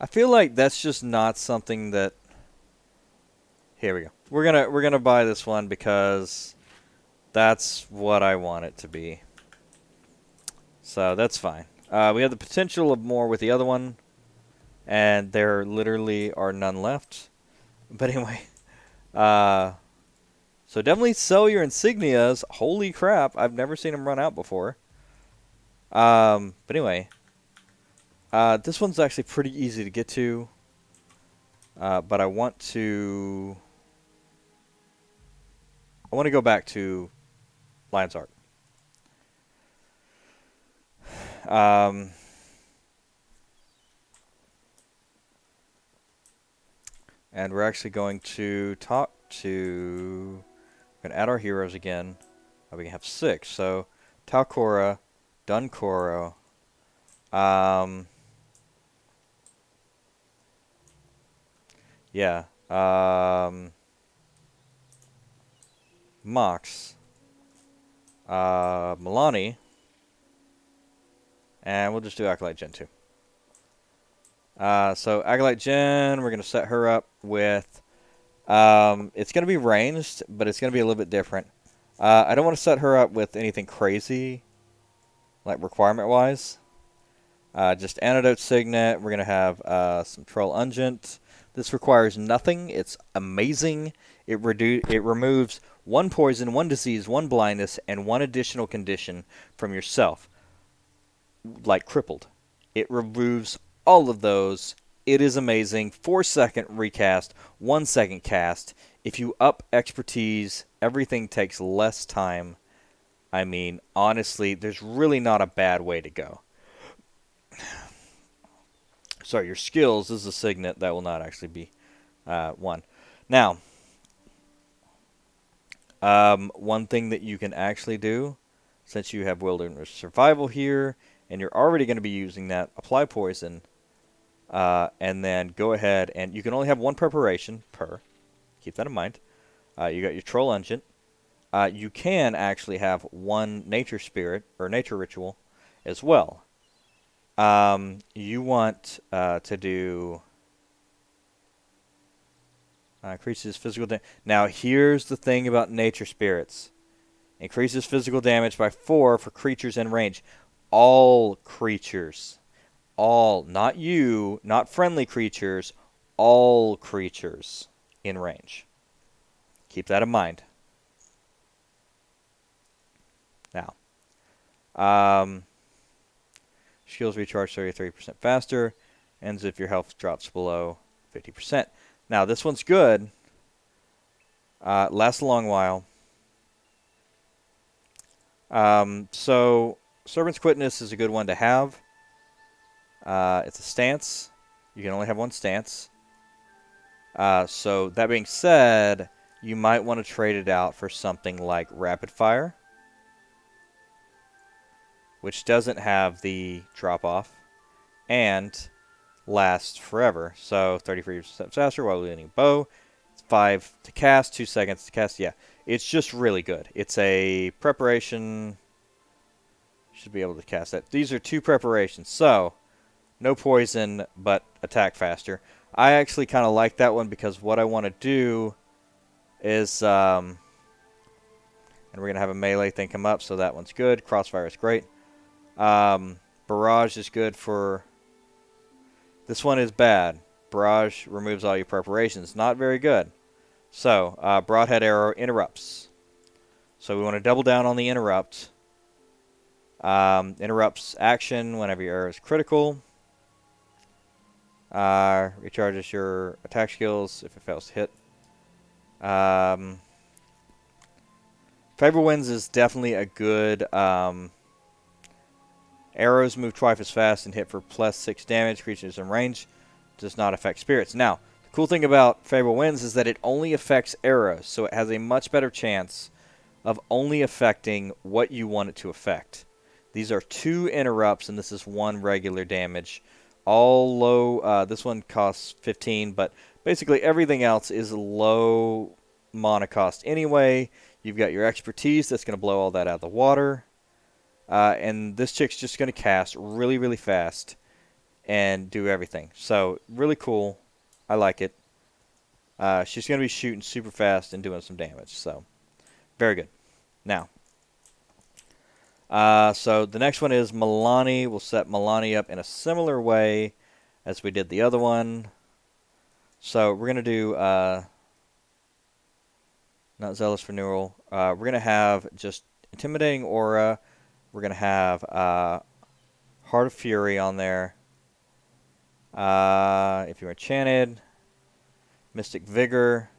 I feel like that's just not something that Here we go. We're gonna buy this one because that's what I want it to be. So that's fine. We have the potential of more with the other one, and there literally are none left. But anyway, so definitely sell your insignias. Holy crap, I've never seen them run out before. But anyway, this one's actually pretty easy to get to. But I want to go back to Antizark. And we're actually going to talk to... We're going to add our heroes again. We can have 6. So, Talcora, Duncoro, yeah, Mox, Milani, and we'll just do Acolyte Gen 2. So Acolyte Gen, we're going to set her up with, it's going to be ranged, but it's going to be a little bit different. I don't want to set her up with anything crazy, like requirement-wise. Just Antidote Signet, we're going to have some Troll Ungent. This requires nothing. It's amazing. It removes 1 poison, 1 disease, 1 blindness, and 1 additional condition from yourself, like crippled. It removes all of those. It is amazing. 4-second recast, 1-second cast. If you up expertise, everything takes less time. I mean, honestly, there's really not a bad way to go. Sorry, your skills this is a signet that will not actually be 1. Now, one thing that you can actually do, since you have Wilderness Survival here, and you're already going to be using that, apply poison, and then go ahead, and you can only have 1 preparation per. Keep that in mind. You got your Troll Ungent. You can actually have 1 Nature Spirit, or Nature Ritual, as well. You want to do increases physical damage. Now, here's the thing about Nature Spirits. Increases physical damage by 4 for creatures in range. All creatures. All. Not you. Not friendly creatures. All creatures in range. Keep that in mind. Now. Skills recharge 33% faster. Ends if your health drops below 50%. Now, this one's good. Lasts a long while. So, Servant's Quickness is a good one to have. It's a stance. You can only have 1 stance. So, that being said, you might want to trade it out for something like Rapid Fire, which doesn't have the drop-off, and lasts forever. So 33% faster while wielding bow. It's 5 to cast, 2 seconds to cast. Yeah, it's just really good. It's a preparation. Should be able to cast that. These are 2 preparations, so no poison, but attack faster. I actually kind of like that one because what I want to do is, and we're going to have a melee thing come up, so that one's good. Crossfire is great. Barrage is good for... This one is bad. Barrage removes all your preparations. Not very good. So, Broadhead Arrow interrupts. So we want to double down on the interrupt. Interrupts action whenever your arrow is critical. Recharges your attack skills if it fails to hit. Favorable Winds is definitely a good... Arrows move twice as fast and hit for +6 damage. Creatures in range. Does not affect spirits. Now, the cool thing about Favorable Winds is that it only affects arrows, so it has a much better chance of only affecting what you want it to affect. These are 2 interrupts, and this is 1 regular damage. All low. This one costs 15, but basically everything else is low mana cost anyway. You've got your expertise that's going to blow all that out of the water. And this chick's just going to cast really, really fast and do everything. So, really cool. I like it. she's going to be shooting super fast and doing some damage. So, very good. Now, so the next one is Milani. We'll set Milani up in a similar way as we did the other one. So we're going to do, not Zealous Renewal. We're going to have just Intimidating Aura. We're going to have Heart of Fury on there. If you're enchanted, Mystic Vigor.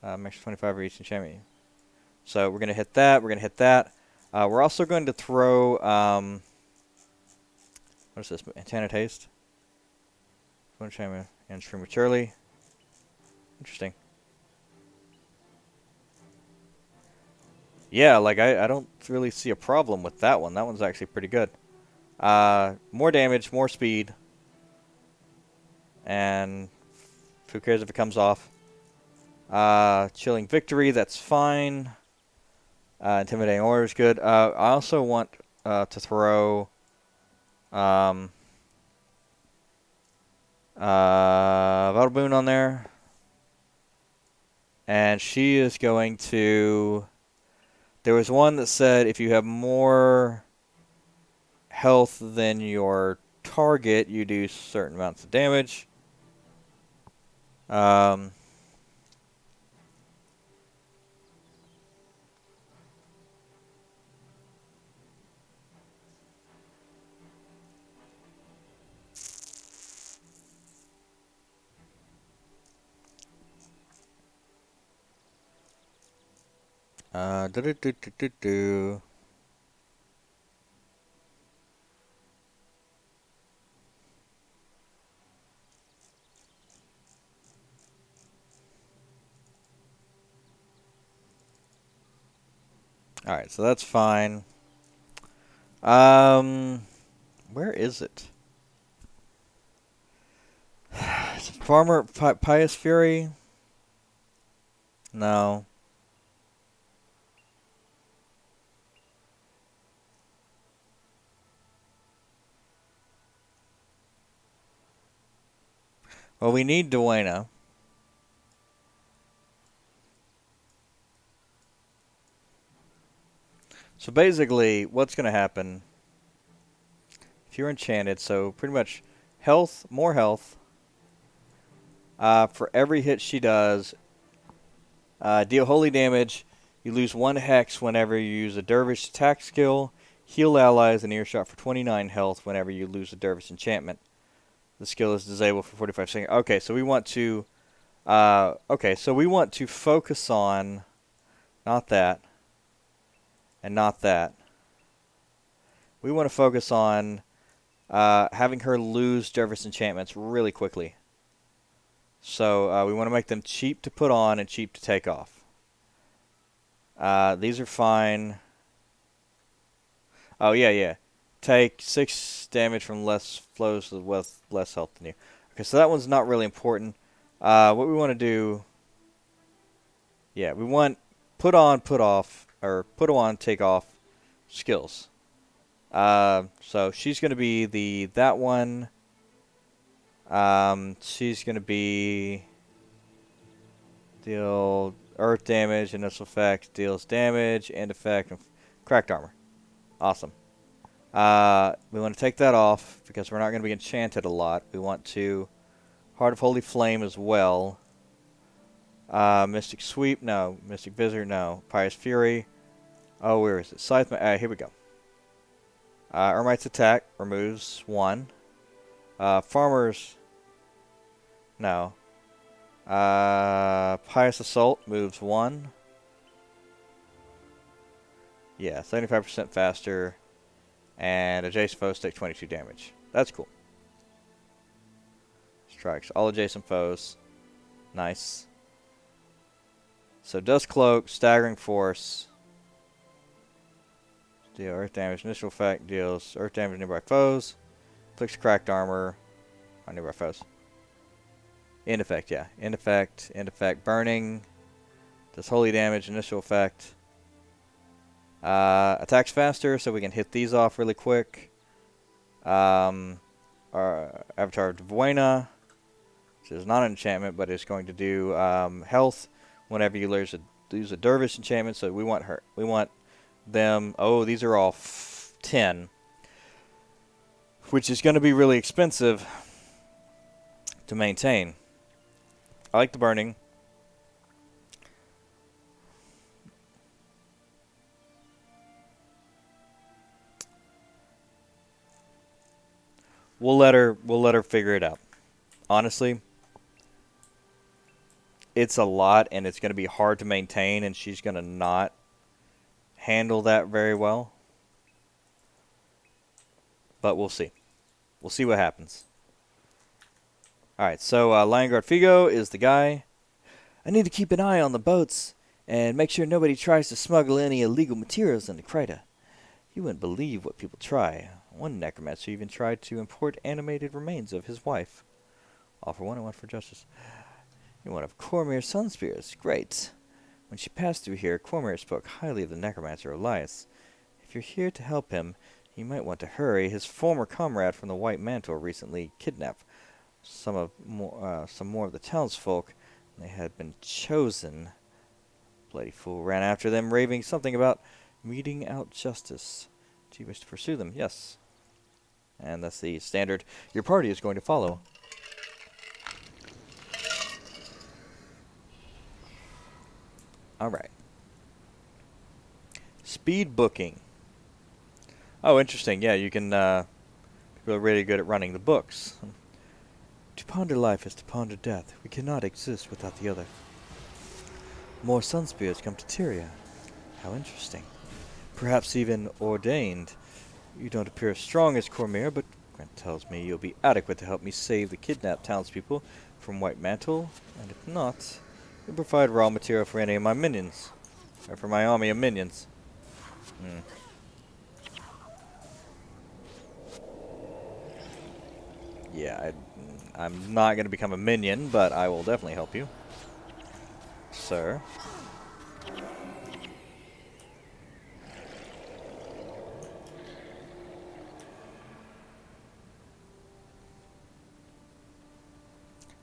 Max 25 for each enchantment. So we're going to hit that. We're going to hit that. We're also going to throw, what is this? Enchanted Haste. One enchantment and prematurely. Interesting. Yeah, like I don't really see a problem with that one. That one's actually pretty good. More damage, more speed. And who cares if it comes off? Chilling Victory, that's fine. Intimidating Aura is good. I also want to throw Vital Boon on there. And she is going to... There was one that said if you have more health than your target, you do certain amounts of damage. Do. Alright, so that's fine. Where is it? Farmer Pious Fury? No. Well, we need Duena. So basically, what's going to happen, if you're enchanted, so pretty much health, more health. For every hit she does, deal holy damage. You lose 1 hex whenever you use a dervish attack skill. Heal allies in earshot for 29 health whenever you lose a dervish enchantment. The skill is disabled for 45 seconds. Okay, so we want to... we want to focus on... Not that. And not that. We want to focus on having her lose dervish enchantments really quickly. So we want to make them cheap to put on and cheap to take off. These are fine. Oh, yeah. Take 6 damage from less flows with less health than you. Okay, so that one's not really important. What we want to do... Yeah, we want put on, put off, or put on, take off skills. So she's going to be that one. She's going to be deal earth damage, initial effect, deals damage, end effect, and cracked armor. Awesome. We want to take that off because we're not going to be enchanted a lot. We want to Heart of Holy Flame as well. Mystic Sweep, no. Mystic Visor, no. Pious Fury. Oh, where is it? Scythe, here we go. Ermite's Attack removes 1. Farmer's, no. Pious Assault moves 1. Yeah, 75% faster. And adjacent foes take 22 damage. That's cool. Strikes all adjacent foes. Nice. So Dust Cloak, Staggering Force. Deal earth damage. Initial effect deals earth damage to nearby foes. Inflicts cracked armor on nearby foes. End effect, yeah. End effect. Burning. Does holy damage. Initial effect. Attacks faster, so we can hit these off really quick. Our Avatar of Duena. which is not an enchantment, but it's going to do health whenever you lose a dervish enchantment. So we want her. We want them. Oh, these are all 10, which is going to be really expensive to maintain. I like the burning. We'll let her figure it out. Honestly, it's a lot and it's going to be hard to maintain, and she's going to not handle that very well. But we'll see. We'll see what happens. Alright, so Lion Guard Figo is the guy. I need to keep an eye on the boats and make sure nobody tries to smuggle any illegal materials into Krita. You wouldn't believe what people try. One necromancer even tried to import animated remains of his wife. All for one and one for justice. You're one of Cormyr's Sunspears. Great. When she passed through here, Cormyr spoke highly of the necromancer Elias. If you're here to help him, you might want to hurry. His former comrade from the White Mantle recently kidnapped some more of the townsfolk. They had been chosen. Bloody fool ran after them, raving something about meting out justice. Do you wish to pursue them? Yes. And that's the standard your party is going to follow. Alright. Speed booking. Oh, interesting. Yeah, you can, people are really good at running the books. To ponder life is to ponder death. We cannot exist without the other. More Sunspears come to Tyria. How interesting. Perhaps even ordained. You don't appear as strong as Cormyr, but Grant tells me you'll be adequate to help me save the kidnapped townspeople from White Mantle, and if not, you'll provide raw material for any of my minions. Or for my army of minions. Yeah, I'm not going to become a minion, but I will definitely help you, sir.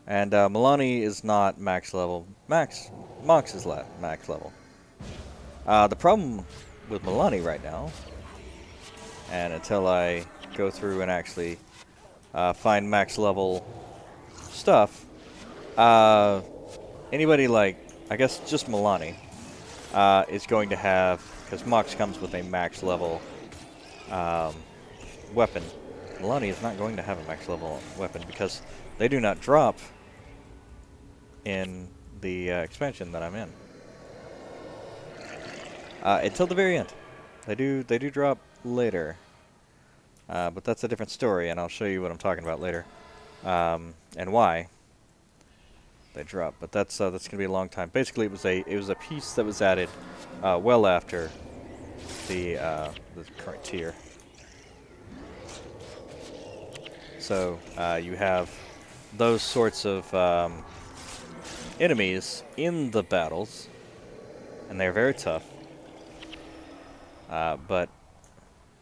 And Milani is not max level. Mox is max level. The problem with Milani right now, and until I go through and actually find max level stuff, anybody like, I guess just Milani, is going to have, because Mox comes with a max level weapon. Milani is not going to have a max level weapon because they do not drop in the expansion that I'm in. Until the very end. They do drop later. But that's a different story, and I'll show you what I'm talking about later. And why they drop. But that's going to be a long time. Basically, it was a piece that was added well after the current tier. So you have those sorts of enemies in the battles, and they're very tough. But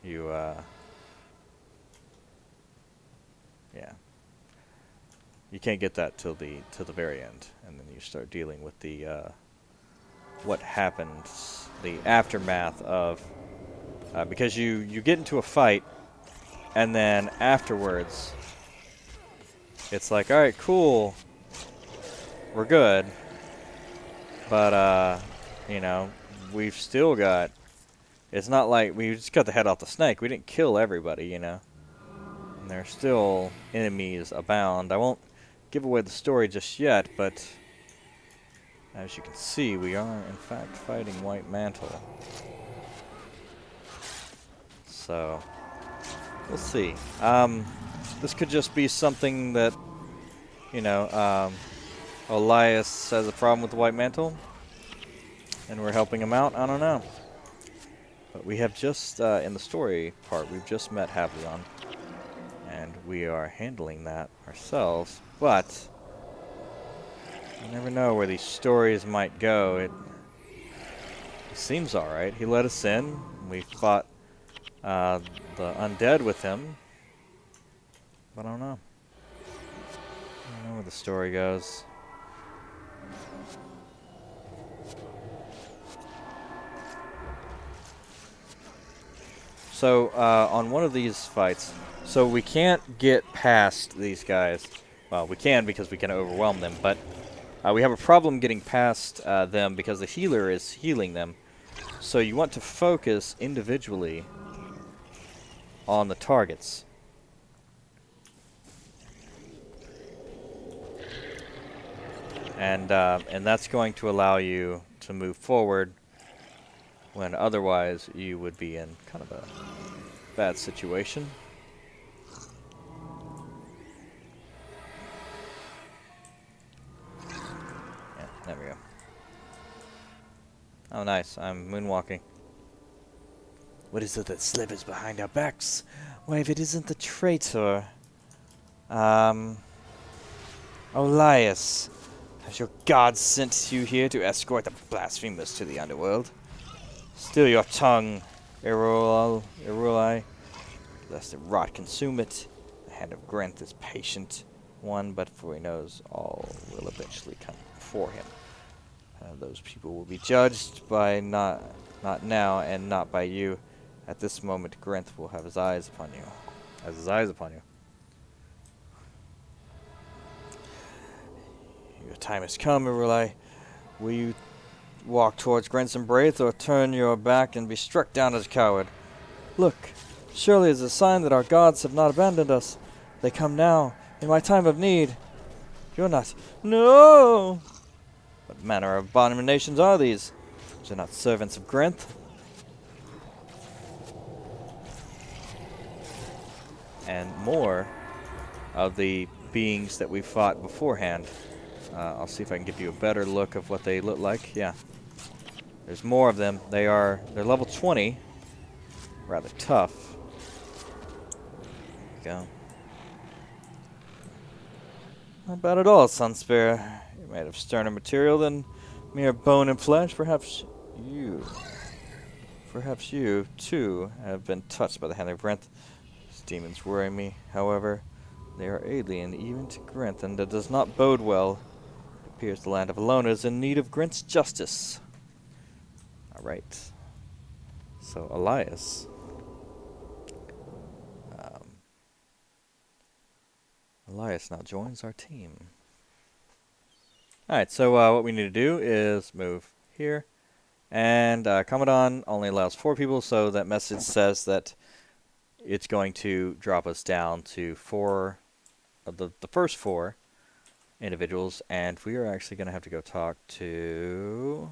you, yeah, you can't get that till the very end, and then you start dealing with the what happens, the aftermath of because you get into a fight, and then afterwards, it's like, all right, cool, we're good, but you know, we've still got. It's not like we just cut the head off the snake. We didn't kill everybody, you know. And there are still enemies abound. I won't give away the story just yet, but as you can see, we are in fact fighting White Mantle. So we'll see. This could just be something that, you know, Elias has a problem with the White Mantle, and we're helping him out. I don't know. But we have just, in the story part, we've just met Havlion, and we are handling that ourselves, but you never know where these stories might go. It seems alright. He let us in. We fought the undead with him, but I don't know. I don't know where the the story goes. So, on one of these fights, so we can't get past these guys. Well, we can because we can overwhelm them, but we have a problem getting past them because the healer is healing them. So you want to focus individually on the targets. And that's going to allow you to move forward when otherwise you would be in kind of a bad situation. Yeah, there we go. Oh, nice. I'm moonwalking. What is it that slithers behind our backs? Why, if it isn't the traitor. Olias. Has your god sent you here to escort the blasphemers to the underworld? Still your tongue, Erulai, lest it rot consume it. The hand of Grenth is patient one, but for he knows all will eventually come before him. Those people will be judged by not now and not by you. At this moment, Grenth will have his eyes upon you. Has his eyes upon you. Your time has come, Erulai. Will you walk towards Grenson Braith or turn your back and be struck down as a coward? Look, surely it's a sign that our gods have not abandoned us. They come now, in my time of need. You're not. No! What manner of abominations are these? They're not servants of Grenth. And more of the beings that we fought beforehand. I'll see if I can give you a better look of what they look like. Yeah. There's more of them. They're level 20. Rather tough. There we go. Not bad at all, Sunspear. You're made of sterner material than mere bone and flesh. Perhaps you, too, have been touched by the hand of Grenth. These demons worry me, however. They are alien even to Grenth, and that does not bode well. It appears the land of Alona is in need of Grenth's justice. Alright. So, Elias. Elias now joins our team. Alright, so what we need to do is move here. And Commandant only allows 4 people, so that message says that it's going to drop us down to 4 of the first 4 individuals, and we are actually going to have to go talk to...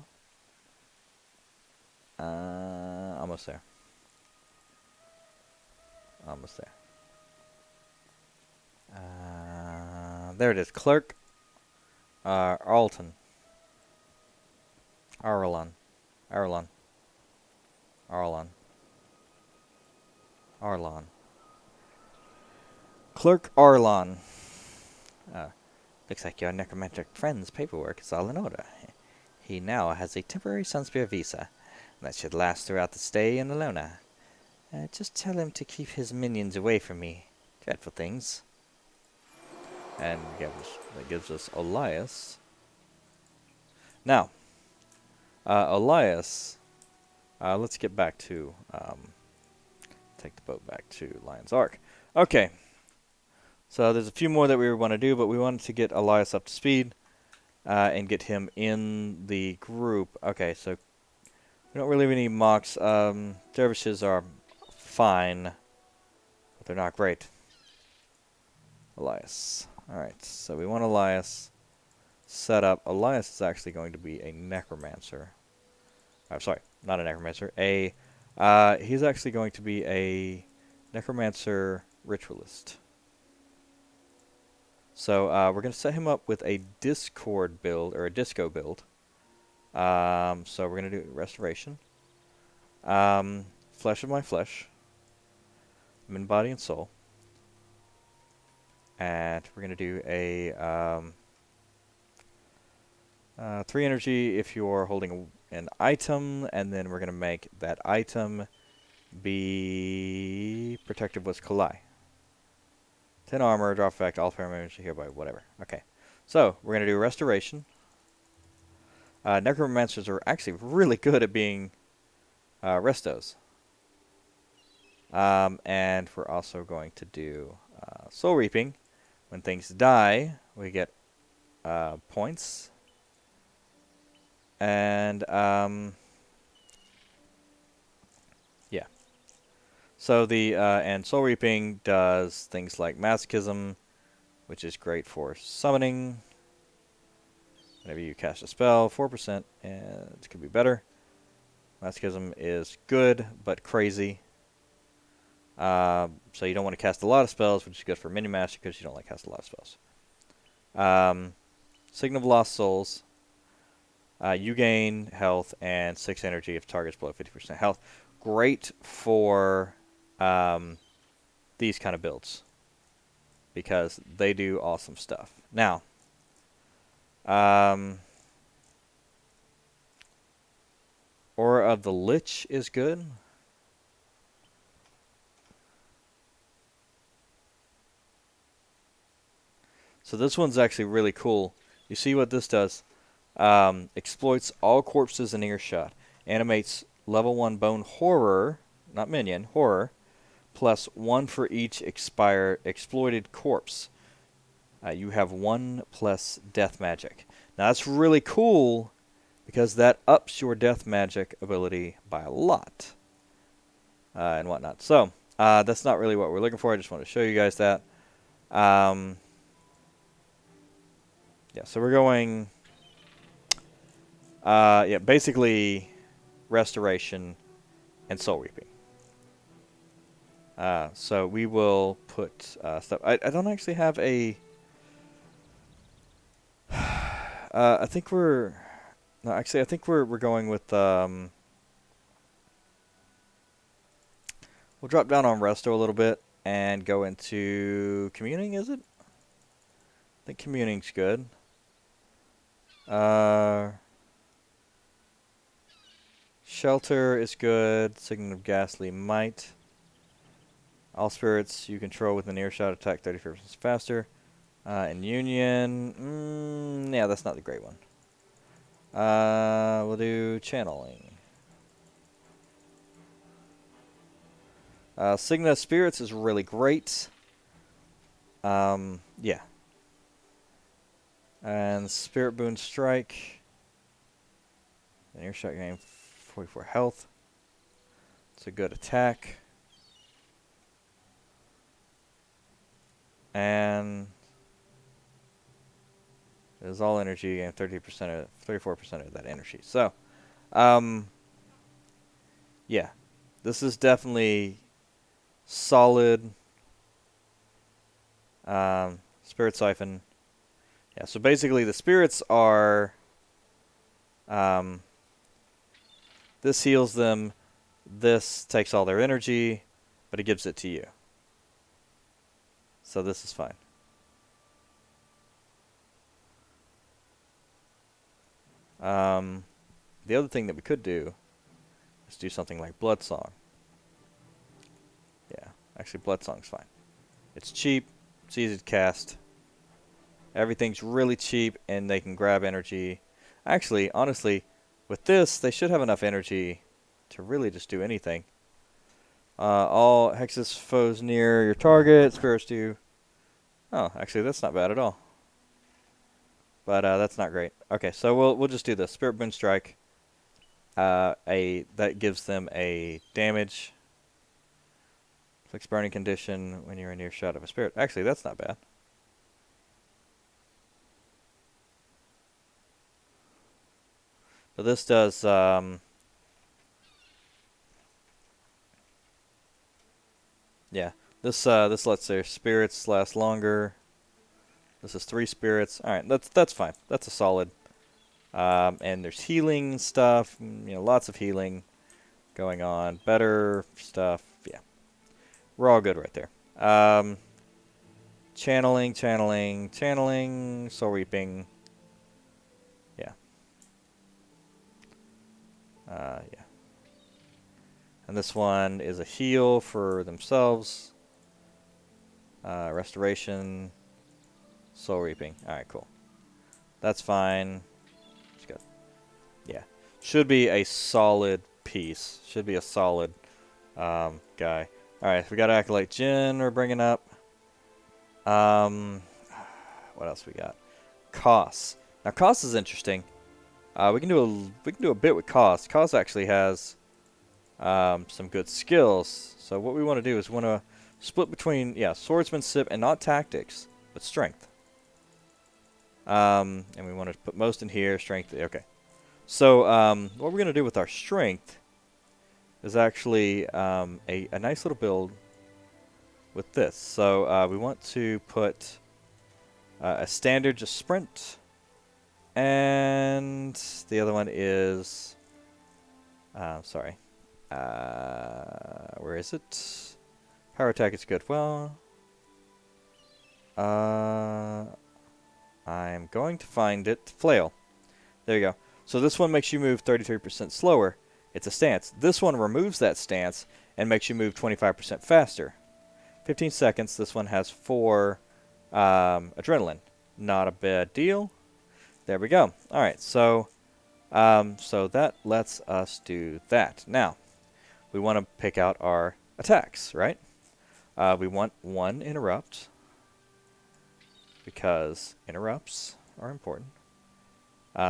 almost there. Almost there. There it is. Clerk Arlton. Arlon. Clerk Arlon. Looks like your necromantic friend's paperwork is all in order. He now has a temporary Sunspear visa that should last throughout the stay in Alona. Just tell him to keep his minions away from me. Dreadful things. And that gives us Elias. Now, Elias, let's get back to, take the boat back to Lion's Ark. Okay, so there's a few more that we want to do, but we wanted to get Elias up to speed and get him in the group. Okay, so we don't really need mocks. Dervishes are fine, but they're not great. Elias. Alright, so we want Elias set up. Elias is actually going to be a necromancer. I'm sorry, not a necromancer. He's actually going to be a necromancer ritualist. So we're going to set him up with a Discord build, or a disco build. So we're going to do restoration. Flesh of my flesh. I'm in body and soul. And we're going to do a 3 energy if you're holding an item, and then we're going to make that item be protective with Kalai. 10 armor, drop effect, all parameters hereby, whatever. Okay. So, we're going to do Restoration. Necromancers are actually really good at being restos. And we're also going to do Soul Reaping. When things die, we get points. And, yeah. So and Soul Reaping does things like Masochism, which is great for summoning. Whenever you cast a spell, 4%, and it could be better. Masochism is good, but crazy. So you don't want to cast a lot of spells, which is good for Mini-Master because you don't like to cast a lot of spells. Signal of Lost Souls. You gain health and 6 energy if target's below 50% health. Great for these kind of builds because they do awesome stuff. Now, Aura of the Lich is good. So this one's actually really cool. You see what this does? Exploits all corpses in earshot. Animates level 1 bone horror, not minion, horror, plus 1 for each exploited corpse. You have 1 plus death magic. Now that's really cool because that ups your death magic ability by a lot. And whatnot. So, that's not really what we're looking for. I just want to show you guys that. Yeah, so we're going... yeah, basically Restoration and Soul Reaping. So we will put stuff... I don't actually have a... I think we're... No, actually, I think we're going with... we'll drop down on Resto a little bit and go into Communing, is it? I think Communing's good. Shelter is good. Signal of Ghastly Might. All spirits you control within earshot attack 35% faster. And Union, yeah, that's not the great one. We'll do Channeling. Signal of Spirits is really great. Yeah. And Spirit Boon Strike. An earshot gain 44 health. It's a good attack. And it is all energy and 34% of that energy. So, yeah, this is definitely solid. Spirit Siphon. Yeah, so basically the spirits are, this heals them, this takes all their energy, but it gives it to you. So this is fine. The other thing that we could do is do something like Blood Song. Yeah, actually Blood Song's fine. It's cheap, it's easy to cast. Everything's really cheap and they can grab energy. Actually, honestly, with this, they should have enough energy to really just do anything. All Hexus foes near your target, spirits do. Oh, actually, that's not bad at all. But that's not great. Okay, so we'll just do this. Spirit Boon Strike. That gives them a damage. Inflicts burning condition when you're in earshot of a spirit. Actually, that's not bad. But this does yeah. This lets their spirits last longer. This is 3 spirits. All right, that's fine. That's a solid. And there's healing stuff. You know, lots of healing going on. Better stuff. Yeah, we're all good right there. Channeling, Soul Reaping. Yeah. Yeah. And this one is a heal for themselves. Restoration. Soul Reaping. Alright, cool. That's fine. It's good. Yeah. Should be a solid piece. Should be a solid guy. Alright, we got Acolyte Jin we're bringing up. What else we got? Koss. Now Koss is interesting. We can do a bit with Koss. Koss actually has some good skills. So what we want to do is we want to split between swordsmanship and not tactics, but strength. And we want to put most in here, strength. Okay. So what we're going to do with our strength is actually a nice little build with this. So we want to put a standard just sprint, and the other one is where is it? Power attack is good. Well, I'm going to find it. Flail. There you go. So this one makes you move 33% slower. It's a stance. This one removes that stance and makes you move 25% faster. 15 seconds. This one has 4 adrenaline. Not a bad deal. There we go. All right. So that lets us do that. Now, we want to pick out our attacks, right? We want 1 interrupt, because interrupts are important.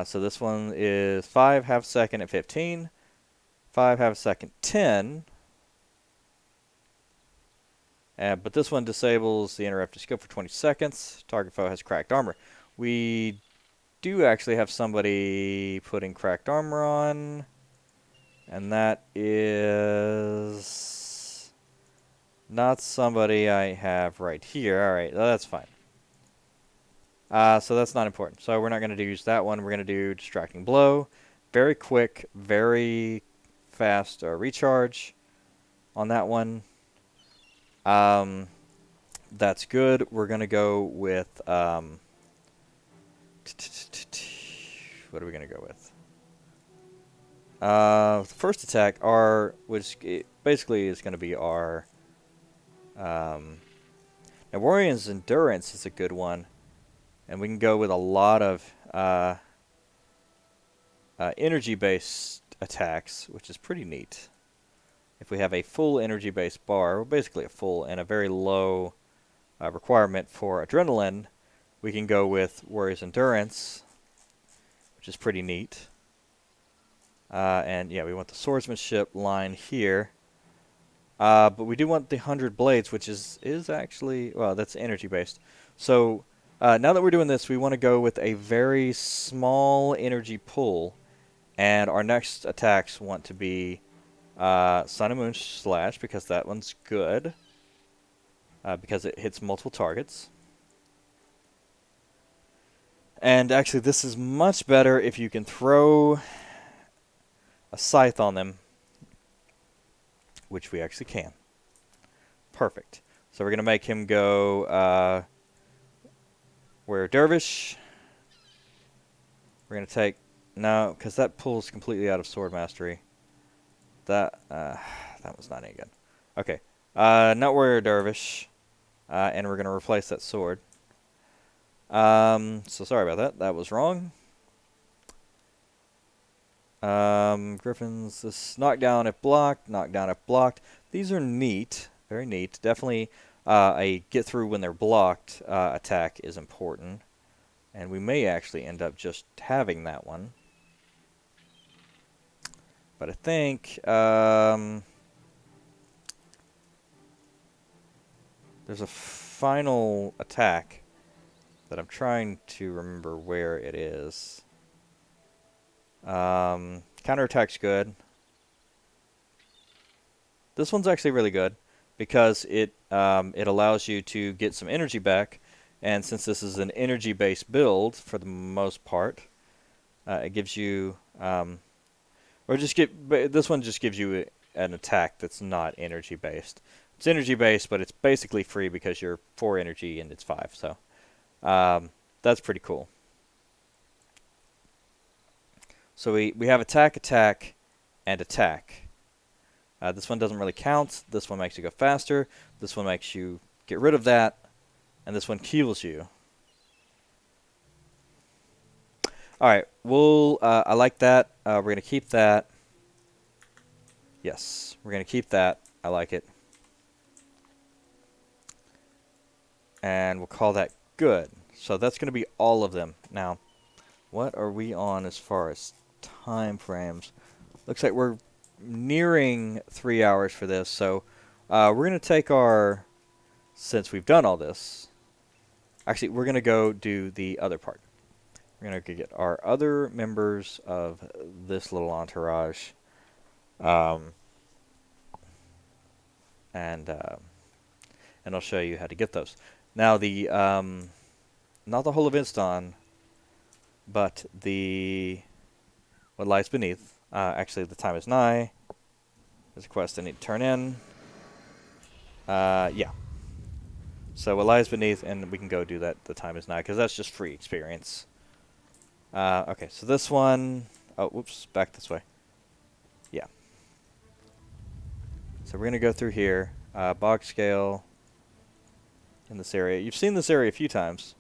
So this one is 5 half second at 15, 5 half second 10. But this one disables the interrupted skill for 20 seconds. Target foe has cracked armor. We do actually have somebody putting cracked armor on, and that is not somebody I have right here. All right, that's fine. So that's not important. So we're not going to use that one. We're going to do Distracting Blow. Very quick, very fast recharge on that one. That's good. We're going to go with... what are we going to go with? The first attack, which basically is going to be our... now, Warrior's Endurance is a good one. And we can go with a lot of energy-based attacks, which is pretty neat. If we have a full energy-based bar, well, basically a full and a very low requirement for adrenaline, we can go with Warrior's Endurance, which is pretty neat. And yeah, we want the swordsmanship line here. But we do want the 100 blades, which is actually, well, that's energy-based. So... now that we're doing this, we want to go with a very small energy pull, and our next attacks want to be Sun and Moon Slash, because that one's good, because it hits multiple targets. And actually, this is much better if you can throw a scythe on them, which we actually can. Perfect. So we're going to make him go... We're Dervish. We're going to take... No, because that pulls completely out of Sword Mastery. That was not any good. Okay. Not Warrior Dervish. And we're going to replace that sword. So sorry about that. That was wrong. Griffins. This knockdown if blocked. Knockdown if blocked. These are neat. Very neat. Definitely... a get through when they're blocked attack is important. And we may actually end up just having that one. But I think there's a final attack that I'm trying to remember where it is. Counterattack's good. This one's actually really good, because it allows you to get some energy back, and since this is an energy-based build for the most part, it gives you, this one just gives you an attack that's not energy-based. It's energy-based, but it's basically free because you're 4 energy and it's 5, so that's pretty cool. So we have attack, attack, and attack. This one doesn't really count. This one makes you go faster. This one makes you get rid of that. And this one heals you. All right. We'll. I like that. We're gonna keep that. Yes, we're gonna keep that. I like it. And we'll call that good. So that's gonna be all of them. Now, what are we on as far as time frames? Looks like we're nearing 3 hours for this. So we're gonna take our. Since we've done all this, actually, we're gonna go do the other part. We're going to get our other members of this little entourage. And I'll show you how to get those. Now, the not the whole of Inston, but the what lies beneath. Actually, the time is nigh. There's a quest I need to turn in. Yeah. So what lies beneath, and we can go do that. The time is nigh, because that's just free experience. Okay, so this one... Oh, whoops, back this way. Yeah. So we're going to go through here. Bog scale in this area. You've seen this area a few times,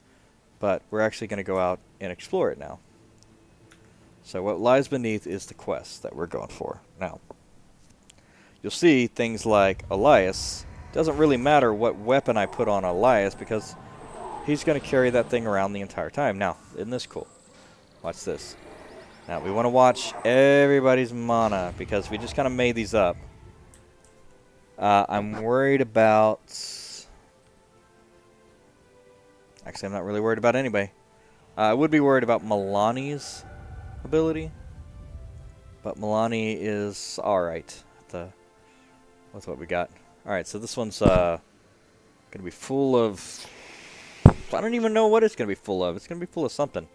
but we're actually going to go out and explore it now. So what lies beneath is the quest that we're going for. Now, you'll see things like Elias. Doesn't really matter what weapon I put on Elias, because he's going to carry that thing around the entire time. Now, isn't this cool? Watch this. Now, we want to watch everybody's mana, because we just kind of made these up. I'm worried about... Actually, I'm not really worried about anybody. I would be worried about Milani's ability. But Milani is alright with what we got. Alright, so this one's going to be full of... I don't even know what it's going to be full of. It's going to be full of something.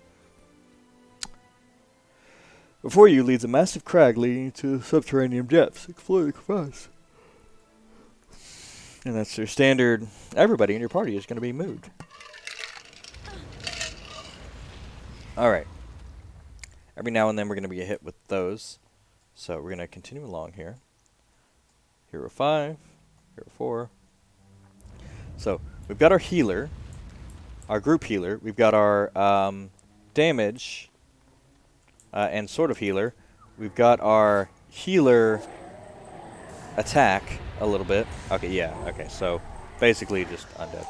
Before you leads a massive crag leading to subterranean depths. Explore the crevice. And that's your standard. Everybody in your party is going to be moved. Alright. Every now and then we're going to be hit with those. So we're going to continue along here. Hero 5. Hero 4. So we've got our healer. Our group healer. We've got our damage... and sort of healer. We've got our healer attack a little bit. Okay, yeah, okay, so basically just undead.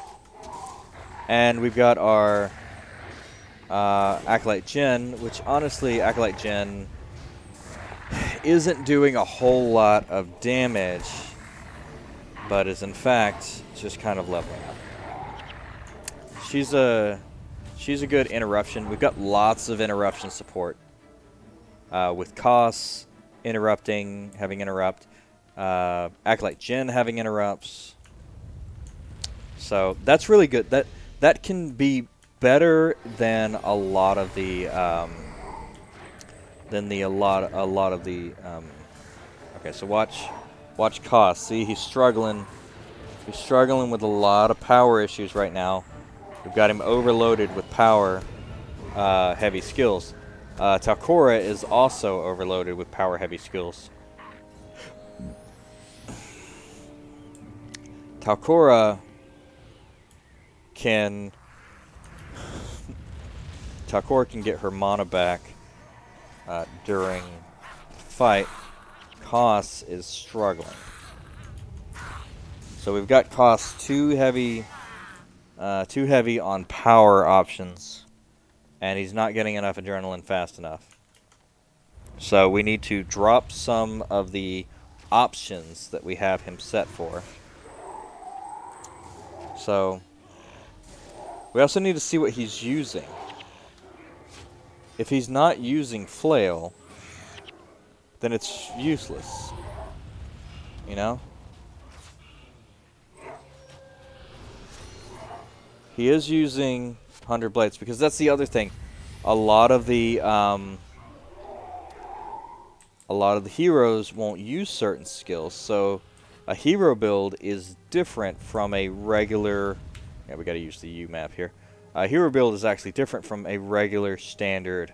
And we've got our Acolyte Jin, which honestly, Acolyte Jin isn't doing a whole lot of damage, but is in fact just kind of leveling up. She's a good interruption. We've got lots of interruption support. With Koss interrupting, having interrupt, Acolyte Jin having interrupts. So that's really good. That can be better than a lot of the okay, so watch Koss. See, he's struggling. He's struggling with a lot of power issues right now. We've got him overloaded with power heavy skills. Talcora is also overloaded with power-heavy skills. Talcora can get her mana back during the fight. Koss is struggling. So we've got Koss too heavy on power options. And he's not getting enough adrenaline fast enough. So we need to drop some of the options that we have him set for. So we also need to see what he's using. If he's not using flail, then it's useless. You know? He is using 100 blades, because that's the other thing. A lot of the heroes won't use certain skills, so a hero build is different from a regular... Yeah, we got to use the U map here. A hero build is actually different from a regular standard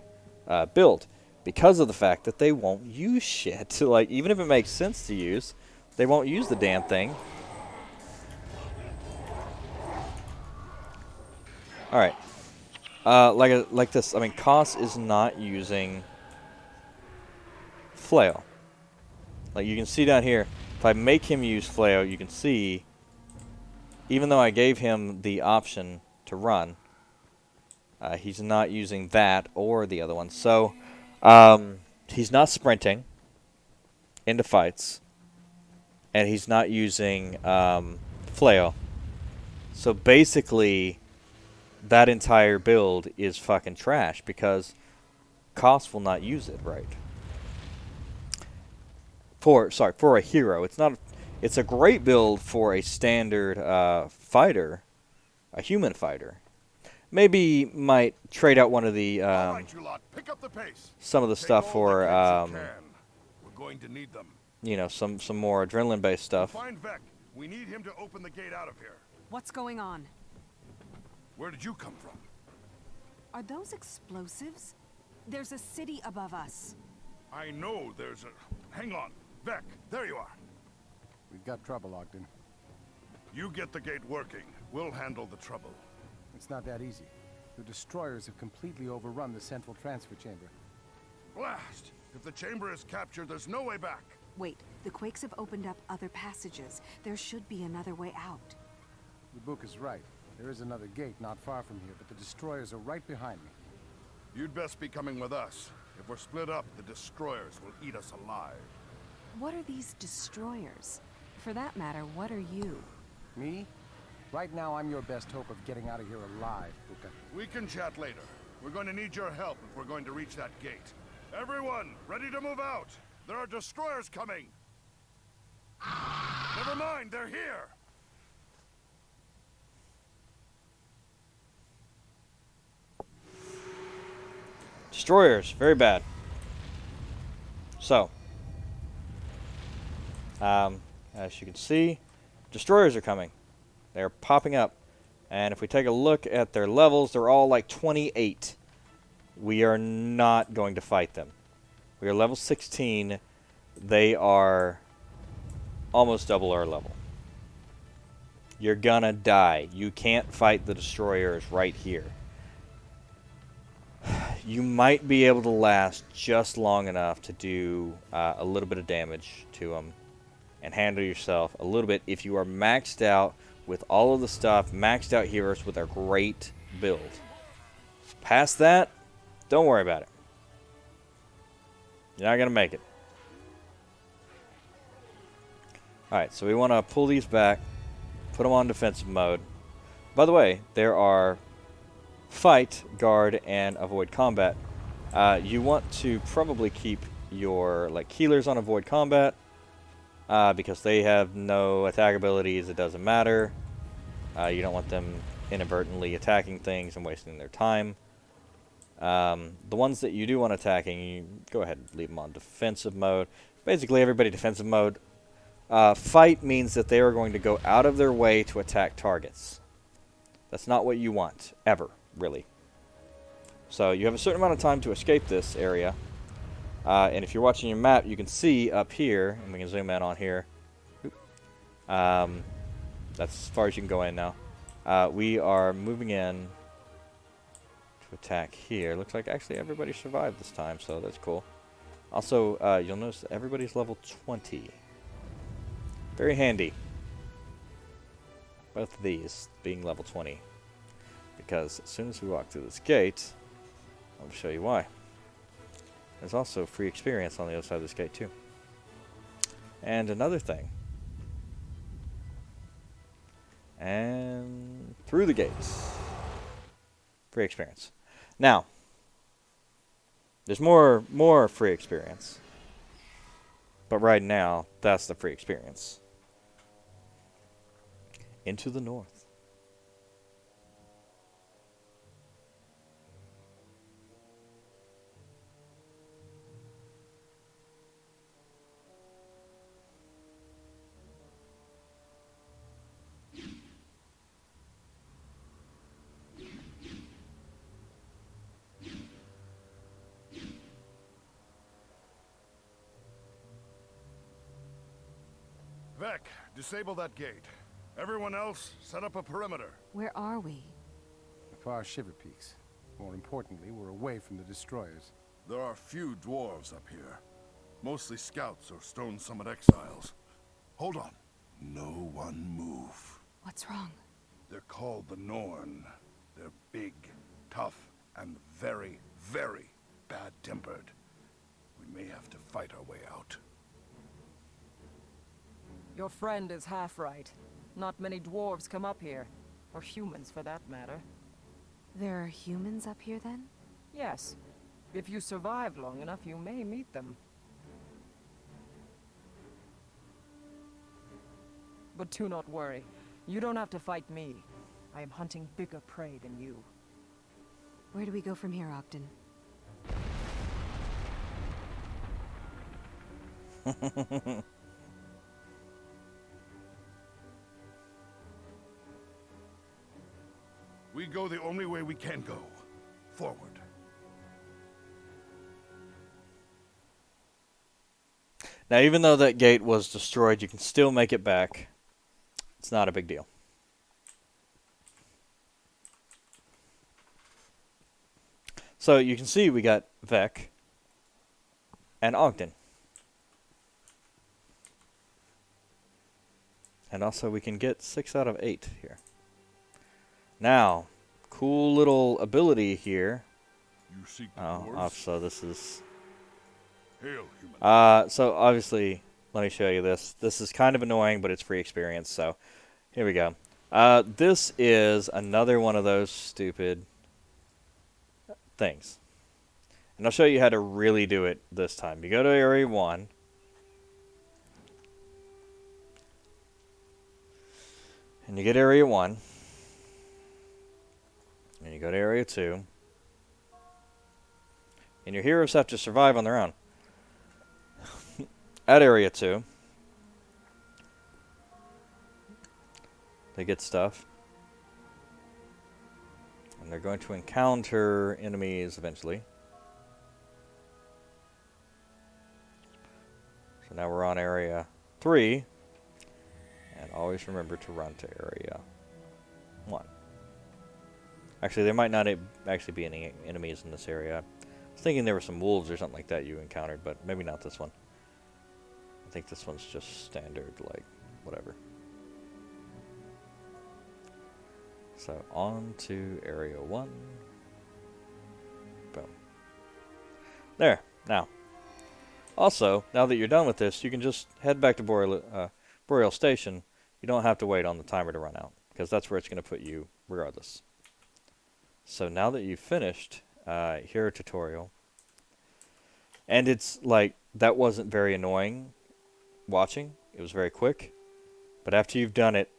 build, because of the fact that they won't use shit. Like, even if it makes sense to use, they won't use the damn thing. Alright. Like this. I mean, Koss is not using flail. Like you can see down here, if I make him use flail, you can see, even though I gave him the option to run, he's not using that or the other one. So he's not sprinting into fights, and he's not using flail. So basically, that entire build is fucking trash because Koss will not use it right. For a hero, it's not. It's a great build for a standard fighter, a human fighter. Maybe might trade out one of the All right, you lot, pick up the pace. some of the Take stuff all for the kids you can. We're going to need them. you know, some more adrenaline based stuff. Find Vec. We need him to open the gate out of here. What's going on? Where did you come from? Are those explosives? There's a city above us. I know there's a... Hang on. Vec, there you are. We've got trouble, Ogden. You get the gate working. We'll handle the trouble. It's not that easy. The destroyers have completely overrun the central transfer chamber. Blast! If the chamber is captured, there's no way back. Wait, the Quakes have opened up other passages. There should be another way out. The book is right. There is another gate not far from here, but the destroyers are right behind me. You'd best be coming with us. If we're split up, the destroyers will eat us alive. What are these destroyers? For that matter, what are you? Me? Right now, I'm your best hope of getting out of here alive, Buka. We can chat later. We're going to need your help if we're going to reach that gate. Everyone, ready to move out! There are destroyers coming! Never mind, they're here! Destroyers, very bad. So, as you can see, destroyers are coming. They're popping up. And if we take a look at their levels, they're all like 28. We are not going to fight them. We are level 16. They are almost double our level. You're gonna die. You can't fight the destroyers right here. You might be able to last just long enough to do a little bit of damage to them and handle yourself a little bit if you are maxed out with all of the stuff, maxed out heroes with a great build. Past that, don't worry about it. You're not going to make it. Alright, so we want to pull these back, put them on defensive mode. By the way, there are fight, guard, and avoid combat. You want to probably keep your healers on avoid combat because they have no attack abilities. It doesn't matter. You don't want them inadvertently attacking things and wasting their time. The ones that you do want attacking, you go ahead and leave them on defensive mode. Basically, everybody defensive mode. Fight means that they are going to go out of their way to attack targets. That's not what you want, ever, really. So you have a certain amount of time to escape this area. And if you're watching your map, you can see up here, and we can zoom in on here. That's as far as you can go in now. We are moving in to attack here. Looks like actually everybody survived this time, so that's cool. Also, you'll notice that everybody's level 20. Very handy. Both of these being level 20. Because as soon as we walk through this gate, I'll show you why. There's also free experience on the other side of this gate too. And another thing. And through the gates. Free experience. Now, there's more free experience. But right now, that's the free experience. Into the north. Vec, disable that gate. Everyone else, set up a perimeter. Where are we? The far Shiver Peaks. More importantly, we're away from the destroyers. There are few dwarves up here. Mostly scouts or Stone Summit exiles. Hold on. No one move. What's wrong? They're called the Norn. They're big, tough, and very, very bad-tempered. We may have to fight our way out. Your friend is half right. Not many dwarves come up here. Or humans, for that matter. There are humans up here, then? Yes. If you survive long enough, you may meet them. But do not worry. You don't have to fight me. I am hunting bigger prey than you. Where do we go from here, Ogden? We go the only way we can go. Forward. Now, even though that gate was destroyed, you can still make it back. It's not a big deal. So you can see we got Vec and Ogden. And also we can get 6 out of 8 here. Now, cool little ability here. You seek the dwarves? So this is... Hail, human. So obviously, let me show you this. This is kind of annoying, but it's free experience, so here we go. This is another one of those stupid things. And I'll show you how to really do it this time. You go to Area 1. And you get Area 1. And you go to Area 2. And your heroes have to survive on their own. At Area 2, they get stuff. And they're going to encounter enemies eventually. So now we're on Area 3. And always remember to run to Area 1. Actually, there might not actually be any enemies in this area. I was thinking there were some wolves or something like that you encountered, but maybe not this one. I think this one's just standard, like, whatever. So, on to Area 1. Boom. There. Now. Also, now that you're done with this, you can just head back to Boreal Station. You don't have to wait on the timer to run out, because that's where it's going to put you regardless. So, now that you've finished your tutorial, and it's like, that wasn't very annoying watching. It was very quick. But after you've done it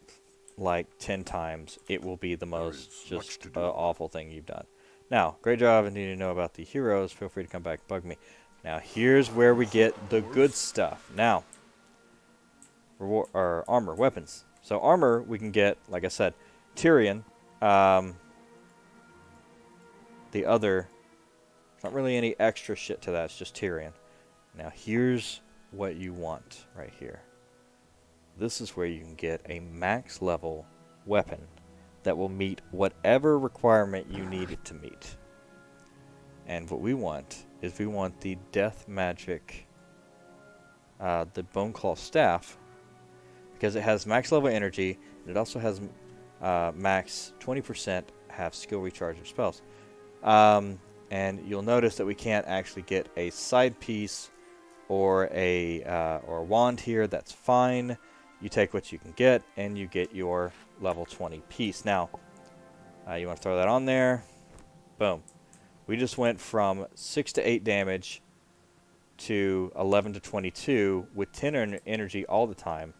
like 10 times, it will be the most just awful thing you've done. Now, great job, and you need to know about the heroes. Feel free to come back and bug me. Now, here's where we get the good stuff. Now, armor, weapons. So armor, we can get, like I said, Tyrion. The other, there's not really any extra shit to that. It's just Tyrion. Now, here's what you want right here. This is where you can get a max level weapon that will meet whatever requirement you need it to meet. And what we want is we want the death magic, the Boneclaw staff, because it has max level energy, and it also has max 20% have skill recharge of spells. And you'll notice that we can't actually get a side piece or a wand here. That's fine. You take what you can get, and you get your level 20 piece. Now, you want to throw that on there. Boom. We just went from 6 to 8 damage to 11 to 22 with 10 energy all the time.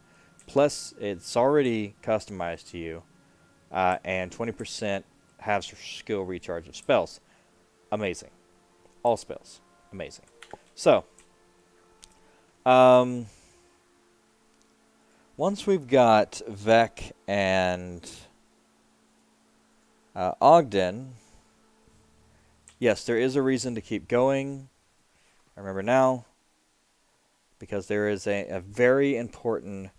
Plus, it's already customized to you. And 20% has skill recharge of spells. Amazing. All spells. Amazing. So, once we've got Vec and Ogden, yes, there is a reason to keep going. I remember now, because there is a very important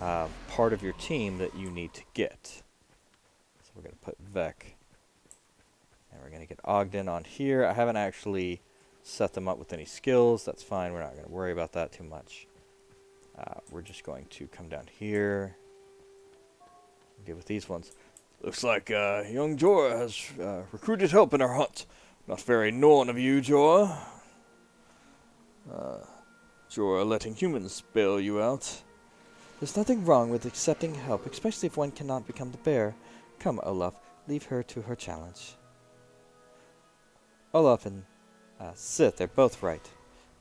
part of your team that you need to get. So we're going to put Vec we're going to get Ogden on here. I haven't actually set them up with any skills. That's fine. We're not going to worry about that too much. We're just going to come down here. Get with these ones. Looks like young Jorah has recruited help in our hunt. Not very Norn of you, Jorah. Jorah letting humans bail you out. There's nothing wrong with accepting help, especially if one cannot become the bear. Come, Olaf, leave her to her challenge. Olaf and Sith, they're both right.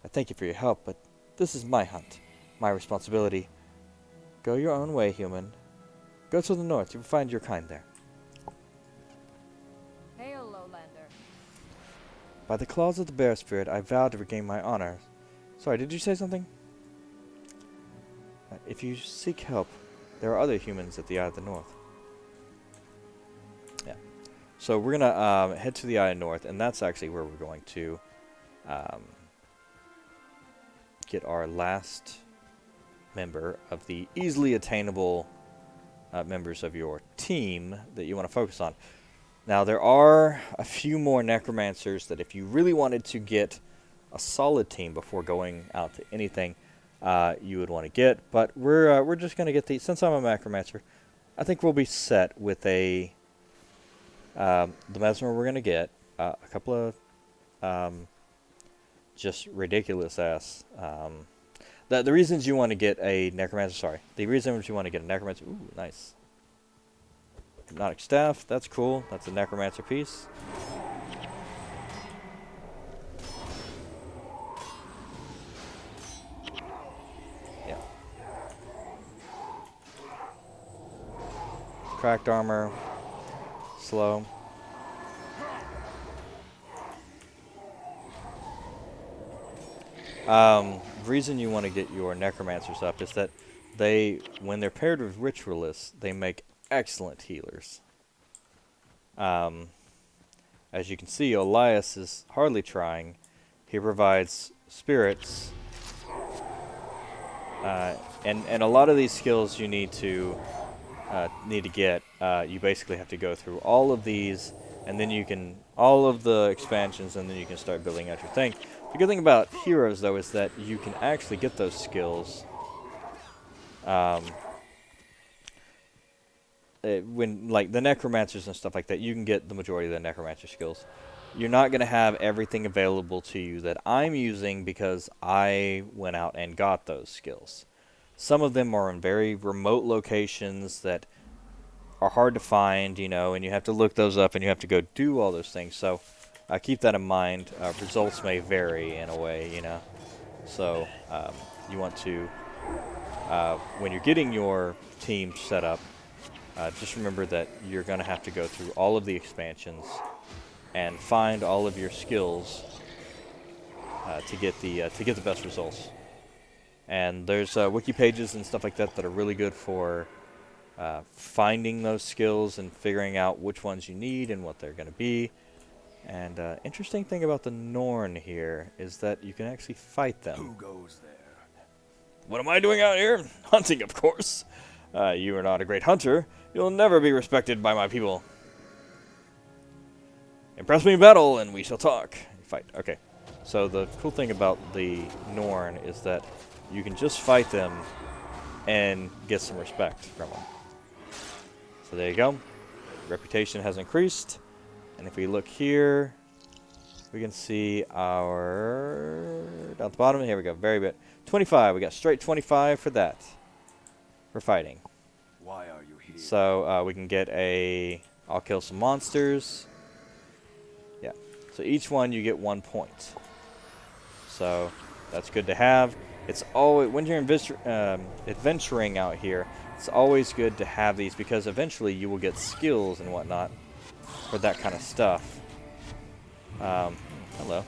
I thank you for your help, but this is my hunt, my responsibility. Go your own way, human. Go to the north, you will find your kind there. Hail, Lowlander. By the claws of the bear spirit, I vow to regain my honor. Sorry, did you say something? If you seek help, there are other humans at the Eye of the North. Yeah. So we're going to head to the Eye of the North, and that's actually where we're going to get our last member of the easily attainable members of your team that you want to focus on. Now, there are a few more necromancers that if you really wanted to get a solid team before going out to anything, you would want to get, but we're just going to get these. Since I'm a necromancer, I think we'll be set with the mesmer we're going to get, a couple of just ridiculous ass. The reasons you want to get a necromancer, the reasons you want to get a necromancer, ooh, nice. Hypnotic staff, that's cool. That's a necromancer piece. Yeah. Cracked armor. Slow. The reason you want to get your necromancers up is that when they're paired with ritualists, they make excellent healers. As you can see, Elias is hardly trying. He provides spirits, and a lot of these skills you need to get. You basically have to go through all of these, and then you can all of the expansions, and then you can start building out your thing. The good thing about heroes, though, is that you can actually get those skills when, like, the necromancers and stuff like that, you can get the majority of the necromancer skills. You're not going to have everything available to you that I'm using because I went out and got those skills. Some of them are in very remote locations that are hard to find, you know, and you have to look those up and you have to go do all those things. So keep that in mind. Results may vary in a way, you know. So you want to, when you're getting your team set up, just remember that you're going to have to go through all of the expansions and find all of your skills to get the best results. And there's wiki pages and stuff like that that are really good for finding those skills and figuring out which ones you need and what they're going to be. And interesting thing about the Norn here is that you can actually fight them. Who goes there? What am I doing out here? Hunting, of course. You are not a great hunter. You'll never be respected by my people. Impress me in battle, and we shall talk. Fight. Okay. So the cool thing about the Norn is that you can just fight them and get some respect from them. So there you go. Reputation has increased. And if we look here, we can see our... down at the bottom. Here we go. Very good. 25. We got straight 25 for that. For fighting. Why are you here? So we can get a... I'll kill some monsters. Yeah. So each one you get 1 point. So that's good to have. It's always... when you're adventuring out here, it's always good to have these because eventually you will get skills and whatnot for that kind of stuff. Hello.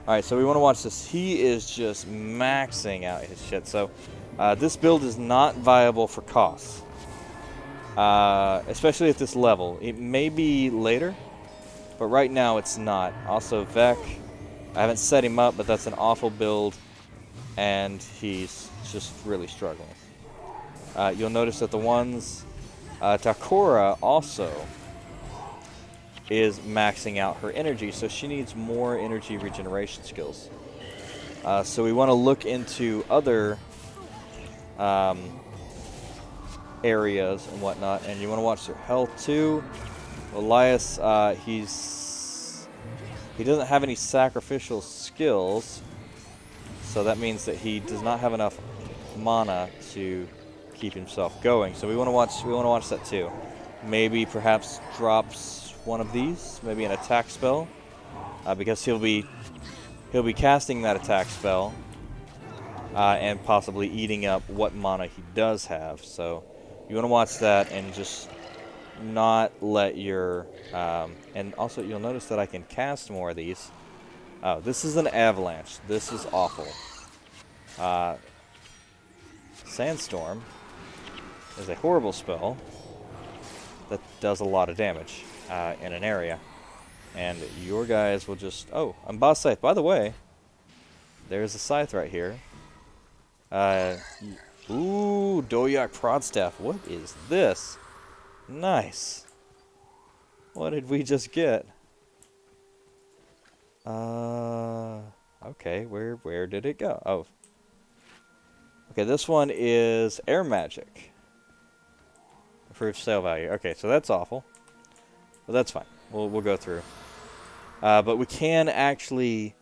Alright, so we want to watch this. He is just maxing out his shit. So this build is not viable for costs. Especially at this level. It may be later, but right now it's not. Also, Vec, I haven't set him up, but that's an awful build, and he's just really struggling. You'll notice that the ones... Takora also is maxing out her energy, so she needs more energy regeneration skills. So we want to look into other areas and whatnot, and you want to watch their health too. Elias, he doesn't have any sacrificial skills, so that means that he does not have enough mana to keep himself going. So we want to watch that too. Maybe perhaps drops one of these, maybe an attack spell, because he'll be casting that attack spell and possibly eating up what mana he does have. So you want to watch that and just not let your and also you'll notice that I can cast more of these. Oh, this is an avalanche. This is awful. Sandstorm is a horrible spell that does a lot of damage in an area. And your guys will just... Oh, I'm boss scythe. By the way, there's a scythe right here. Ooh, Doyak Prodstaff. What is this? Nice. What did we just get? Okay, where did it go? Oh. Okay, this one is air magic. Improved sale value. Okay, so that's awful. But that's fine. We'll go through. But we can actually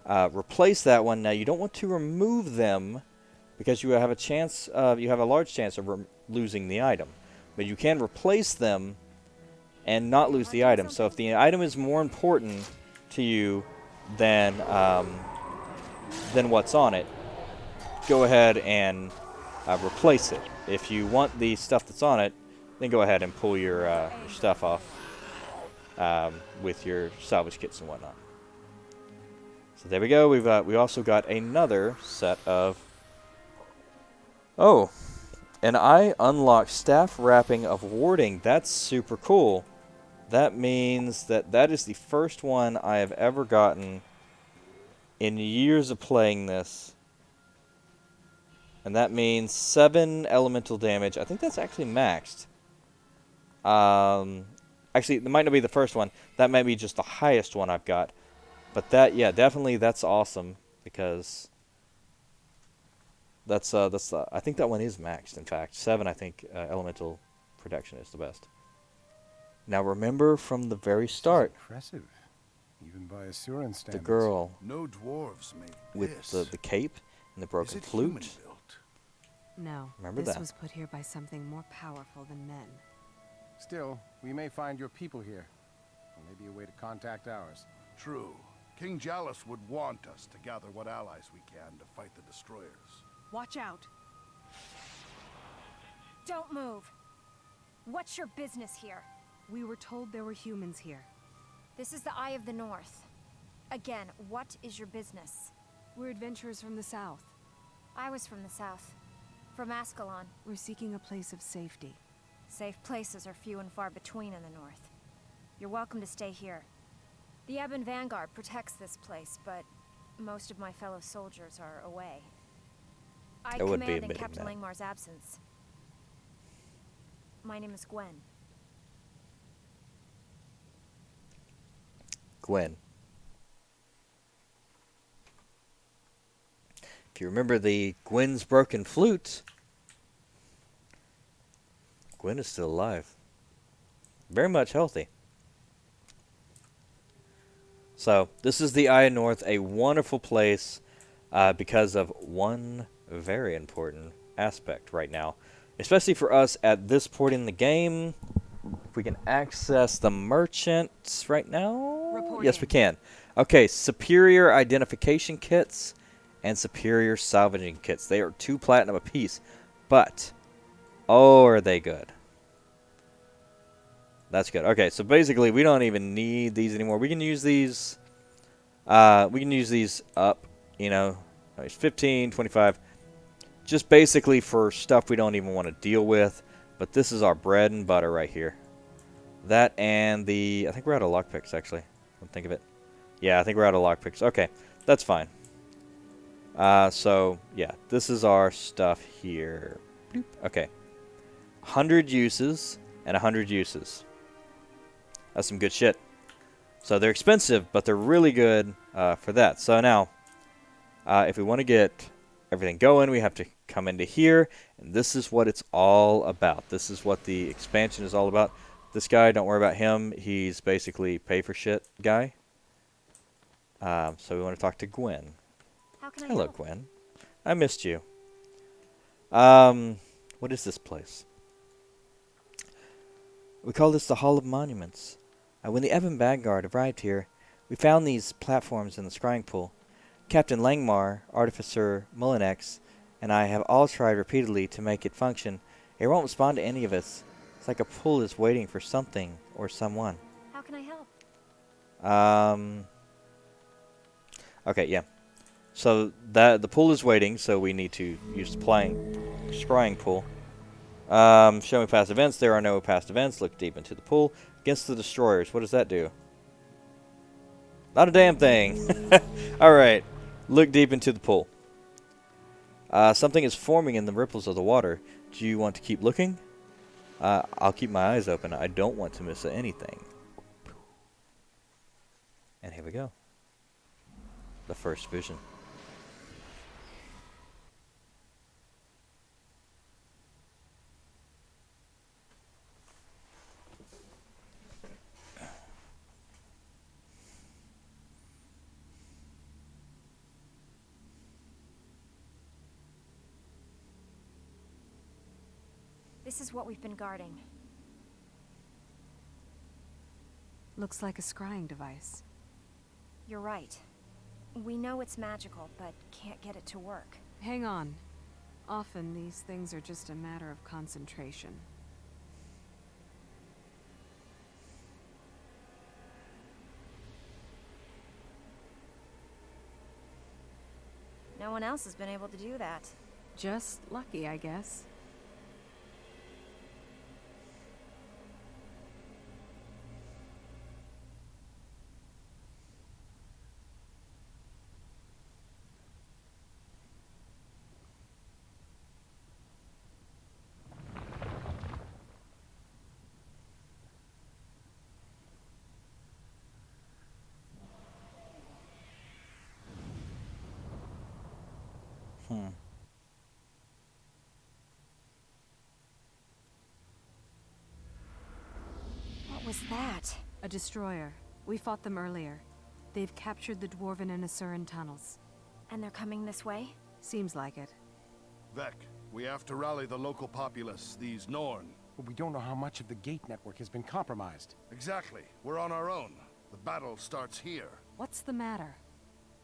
replace that one. Now, you don't want to remove them because you have a large chance of losing the item. But you can replace them and not lose the item. So if the item is more important to you than what's on it, go ahead and replace it. If you want the stuff that's on it, then go ahead and pull your stuff off with your salvage kits and whatnot. So there we go. We also got another set of... Oh, and I unlocked staff wrapping of warding. That's super cool. That means that is the first one I have ever gotten in years of playing this. And that means 7 elemental damage. I think that's actually maxed. Actually, it might not be the first one. That might be just the highest one I've got. But that, yeah, definitely that's awesome because I think that one is maxed. In fact, 7. I think elemental protection is the best. Now remember from the very start. Impressive, even by Asuran standards. The girl No dwarves made with this. the cape and the broken Is it flute. human-built? No, Remember this that. was put here by something more powerful than men. Still, we may find your people here. Or maybe a way to contact ours. True. King Jalus would want us to gather what allies we can to fight the destroyers. Watch out. Don't move. What's your business here? We were told there were humans here. This is the Eye of the North. Again, what is your business? We're adventurers from the south. I was from the south. From Ascalon. We're seeking a place of safety. Safe places are few and far between in the north. You're welcome to stay here. The Ebon Vanguard protects this place, but most of my fellow soldiers are away. I I would be command in admitting Captain that. Langmar's absence. My name is Gwen. Gwen. If you remember the Gwen's broken flute, Gwen is still alive. Very much healthy. So, this is the Eye of North, a wonderful place because of one very important aspect right now. Especially for us at this point in the game. If we can access the merchants right now. Report Yes, in. we can. Okay, superior identification kits and superior salvaging kits. They are 2 platinum apiece. But, oh, are they good. That's good. Okay, so basically we don't even need these anymore. We can use these up, you know, 15, 25. Just basically for stuff we don't even want to deal with. But this is our bread and butter right here. That and the... I think we're out of lockpicks, actually. Don't think of it. Yeah, I think we're out of lockpicks. Okay, that's fine. So, yeah, this is our stuff here. Bloop. Okay. 100 uses and 100 uses. That's some good shit. So they're expensive, but they're really good for that. So now, if we want to get everything going, we have to come into here, and this is what it's all about. This is what the expansion is all about. This guy, don't worry about him. He's basically pay for shit guy. So we want to talk to Gwen. How can I Hello, help? Gwen. I missed you. What is this place? We call this the Hall of Monuments. When the Ebon Vanguard arrived here, we found these platforms in the scrying pool. Captain Langmar, Artificer Mullinex, and I have all tried repeatedly to make it function. It won't respond to any of us. It's like a pool is waiting for something or someone. How can I help? Okay, yeah. So the pool is waiting, so we need to use the scrying pool. Show me past events. There are no past events. Look deep into the pool. Against the destroyers. What does that do? Not a damn thing. Alright. Look deep into the pool. Something is forming in the ripples of the water. Do you want to keep looking? I'll keep my eyes open. I don't want to miss anything. And here we go. The first vision. This is what we've been guarding. Looks like a scrying device. You're right. We know it's magical, but can't get it to work. Hang on. Often these things are just a matter of concentration. No one else has been able to do that. Just lucky, I guess. What was that? A destroyer. We fought them earlier. They've captured the Dwarven and Asuran tunnels. And they're coming this way? Seems like it. Vec, we have to rally the local populace, these Norn. But we don't know how much of the gate network has been compromised. Exactly. We're on our own. The battle starts here. What's the matter?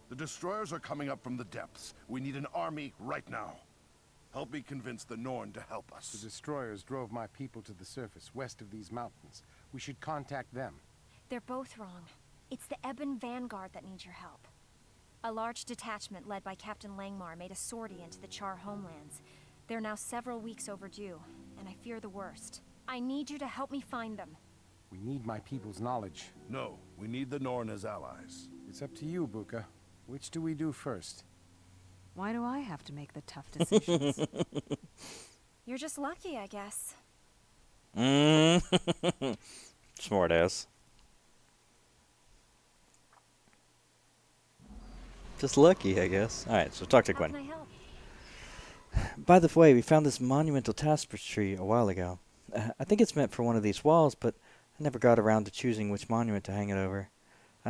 The destroyers are coming up from the depths. We need an army right now. Help me convince the Norn to help The us. destroyers drove my people to the surface, west of these mountains. We should contact them. They're both wrong. It's the Ebon Vanguard that needs your help. A large detachment led by Captain Langmar made a sortie into the Char homelands. They're now several weeks overdue, and I fear the worst. I need you to help me find them. We need my people's knowledge. No, we need the Norn as allies. It's up to you, Buka. Which do we do first? Why do I have to make the tough decisions? You're just lucky, I guess. Smart ass. Just lucky, I guess. Alright, so talk to How Gwen. can I help? By the way, we found this monumental tapestry a while ago. I think it's meant for one of these walls, but I never got around to choosing which monument to hang it over.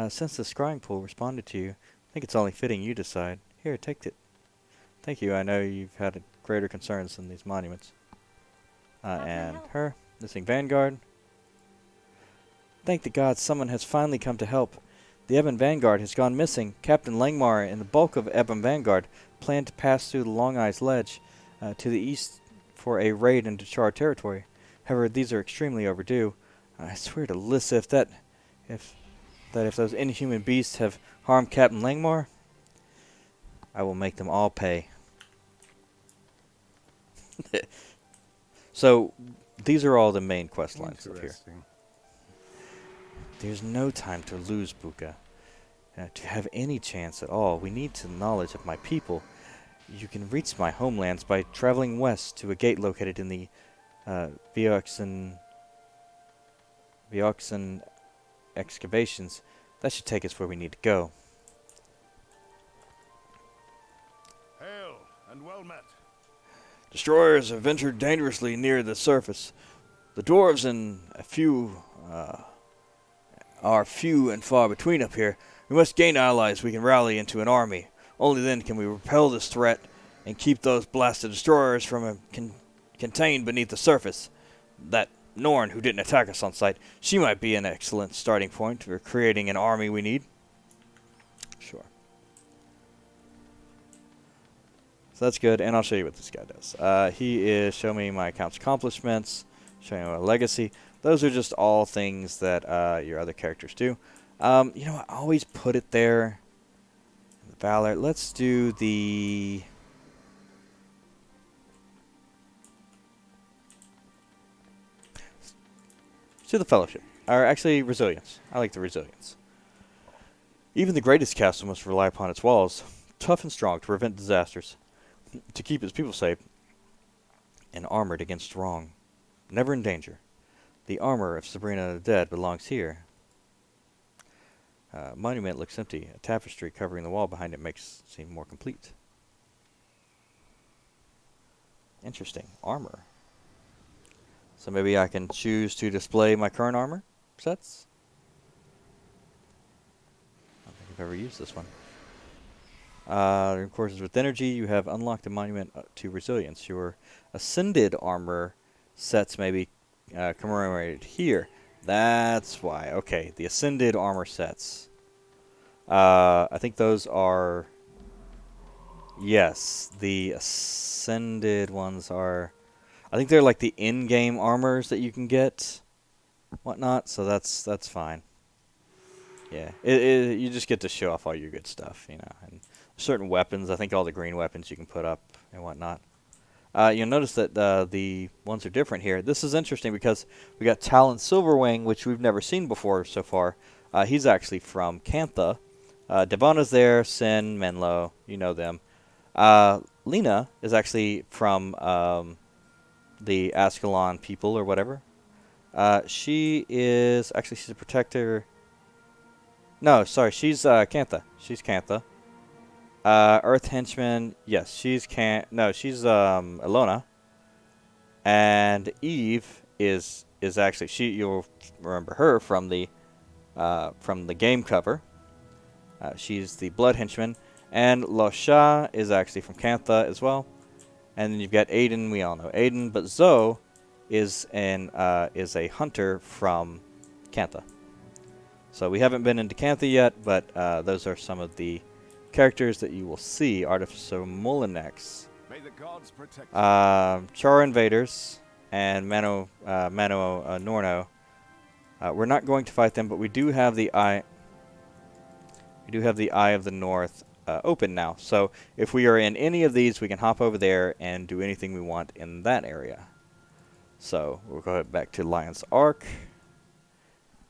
Since the scrying pool responded to you, I think it's only fitting you decide. Here, take it. Thank you. I know you've had greater concerns than these monuments. How can I And help? her, missing Vanguard. Thank the gods, someone has finally come to help. The Ebon Vanguard has gone missing. Captain Langmar and the bulk of Ebon Vanguard plan to pass through the Long Eyes Ledge to the east for a raid into Char territory. However, these are extremely overdue. I swear to Lissa if those inhuman beasts have harmed Captain Langmar, I will make them all pay. So, these are all the main quest lines up here. Interesting. There's no time to lose, Buka. To have any chance at all, we need the knowledge of my people. You can reach my homelands by traveling west to a gate located in the Vioxen excavations. That should take us where we need to go. Hail and well met. Destroyers have ventured dangerously near the surface. The dwarves and are few and far between up here. We must gain allies we can rally into an army. Only then can we repel this threat and keep those blasted destroyers from contained beneath the surface. That Norn, who didn't attack us on sight, she might be an excellent starting point for creating an army we need. Sure. So that's good, and I'll show you what this guy does. He is showing me my account's accomplishments, showing me my legacy. Those are just all things that your other characters do. You know, I always put it there. Valor. Let's do the... Let's do the Fellowship. Or actually, Resilience. I like the Resilience. Even the greatest castle must rely upon its walls, tough and strong to prevent disasters, to keep its people safe, and armored against wrong, never in danger. The armor of Sabrina the Dead belongs here. Monument looks empty. A tapestry covering the wall behind it makes it seem more complete. Interesting. Armor. So maybe I can choose to display my current armor sets. I don't think I've ever used this one. In courses with energy, you have unlocked a monument to resilience. Your ascended armor sets may be commemorated here. That's why. Okay, the ascended armor sets. I think those are... Yes, the ascended ones are... I think they're like the in-game armors that you can get, whatnot. So that's fine. Yeah, you just get to show off all your good stuff, you know. And certain weapons, I think all the green weapons you can put up and whatnot. You'll notice that the ones are different here. This is interesting because we got Talon Silverwing, which we've never seen before so far. He's actually from Cantha. Devana's there, Sin, Menlo, you know them. Lena is actually from the Ascalon people or whatever. She's a protector. No, sorry, she's Cantha. She's Cantha. Earth Henchman, yes, she's Elona. And Eve is actually you'll remember her from the game cover. She's the Blood Henchman, and Losha is actually from Cantha as well. And then you've got Aiden, we all know Aiden, but Zoe is a hunter from Cantha. So we haven't been into Cantha yet, but those are some of the characters that you will see. Artificer Molinex, Char Invaders, and Mano Norno. We're not going to fight them, but we do have the Eye. We do have the Eye of the North open now. So if we are in any of these, we can hop over there and do anything we want in that area. So we'll go back to Lion's Arc,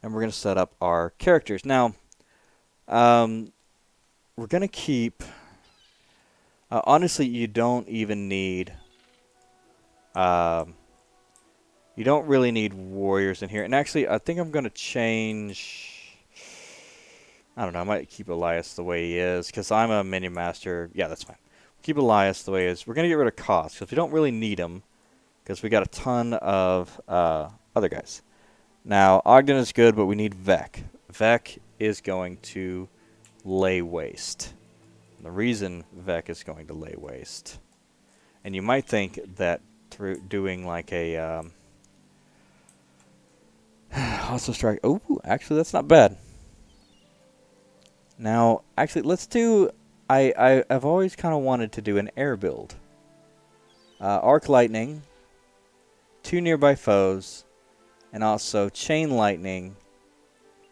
and we're going to set up our characters. Now, we're going to keep... honestly, you don't even need... you don't really need warriors in here. And actually, I think I'm going to change... I don't know, I might keep Elias the way he is, because I'm a minion master. Yeah, that's fine. Keep Elias the way he is. We're going to get rid of Koss, because we don't really need him, because we got a ton of other guys. Now, Ogden is good, but we need Vec. Vec is going to lay waste. And the reason Vec is going to lay waste, and you might think that through doing like a hostile strike. Oh, actually, that's not bad. Now, actually, let's do... I've always kind of wanted to do an air build. Arc Lightning, 2 nearby foes, and also Chain Lightning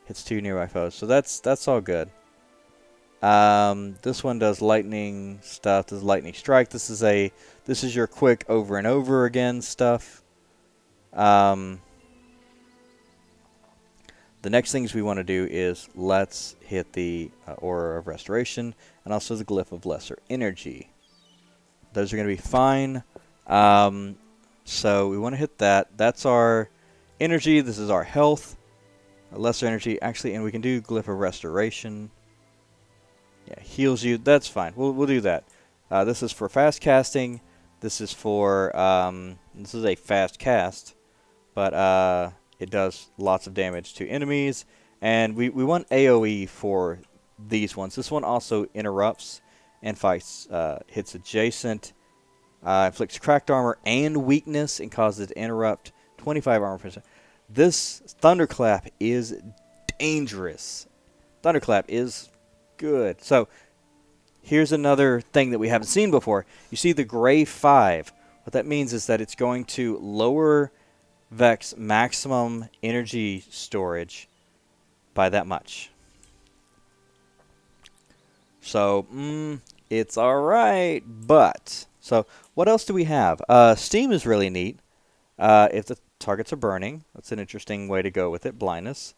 hits 2 nearby foes. So that's all good. This one does lightning stuff. Does lightning strike. This is your quick over and over again stuff. The next things we want to do is let's hit the Aura of Restoration and also the Glyph of Lesser Energy. Those are going to be fine. So we want to hit that. That's our energy. This is our health. Lesser energy, actually, and we can do Glyph of Restoration. Yeah, heals you. That's fine. We'll do that. This is for fast casting. This is for this is a fast cast, but it does lots of damage to enemies. And we want AoE for these ones. This one also interrupts and fights. Hits adjacent, inflicts cracked armor and weakness, and causes it to interrupt 25 armor percent. This Thunderclap is dangerous. Thunderclap is good. So here's another thing that we haven't seen before. You see the gray 5. What that means is that it's going to lower Vex's maximum energy storage by that much. So, it's alright, but... So, what else do we have? Steam is really neat. If the targets are burning, that's an interesting way to go with it. Blindness.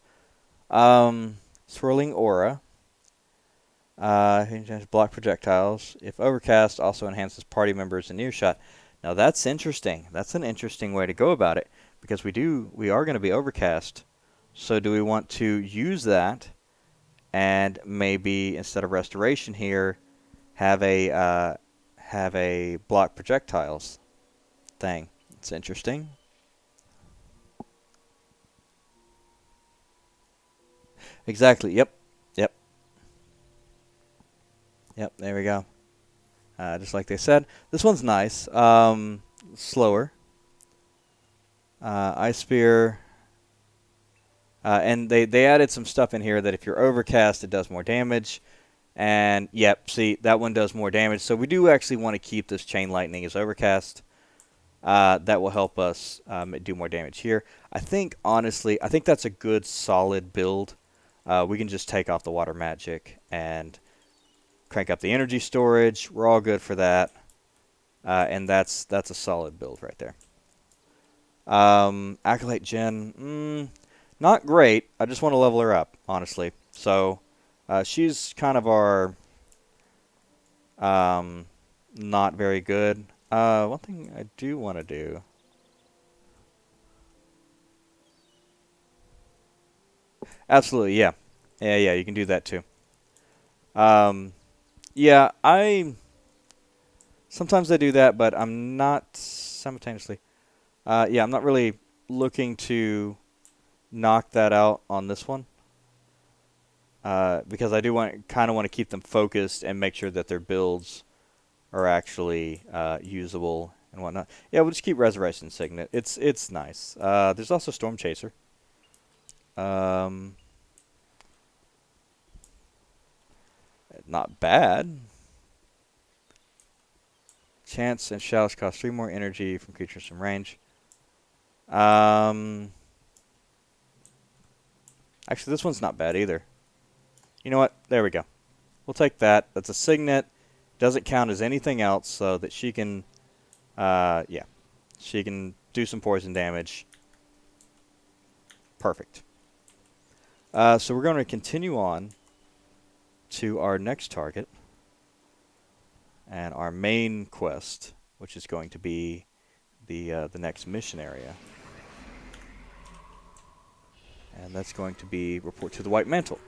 Swirling Aura. Block projectiles. If overcast, also enhances party members in earshot. Now that's interesting. That's an interesting way to go about it, because we are going to be overcast. So do we want to use that and maybe instead of restoration here have a block projectiles thing? It's interesting. Exactly. Yep. There we go. Just like they said. This one's nice. Slower. Ice Spear. And they added some stuff in here that if you're overcast, it does more damage. And, yep, see, that one does more damage. So we do actually want to keep this Chain Lightning as overcast. That will help us do more damage here. I think, honestly, that's a good, solid build. We can just take off the water magic and crank up the energy storage. We're all good for that. And that's a solid build right there. Acolyte Jen, not great. I just want to level her up, honestly. So she's kind of our not very good. One thing I do want to do. Absolutely, yeah. Yeah, you can do that too. Yeah, sometimes I do that, but I'm not simultaneously. Yeah, I'm not really looking to knock that out on this one. Because I do kind of want to keep them focused and make sure that their builds are actually usable and whatnot. Yeah, we'll just keep Resurrection Signet. It's nice. There's also Storm Chaser. Not bad. Chance and Shouts cost 3 more energy from creatures from range. Actually, this one's not bad either. You know what? There we go. We'll take that. That's a Signet. Doesn't count as anything else, so that she can, yeah. She can do some poison damage. Perfect. So we're going to continue on to our next target. And our main quest, which is going to be the next mission area. And that's going to be report to the White Mantle.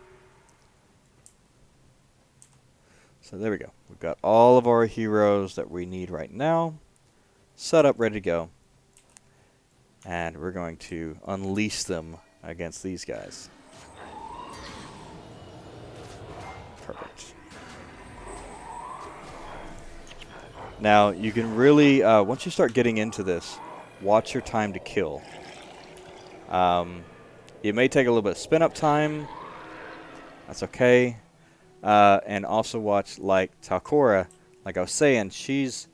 So there we go. We've got all of our heroes that we need right now set up, ready to go. And we're going to unleash them against these guys. Perfect. Now, you can really, once you start getting into this, watch your time to kill. It may take a little bit of spin-up time. That's okay. And also watch, like, Talcora. Like I was saying, she's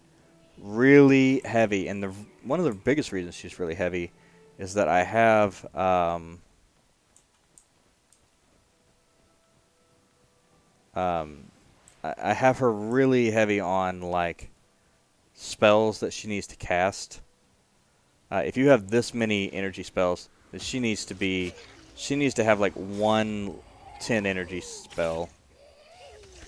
really heavy. And one of the biggest reasons she's really heavy is that I have... I have her really heavy on, like, spells that she needs to cast. If you have this many energy spells, then she needs to have like 1 10 energy spell.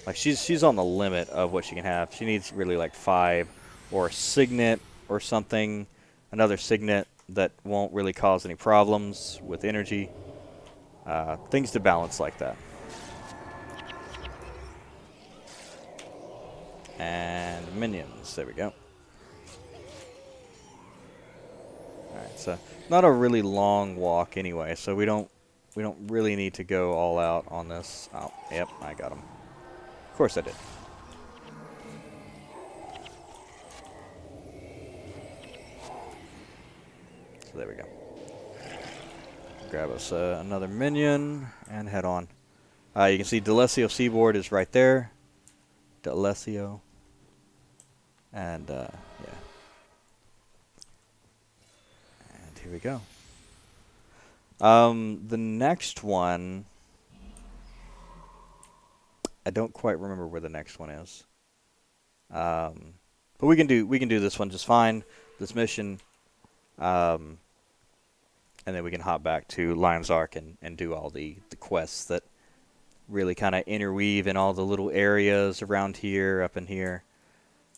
Like she's on the limit of what she can have. She needs really like 5 or a Signet or something, another Signet that won't really cause any problems with energy. things to balance like that. And minions. There we go. Alright, so not a really long walk anyway, so we don't really need to go all out on this. Oh, yep, I got him. Of course I did. So there we go. Grab us another minion and head on. You can see Delesio Seaboard is right there. Delesio. And, yeah. And here we go. The next one, I don't quite remember where the next one is. But we can do this one just fine. This mission, and then we can hop back to Antizark and do all the quests that really kind of interweave in all the little areas around here, up in here.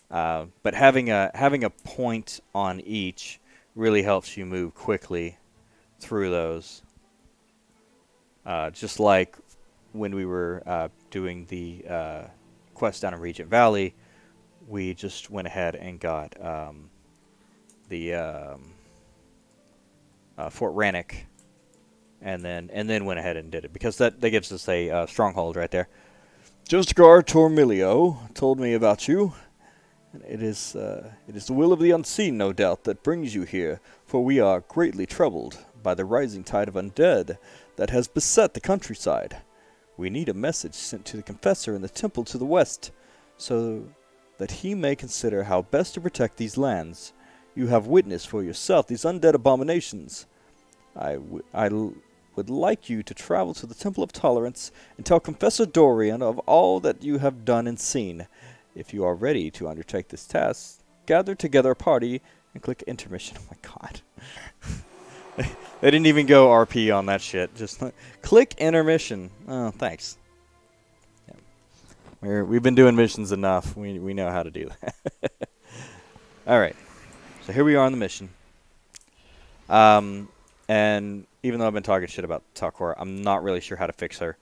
But having a point on each really helps you move quickly through those. Just like when we were doing the quest down in Regent Valley, we just went ahead and got the Fort Rannoch, and then went ahead and did it, because that gives us a stronghold right there. Justicar Tormilio told me about you. And it is the will of the unseen, no doubt, that brings you here, for we are greatly troubled by the rising tide of undead that has beset the countryside. We need a message sent to the Confessor in the temple to the west, so that he may consider how best to protect these lands. You have witnessed for yourself these undead abominations. I would like you to travel to the Temple of Tolerance and tell Confessor Dorian of all that you have done and seen. If you are ready to undertake this task, gather together a party and click intermission. Oh my god. They didn't even go RP on that shit. Just click intermission. Oh, thanks. Yeah. We've been doing missions enough. We know how to do that. Alright. So here we are on the mission. And even though I've been talking shit about Talcor, I'm not really sure how to fix her.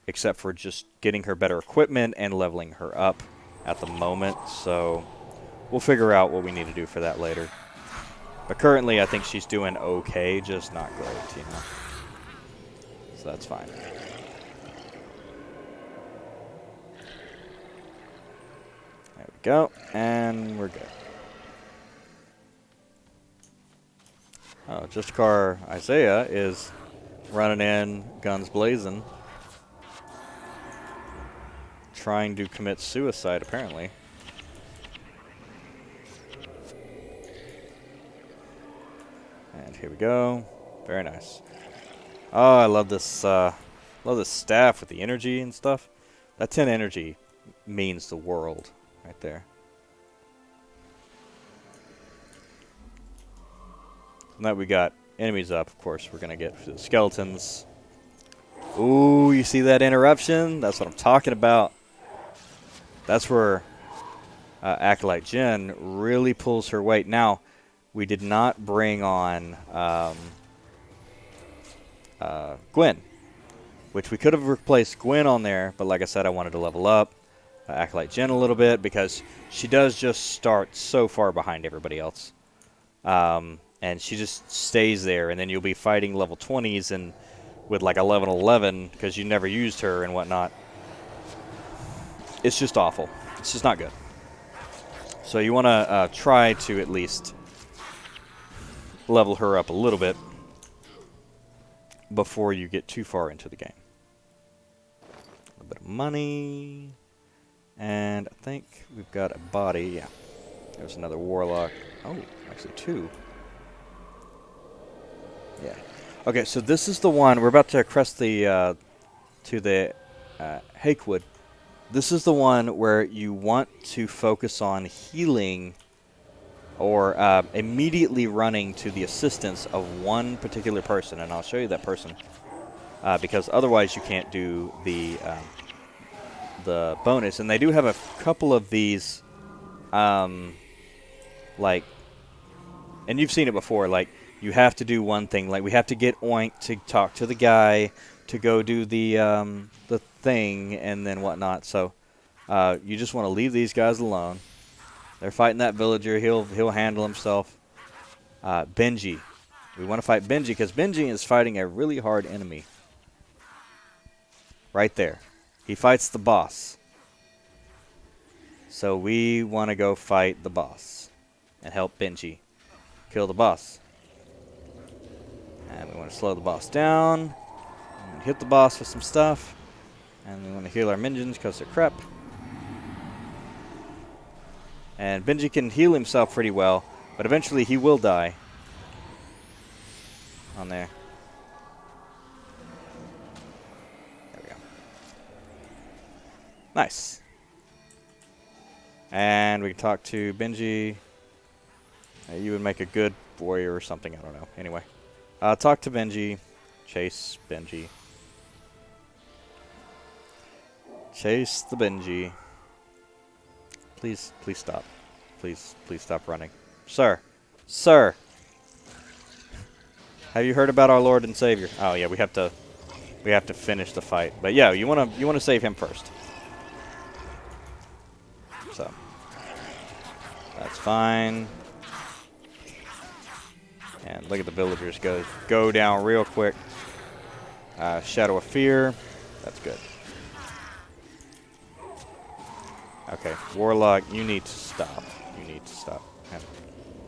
Except for just getting her better equipment and leveling her up at the moment. So we'll figure out what we need to do for that later. But currently I think she's doing okay, just not great, you know. So that's fine. There we go, and we're good. Oh, Justicar Isaiah is running in, guns blazing. Trying to commit suicide, apparently. And here we go. Very nice. Oh, I love this staff with the energy and stuff. That 10 energy means the world right there. Now that we got enemies up, of course, we're going to get the skeletons. Ooh, you see that interruption? That's what I'm talking about. That's where Acolyte Jen really pulls her weight. Now, we did not bring on Gwen, which we could have replaced Gwen on there, but like I said, I wanted to level up Acolyte Jen a little bit because she does just start so far behind everybody else. And she just stays there, and then you'll be fighting level 20s and with like 11 because you never used her and whatnot. It's just awful. It's just not good. So you want to try to at least level her up a little bit before you get too far into the game. A little bit of money. And I think we've got a body. Yeah. There's another warlock. Oh, actually two. Yeah. Okay, so this is the one. We're about to crest the to the Hakewood. This is the one where you want to focus on healing or immediately running to the assistance of one particular person, and I'll show you that person because otherwise you can't do the bonus. And they do have a couple of these, like, and you've seen it before, like you have to do one thing. Like, we have to get Oink to talk to the guy, to go do the thing, and then whatnot. So you just want to leave these guys alone. They're fighting that villager. He'll handle himself. Benji. We want to fight Benji because Benji is fighting a really hard enemy. Right there. He fights the boss. So we want to go fight the boss and help Benji kill the boss. And we want to slow the boss down. And hit the boss with some stuff. And we want to heal our minions because they're crap. And Benji can heal himself pretty well, but eventually he will die. On there. There we go. Nice. And we can talk to Benji. You would make a good warrior or something, I don't know. Anyway. Talk to Benji. Chase Benji. Chase the Benji. Please stop. Please stop running. Sir. Sir. Have you heard about our Lord and Savior? Oh yeah, we have to finish the fight. But yeah, you wanna save him first. So that's fine. And look at the villagers go down real quick. Shadow of Fear. That's good. Okay, Warlock, you need to stop. You need to stop. And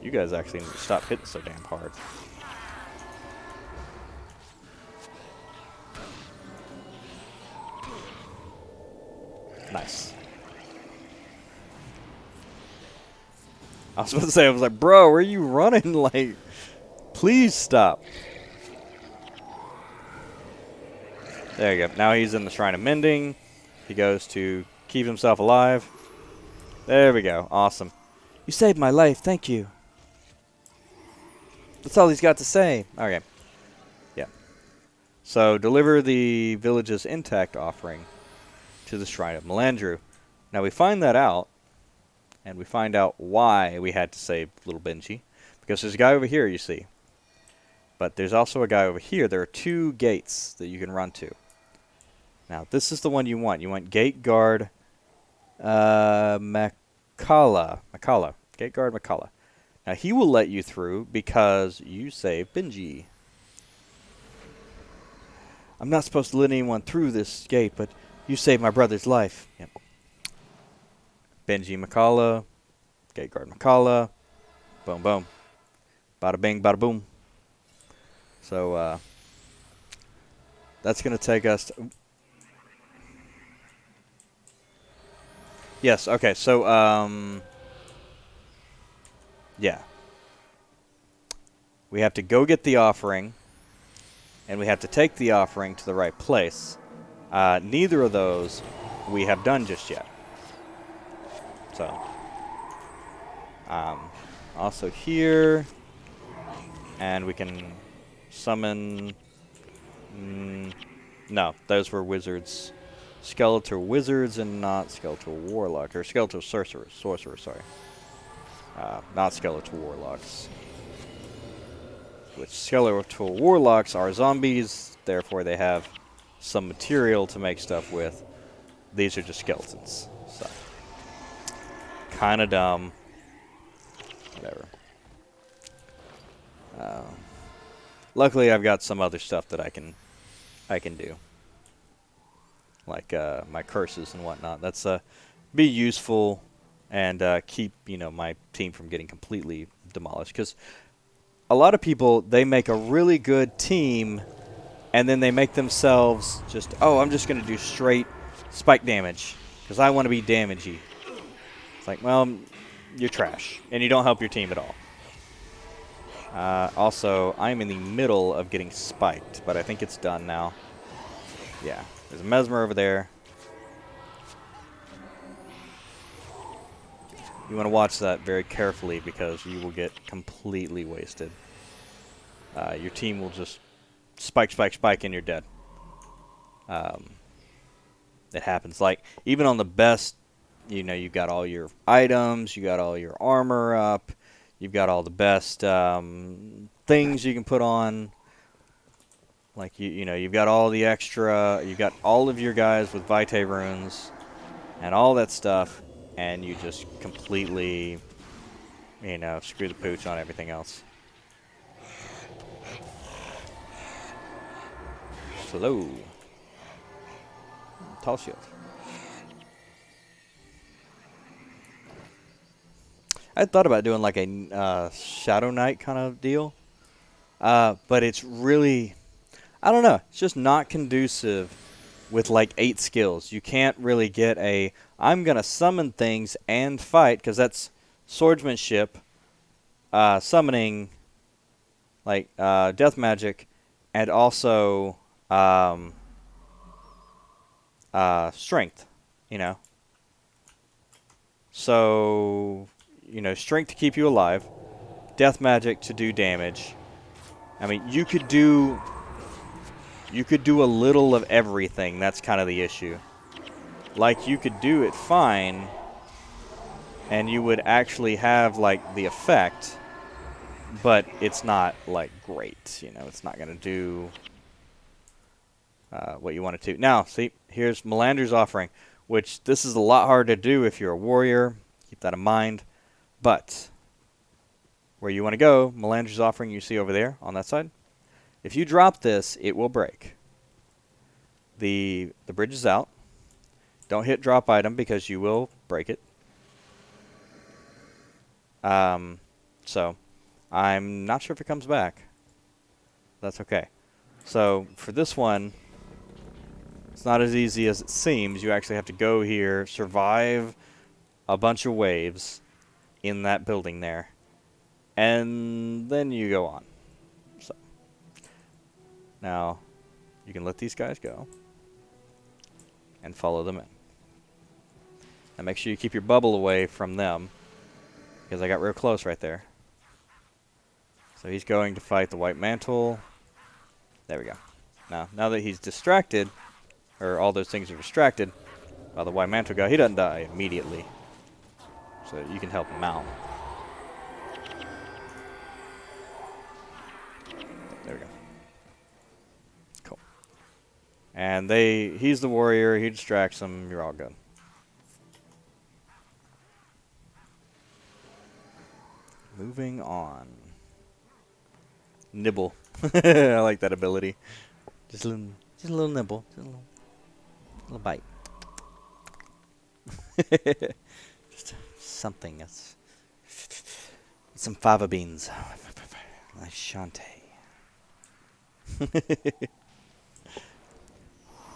you guys actually need to stop hitting so damn hard. Nice. I was about to say, I was like, bro, where are you running? Like, please stop. There you go. Now he's in the Shrine of Mending. He goes to keep himself alive. There we go. Awesome. You saved my life. Thank you. That's all he's got to say. Okay. Yeah. So, deliver the village's intact offering to the Shrine of Melandru. Now, we find that out, and we find out why we had to save little Benji. Because there's a guy over here, you see. But there's also a guy over here. There are 2 gates that you can run to. Now, this is the one you want. You want Gate Guard Makala. Gate Guard Makala. Now, he will let you through because you saved Benji. I'm not supposed to let anyone through this gate, but you saved my brother's life. Yep. Benji Makala. Gate Guard Makala. Boom, boom. Bada bing, bada boom. So, that's going to take us to... Yes, okay, so, yeah. We have to go get the offering, and we have to take the offering to the right place. Neither of those we have done just yet. So, also here, and we can summon... no, those were wizards. Skeletal wizards and not skeletal warlock, or skeletal sorcerers, sorry. Not skeletal warlocks. Which skeletal warlocks are zombies, therefore they have some material to make stuff with. These are just skeletons, so kind of dumb. Whatever. Luckily, I've got some other stuff that I can do. Like my curses and whatnot. That's be useful and keep my team from getting completely demolished. Because a lot of people, they make a really good team, and then they make themselves just, oh, I'm just going to do straight spike damage because I want to be damagey. It's like, well, you're trash, and you don't help your team at all. Also, I'm in the middle of getting spiked, but I think it's done now. Yeah. There's a Mesmer over there. You want to watch that very carefully because you will get completely wasted. Your team will just spike, and you're dead. It happens. Like, even on the best, you've got all your items, you got all your armor up, you've got all the best things you can put on. Like, you know, you've got all the extra, you've got all of your guys with Vitae runes and all that stuff, and you just completely, you know, screw the pooch on everything else. Slow. Tall shield. I thought about doing like a Shadow Knight kind of deal, but it's really, I don't know, it's just not conducive with like 8 skills. You can't really get a, I'm going to summon things and fight, because that's swordsmanship, summoning, like death magic, and also strength, you know. So, you know, strength to keep you alive, death magic to do damage. I mean, you could do a little of everything. That's kind of the issue. Like, you could do it fine, and you would actually have, like, the effect, but it's not, like, great. You know, it's not going to do what you want it to. Now, see, here's Melander's offering, which this is a lot harder to do if you're a warrior. Keep that in mind. But where you want to go, Melander's offering you see over there on that side. If you drop this, it will break. The bridge is out. Don't hit drop item because you will break it. So I'm not sure if it comes back. That's okay. So for this one, it's not as easy as it seems. You actually have to go here, survive a bunch of waves in that building there, and then you go on. So now you can let these guys go and follow them in. And make sure you keep your bubble away from them, because I got real close right there. So he's going to fight the White Mantle. There we go. Now that he's distracted, or all those things are distracted by the White Mantle guy, he doesn't die immediately. So you can help him out. There we go. Cool. And he's the warrior, he distracts them, you're all good. Moving on. Nibble. I like that ability. Just a little nibble. Just a little bite. Just something that's some fava beans. Nice Shantae.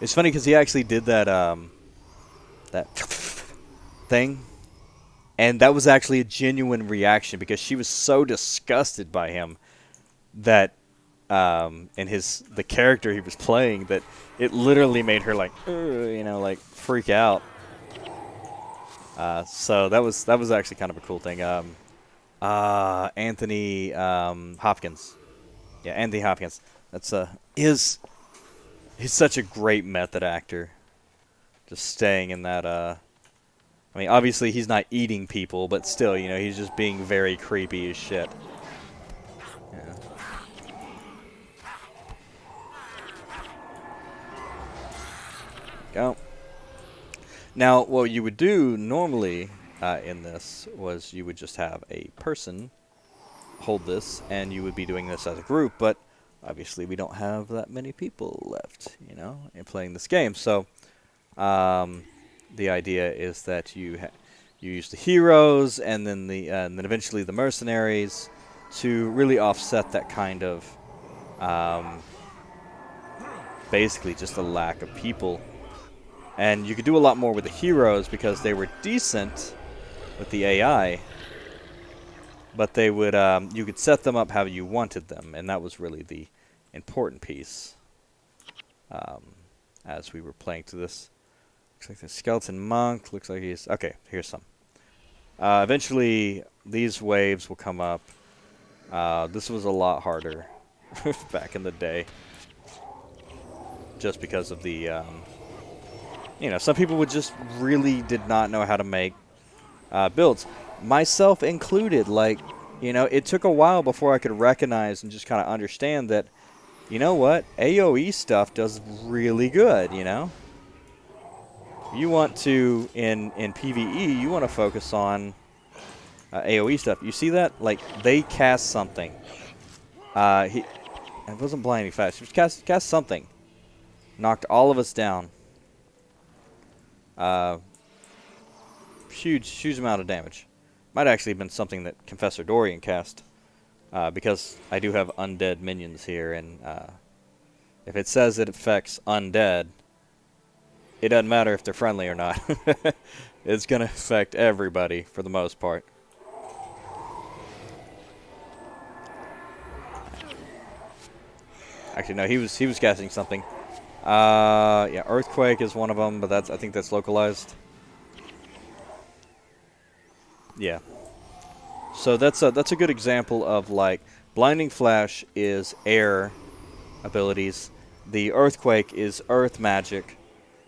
It's funny because he actually did that that thing, and that was actually a genuine reaction because she was so disgusted by him that and the character he was playing, that it literally made her like, you know, like freak out. So that was actually kind of a cool thing. Anthony Hopkins, yeah, Anthony Hopkins. That's he's such a great method actor. Just staying in that. I mean, obviously he's not eating people, but still, you know, he's just being very creepy as shit. Yeah. Go. Now, what you would do normally in this was you would just have a person hold this, and you would be doing this as a group, but obviously we don't have that many people left, you know, in playing this game. So the idea is that you use the heroes and then and then eventually the mercenaries to really offset that kind of basically just a lack of people. And you could do a lot more with the heroes because they were decent with the AI, but they would you could set them up how you wanted them, and that was really the important piece as we were playing through this. Looks like the skeleton monk. Looks like he's okay. Here's some. Eventually, these waves will come up. This was a lot harder back in the day, just because of the. You know, some people just really did not know how to make builds, myself included. Like, you know, it took a while before I could recognize and just kind of understand that, you know what, AoE stuff does really good, you know? You want to, in PvE, you want to focus on AoE stuff. You see that? Like, they cast something. It wasn't blinding fast. He cast something. Knocked all of us down. Huge amount of damage. Might actually have been something that Confessor Dorian cast. Because I do have undead minions here, and if it says it affects undead, it doesn't matter if they're friendly or not. It's going to affect everybody for the most part. Actually, no, he was casting something. Yeah, Earthquake is one of them, but I think that's localized. Yeah. So that's a good example of, like, Blinding Flash is air abilities. The Earthquake is earth magic.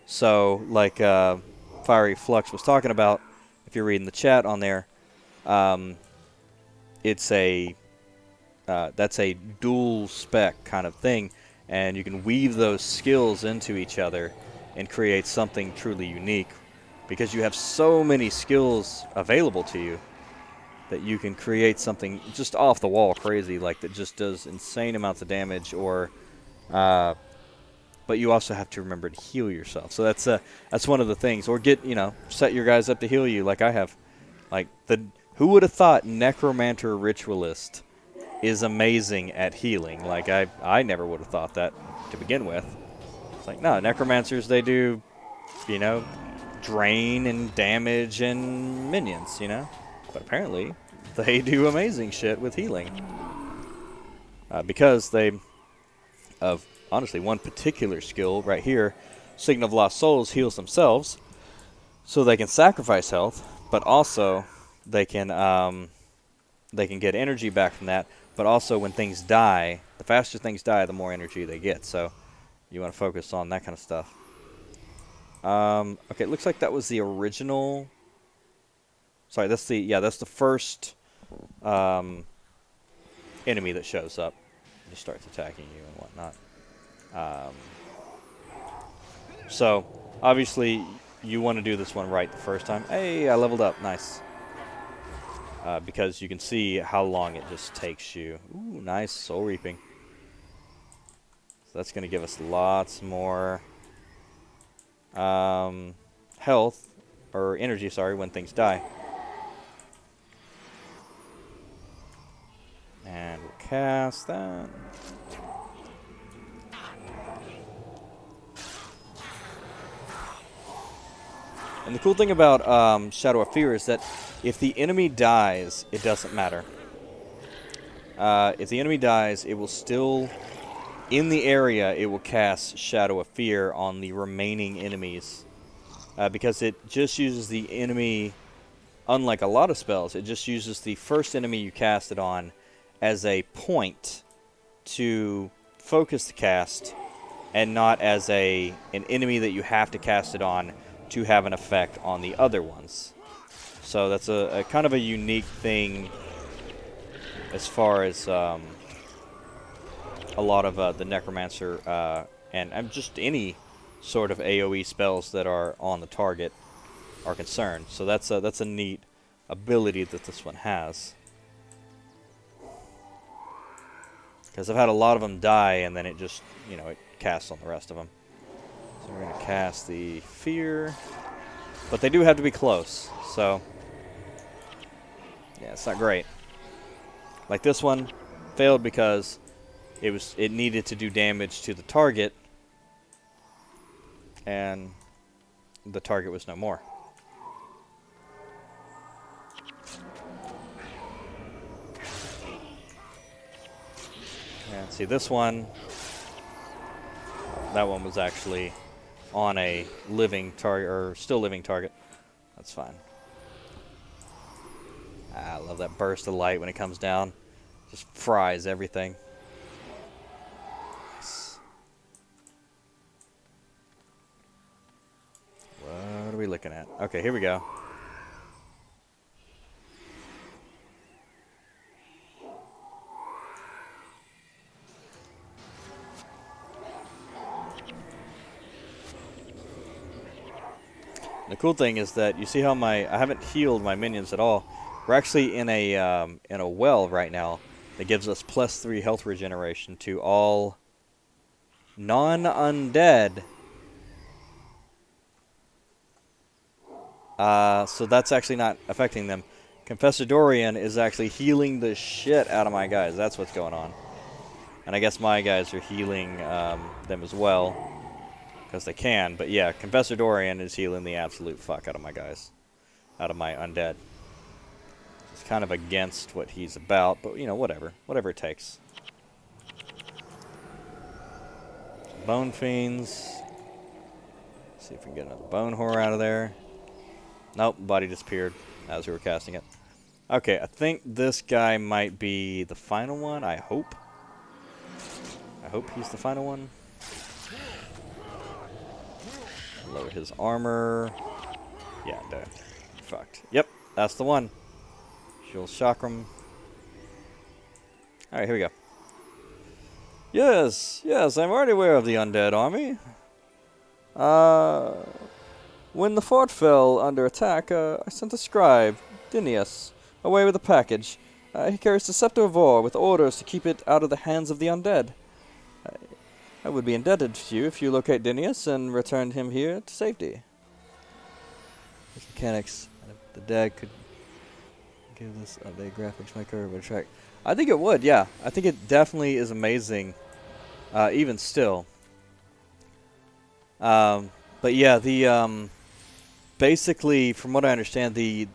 So, like Fiery Flux was talking about, if you're reading the chat on there, it's that's a dual spec kind of thing, and you can weave those skills into each other and create something truly unique, because you have so many skills available to you that you can create something just off the wall crazy, like that just does insane amounts of damage, or but you also have to remember to heal yourself. So that's one of the things. Or set your guys up to heal you, like I have. Like, who would have thought Necromancer Ritualist is amazing at healing? Like, I never would have thought that to begin with. It's like, no, Necromancers, they do, drain and damage and minions, But apparently, they do amazing shit with healing. Because they have, honestly, one particular skill right here. Signal of Lost Souls heals themselves, so they can sacrifice health, but also they can get energy back from that. But also, when things die, the faster things die, the more energy they get. So you want to focus on that kind of stuff. Okay, it looks like that was the original. Sorry, that's the first enemy that shows up. It just starts attacking you and whatnot. So obviously you want to do this one right the first time. Hey, I leveled up. Nice. Because you can see how long it just takes you. Ooh, nice soul reaping. So that's going to give us lots more health, or energy, sorry, when things die. And we'll cast that. And the cool thing about Shadow of Fear is that if the enemy dies, it doesn't matter. If the enemy dies, it will still, in the area, it will cast Shadow of Fear on the remaining enemies. Because it just uses the enemy, unlike a lot of spells, it just uses the first enemy you cast it on as a point to focus the cast, and not as an enemy that you have to cast it on to have an effect on the other ones. So that's a kind of a unique thing as far as a lot of the Necromancer and just any sort of AoE spells that are on the target are concerned. So that's a neat ability that this one has. Because I've had a lot of them die, and then it just, it casts on the rest of them. So we're going to cast the Fear. But they do have to be close, so yeah, it's not great. Like this one failed because it needed to do damage to the target, and the target was no more. And see, this one, that one was actually on a living target, or still living target. That's fine. I love that burst of light when it comes down. Just fries everything. Nice. What are we looking at? Okay, here we go. cool thing is that you see how I haven't healed my minions at all. We're actually in a well right now that gives us +3 health regeneration to all non-undead. So that's actually not affecting them. Confessor Dorian is actually healing the shit out of my guys. That's what's going on. And I guess my guys are healing them as well. Because they can. But yeah, Confessor Dorian is healing the absolute fuck out of my guys. Out of my undead. It's kind of against what he's about. But, you know, whatever. Whatever it takes. Bone Fiends. See if we can get another Bone Whore out of there. Nope, body disappeared as we were casting it. Okay, I think this guy might be the final one. I hope. I hope he's the final one. Lower his armor. Yeah, duh. Fucked. Yep, that's the one. Shield Chakram. Alright, here we go. Yes, I'm already aware of the undead army. When the fort fell under attack, I sent a scribe, Dinius, away with a package. He carries the Scepter of War with orders to keep it out of the hands of the undead. I would be indebted to you if you locate Dinius and return him here to safety. His mechanics. The deck could give this update graphics maker a track. I think it would, yeah. I think it definitely is amazing, even still. But yeah, the basically, from what I understand, the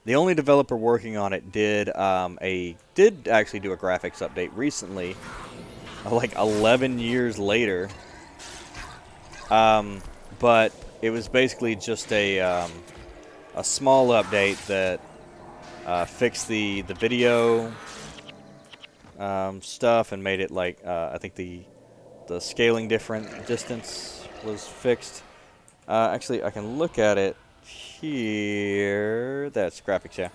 only developer working on it did actually do a graphics update recently, like 11 years later. But it was basically just a small update that fixed the video stuff and made it like I think the scaling distance was fixed. Actually, I can look at it here. That's graphics, yeah.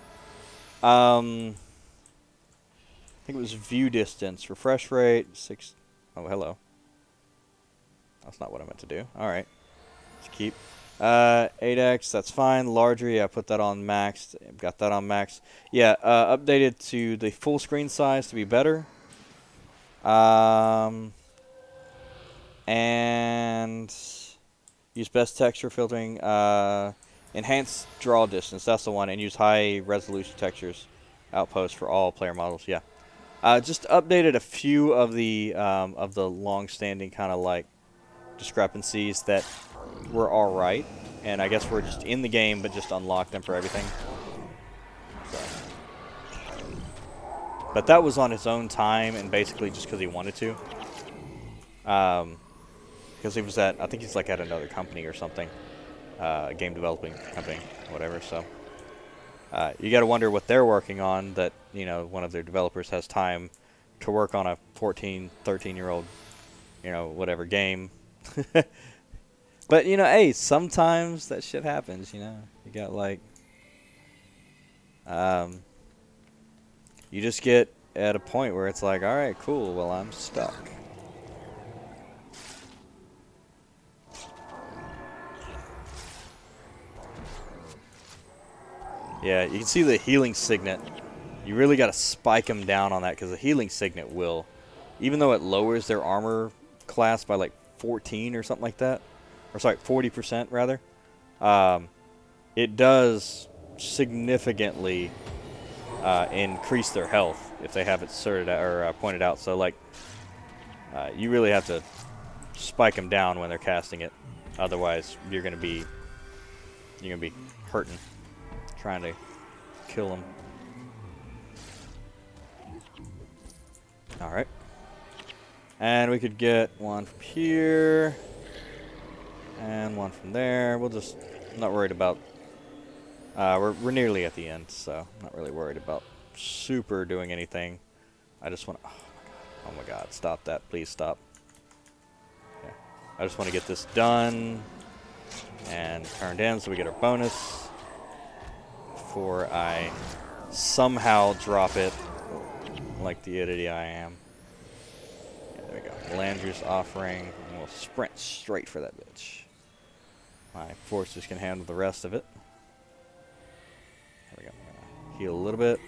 I think it was view distance, refresh rate, 6. Oh, hello. That's not what I meant to do. All right, let's keep 8x. That's fine. Larger, yeah. Put that on max. Got that on max. Yeah. Updated to the full screen size to be better. And use best texture filtering. Enhance draw distance. That's the one. And use high resolution textures. Outpost for all player models. Yeah. Just updated a few of the long-standing kind of like discrepancies that were all right, and I guess we're just in the game, but just unlocked them for everything. So. But that was on his own time, and basically just because he wanted to. Because he was at, I think he's like at another company or something, game developing company, whatever. So. You got to wonder what they're working on that, you know, one of their developers has time to work on a 14, 13-year-old, you know, whatever game. But, you know, hey, sometimes that shit happens, you know. You got, like, you just get at a point where it's like, all right, cool, well, I'm stuck. Yeah, you can see the healing signet. You really got to spike them down on that because the healing signet will, even though it lowers their armor class by like 14 or something like that, or sorry, 40% rather, it does significantly increase their health if they have it sorted out, or pointed out. So like, you really have to spike them down when they're casting it. Otherwise, you're gonna be hurting. Trying to kill him. Alright. And we could get one from here. And one from there. We'll just... I'm not worried about... We're nearly at the end, so I'm not really worried about super doing anything. I just want to... Oh my god. Stop that. Please stop. Okay. I just want to get this done. And turned in so we get our bonus. Before I somehow drop it like the idiot I am. Yeah, there we go. Landry's offering, and we'll sprint straight for that bitch. My forces can handle the rest of it. There we go. I'm gonna heal a little bit.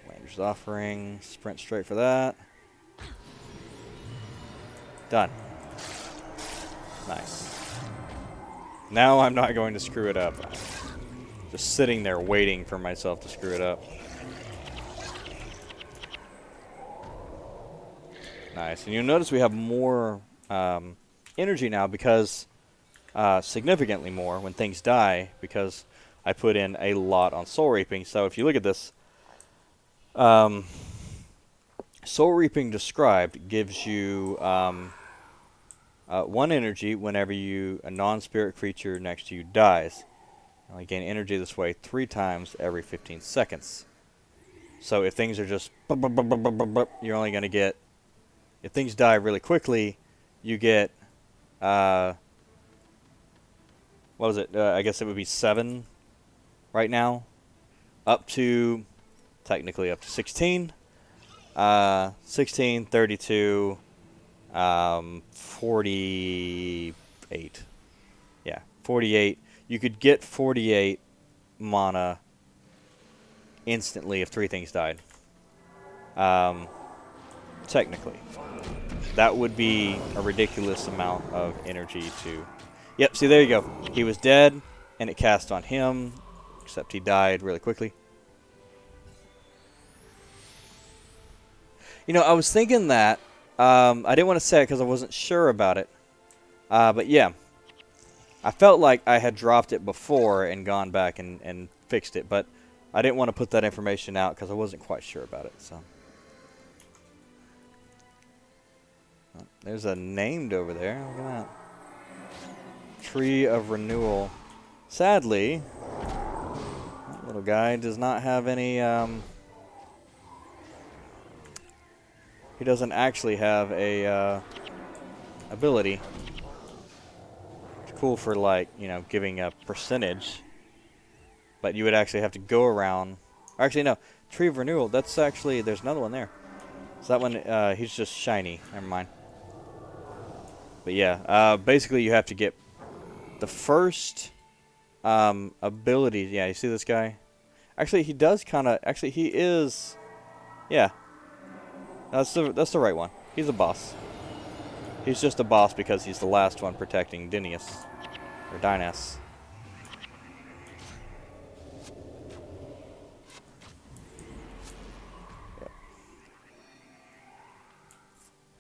Ranger's offering. Sprint straight for that. Done. Nice. Now I'm not going to screw it up. Just sitting there waiting for myself to screw it up. Nice. And you'll notice we have more energy now because, significantly more when things die, because I put in a lot on Soul Reaping. So if you look at this, Soul Reaping Described gives you 1 energy whenever a non-spirit creature next to you dies. You only gain energy this way 3 times every 15 seconds. So if things are just you're only going to get, if things die really quickly, you get, what was it? I guess it would be 7 right now, up to, technically up to 16. 16, 32, 48. Yeah, 48. You could get 48 mana instantly if 3 things died. Technically. That would be a ridiculous amount of energy to... Yep, see, there you go. He was dead, and it cast on him, except he died really quickly. You know, I was thinking that. I didn't want to say it because I wasn't sure about it. But yeah. I felt like I had dropped it before and gone back and fixed it. But I didn't want to put that information out because I wasn't quite sure about it. So oh, there's a named over there. Look at that. Tree of Renewal. Sadly, that little guy does not have any... he doesn't actually have a ability. It's cool for, like, you know, giving a percentage. But you would actually have to go around... Actually, no. Tree of Renewal, that's actually... There's another one there. So that one, he's just shiny. Never mind. But yeah, basically you have to get the first ability. Yeah, you see this guy? Actually, he does kind of... Actually, he is... Yeah. That's the right one. He's a boss. He's just a boss because he's the last one protecting Dineas. Or Dinas. Yep.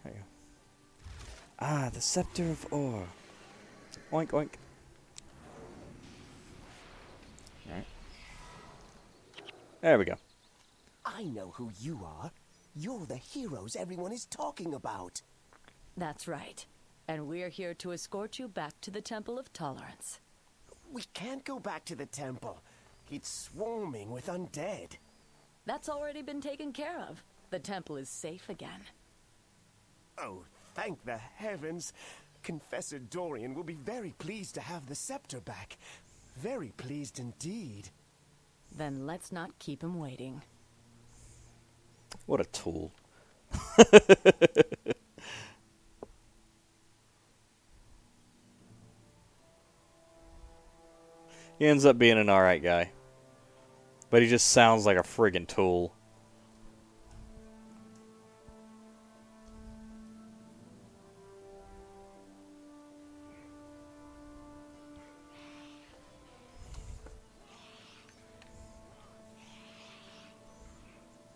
There you go. Ah, the Scepter of Ore. Oink, oink. Alright. There we go. I know who you are. You're the heroes everyone is talking about. That's right. And we're here to escort you back to the Temple of Tolerance. We can't go back to the temple. It's swarming with undead. That's already been taken care of. The temple is safe again. Oh, thank the heavens. Confessor Dorian will be very pleased to have the scepter back. Very pleased indeed. Then let's not keep him waiting. What a tool. He ends up being an alright guy. But he just sounds like a friggin' tool.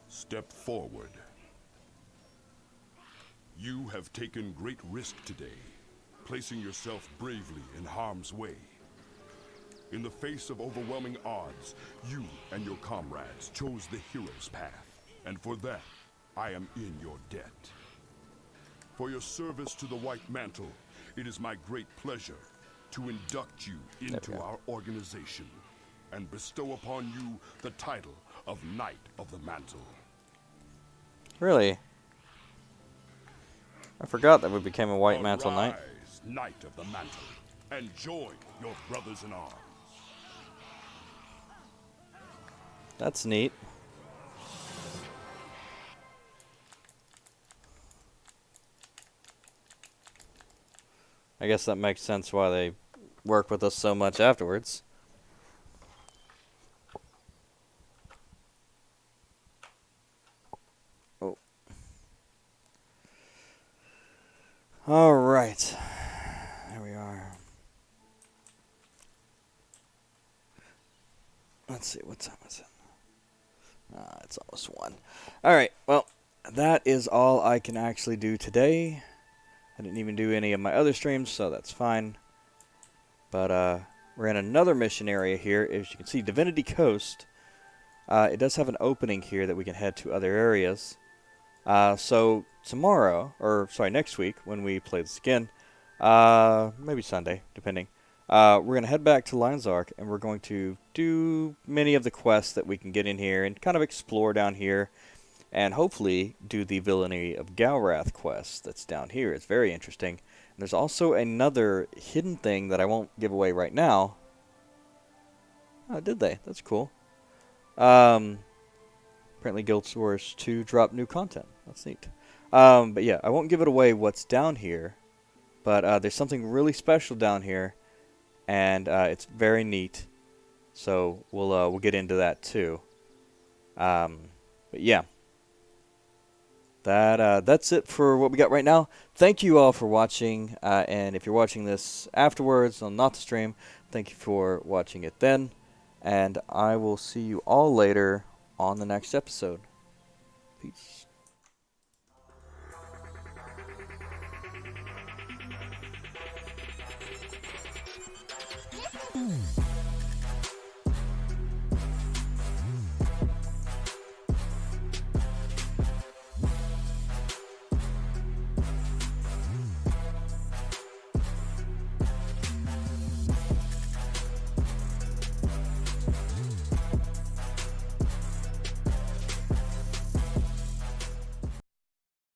Step forward. You have taken great risk today, placing yourself bravely in harm's way. In the face of overwhelming odds, you and your comrades chose the hero's path, and for that, I am in your debt. For your service to the White Mantle, it is my great pleasure to induct you into our organization and bestow upon you the title of Knight of the Mantle. Really? I forgot that we became a White Mantle Knight. Arise, Knight of the Mantle, and join your brothers in arms. That's neat. I guess that makes sense why they work with us so much afterwards. Oh. All right. There we are. Let's see, what time is it? It's almost 1. Alright, well, that is all I can actually do today. I didn't even do any of my other streams, so that's fine. But we're in another mission area here. As you can see, Divinity Coast. It does have an opening here that we can head to other areas. So tomorrow, or sorry, next week, when we play this again, maybe Sunday, depending, we're going to head back to Antizark, and we're going to do many of the quests that we can get in here and kind of explore down here, and hopefully do the Villainy of Galrath quest that's down here. It's very interesting. And there's also another hidden thing that I won't give away right now. Oh, did they? That's cool. Apparently GuildWars 2 dropped new content. That's neat. But yeah, I won't give it away what's down here, but there's something really special down here. And it's very neat, so we'll get into that too. But yeah, that's it for what we got right now. Thank you all for watching, and if you're watching this afterwards on not the stream, thank you for watching it then, and I will see you all later on the next episode. Peace.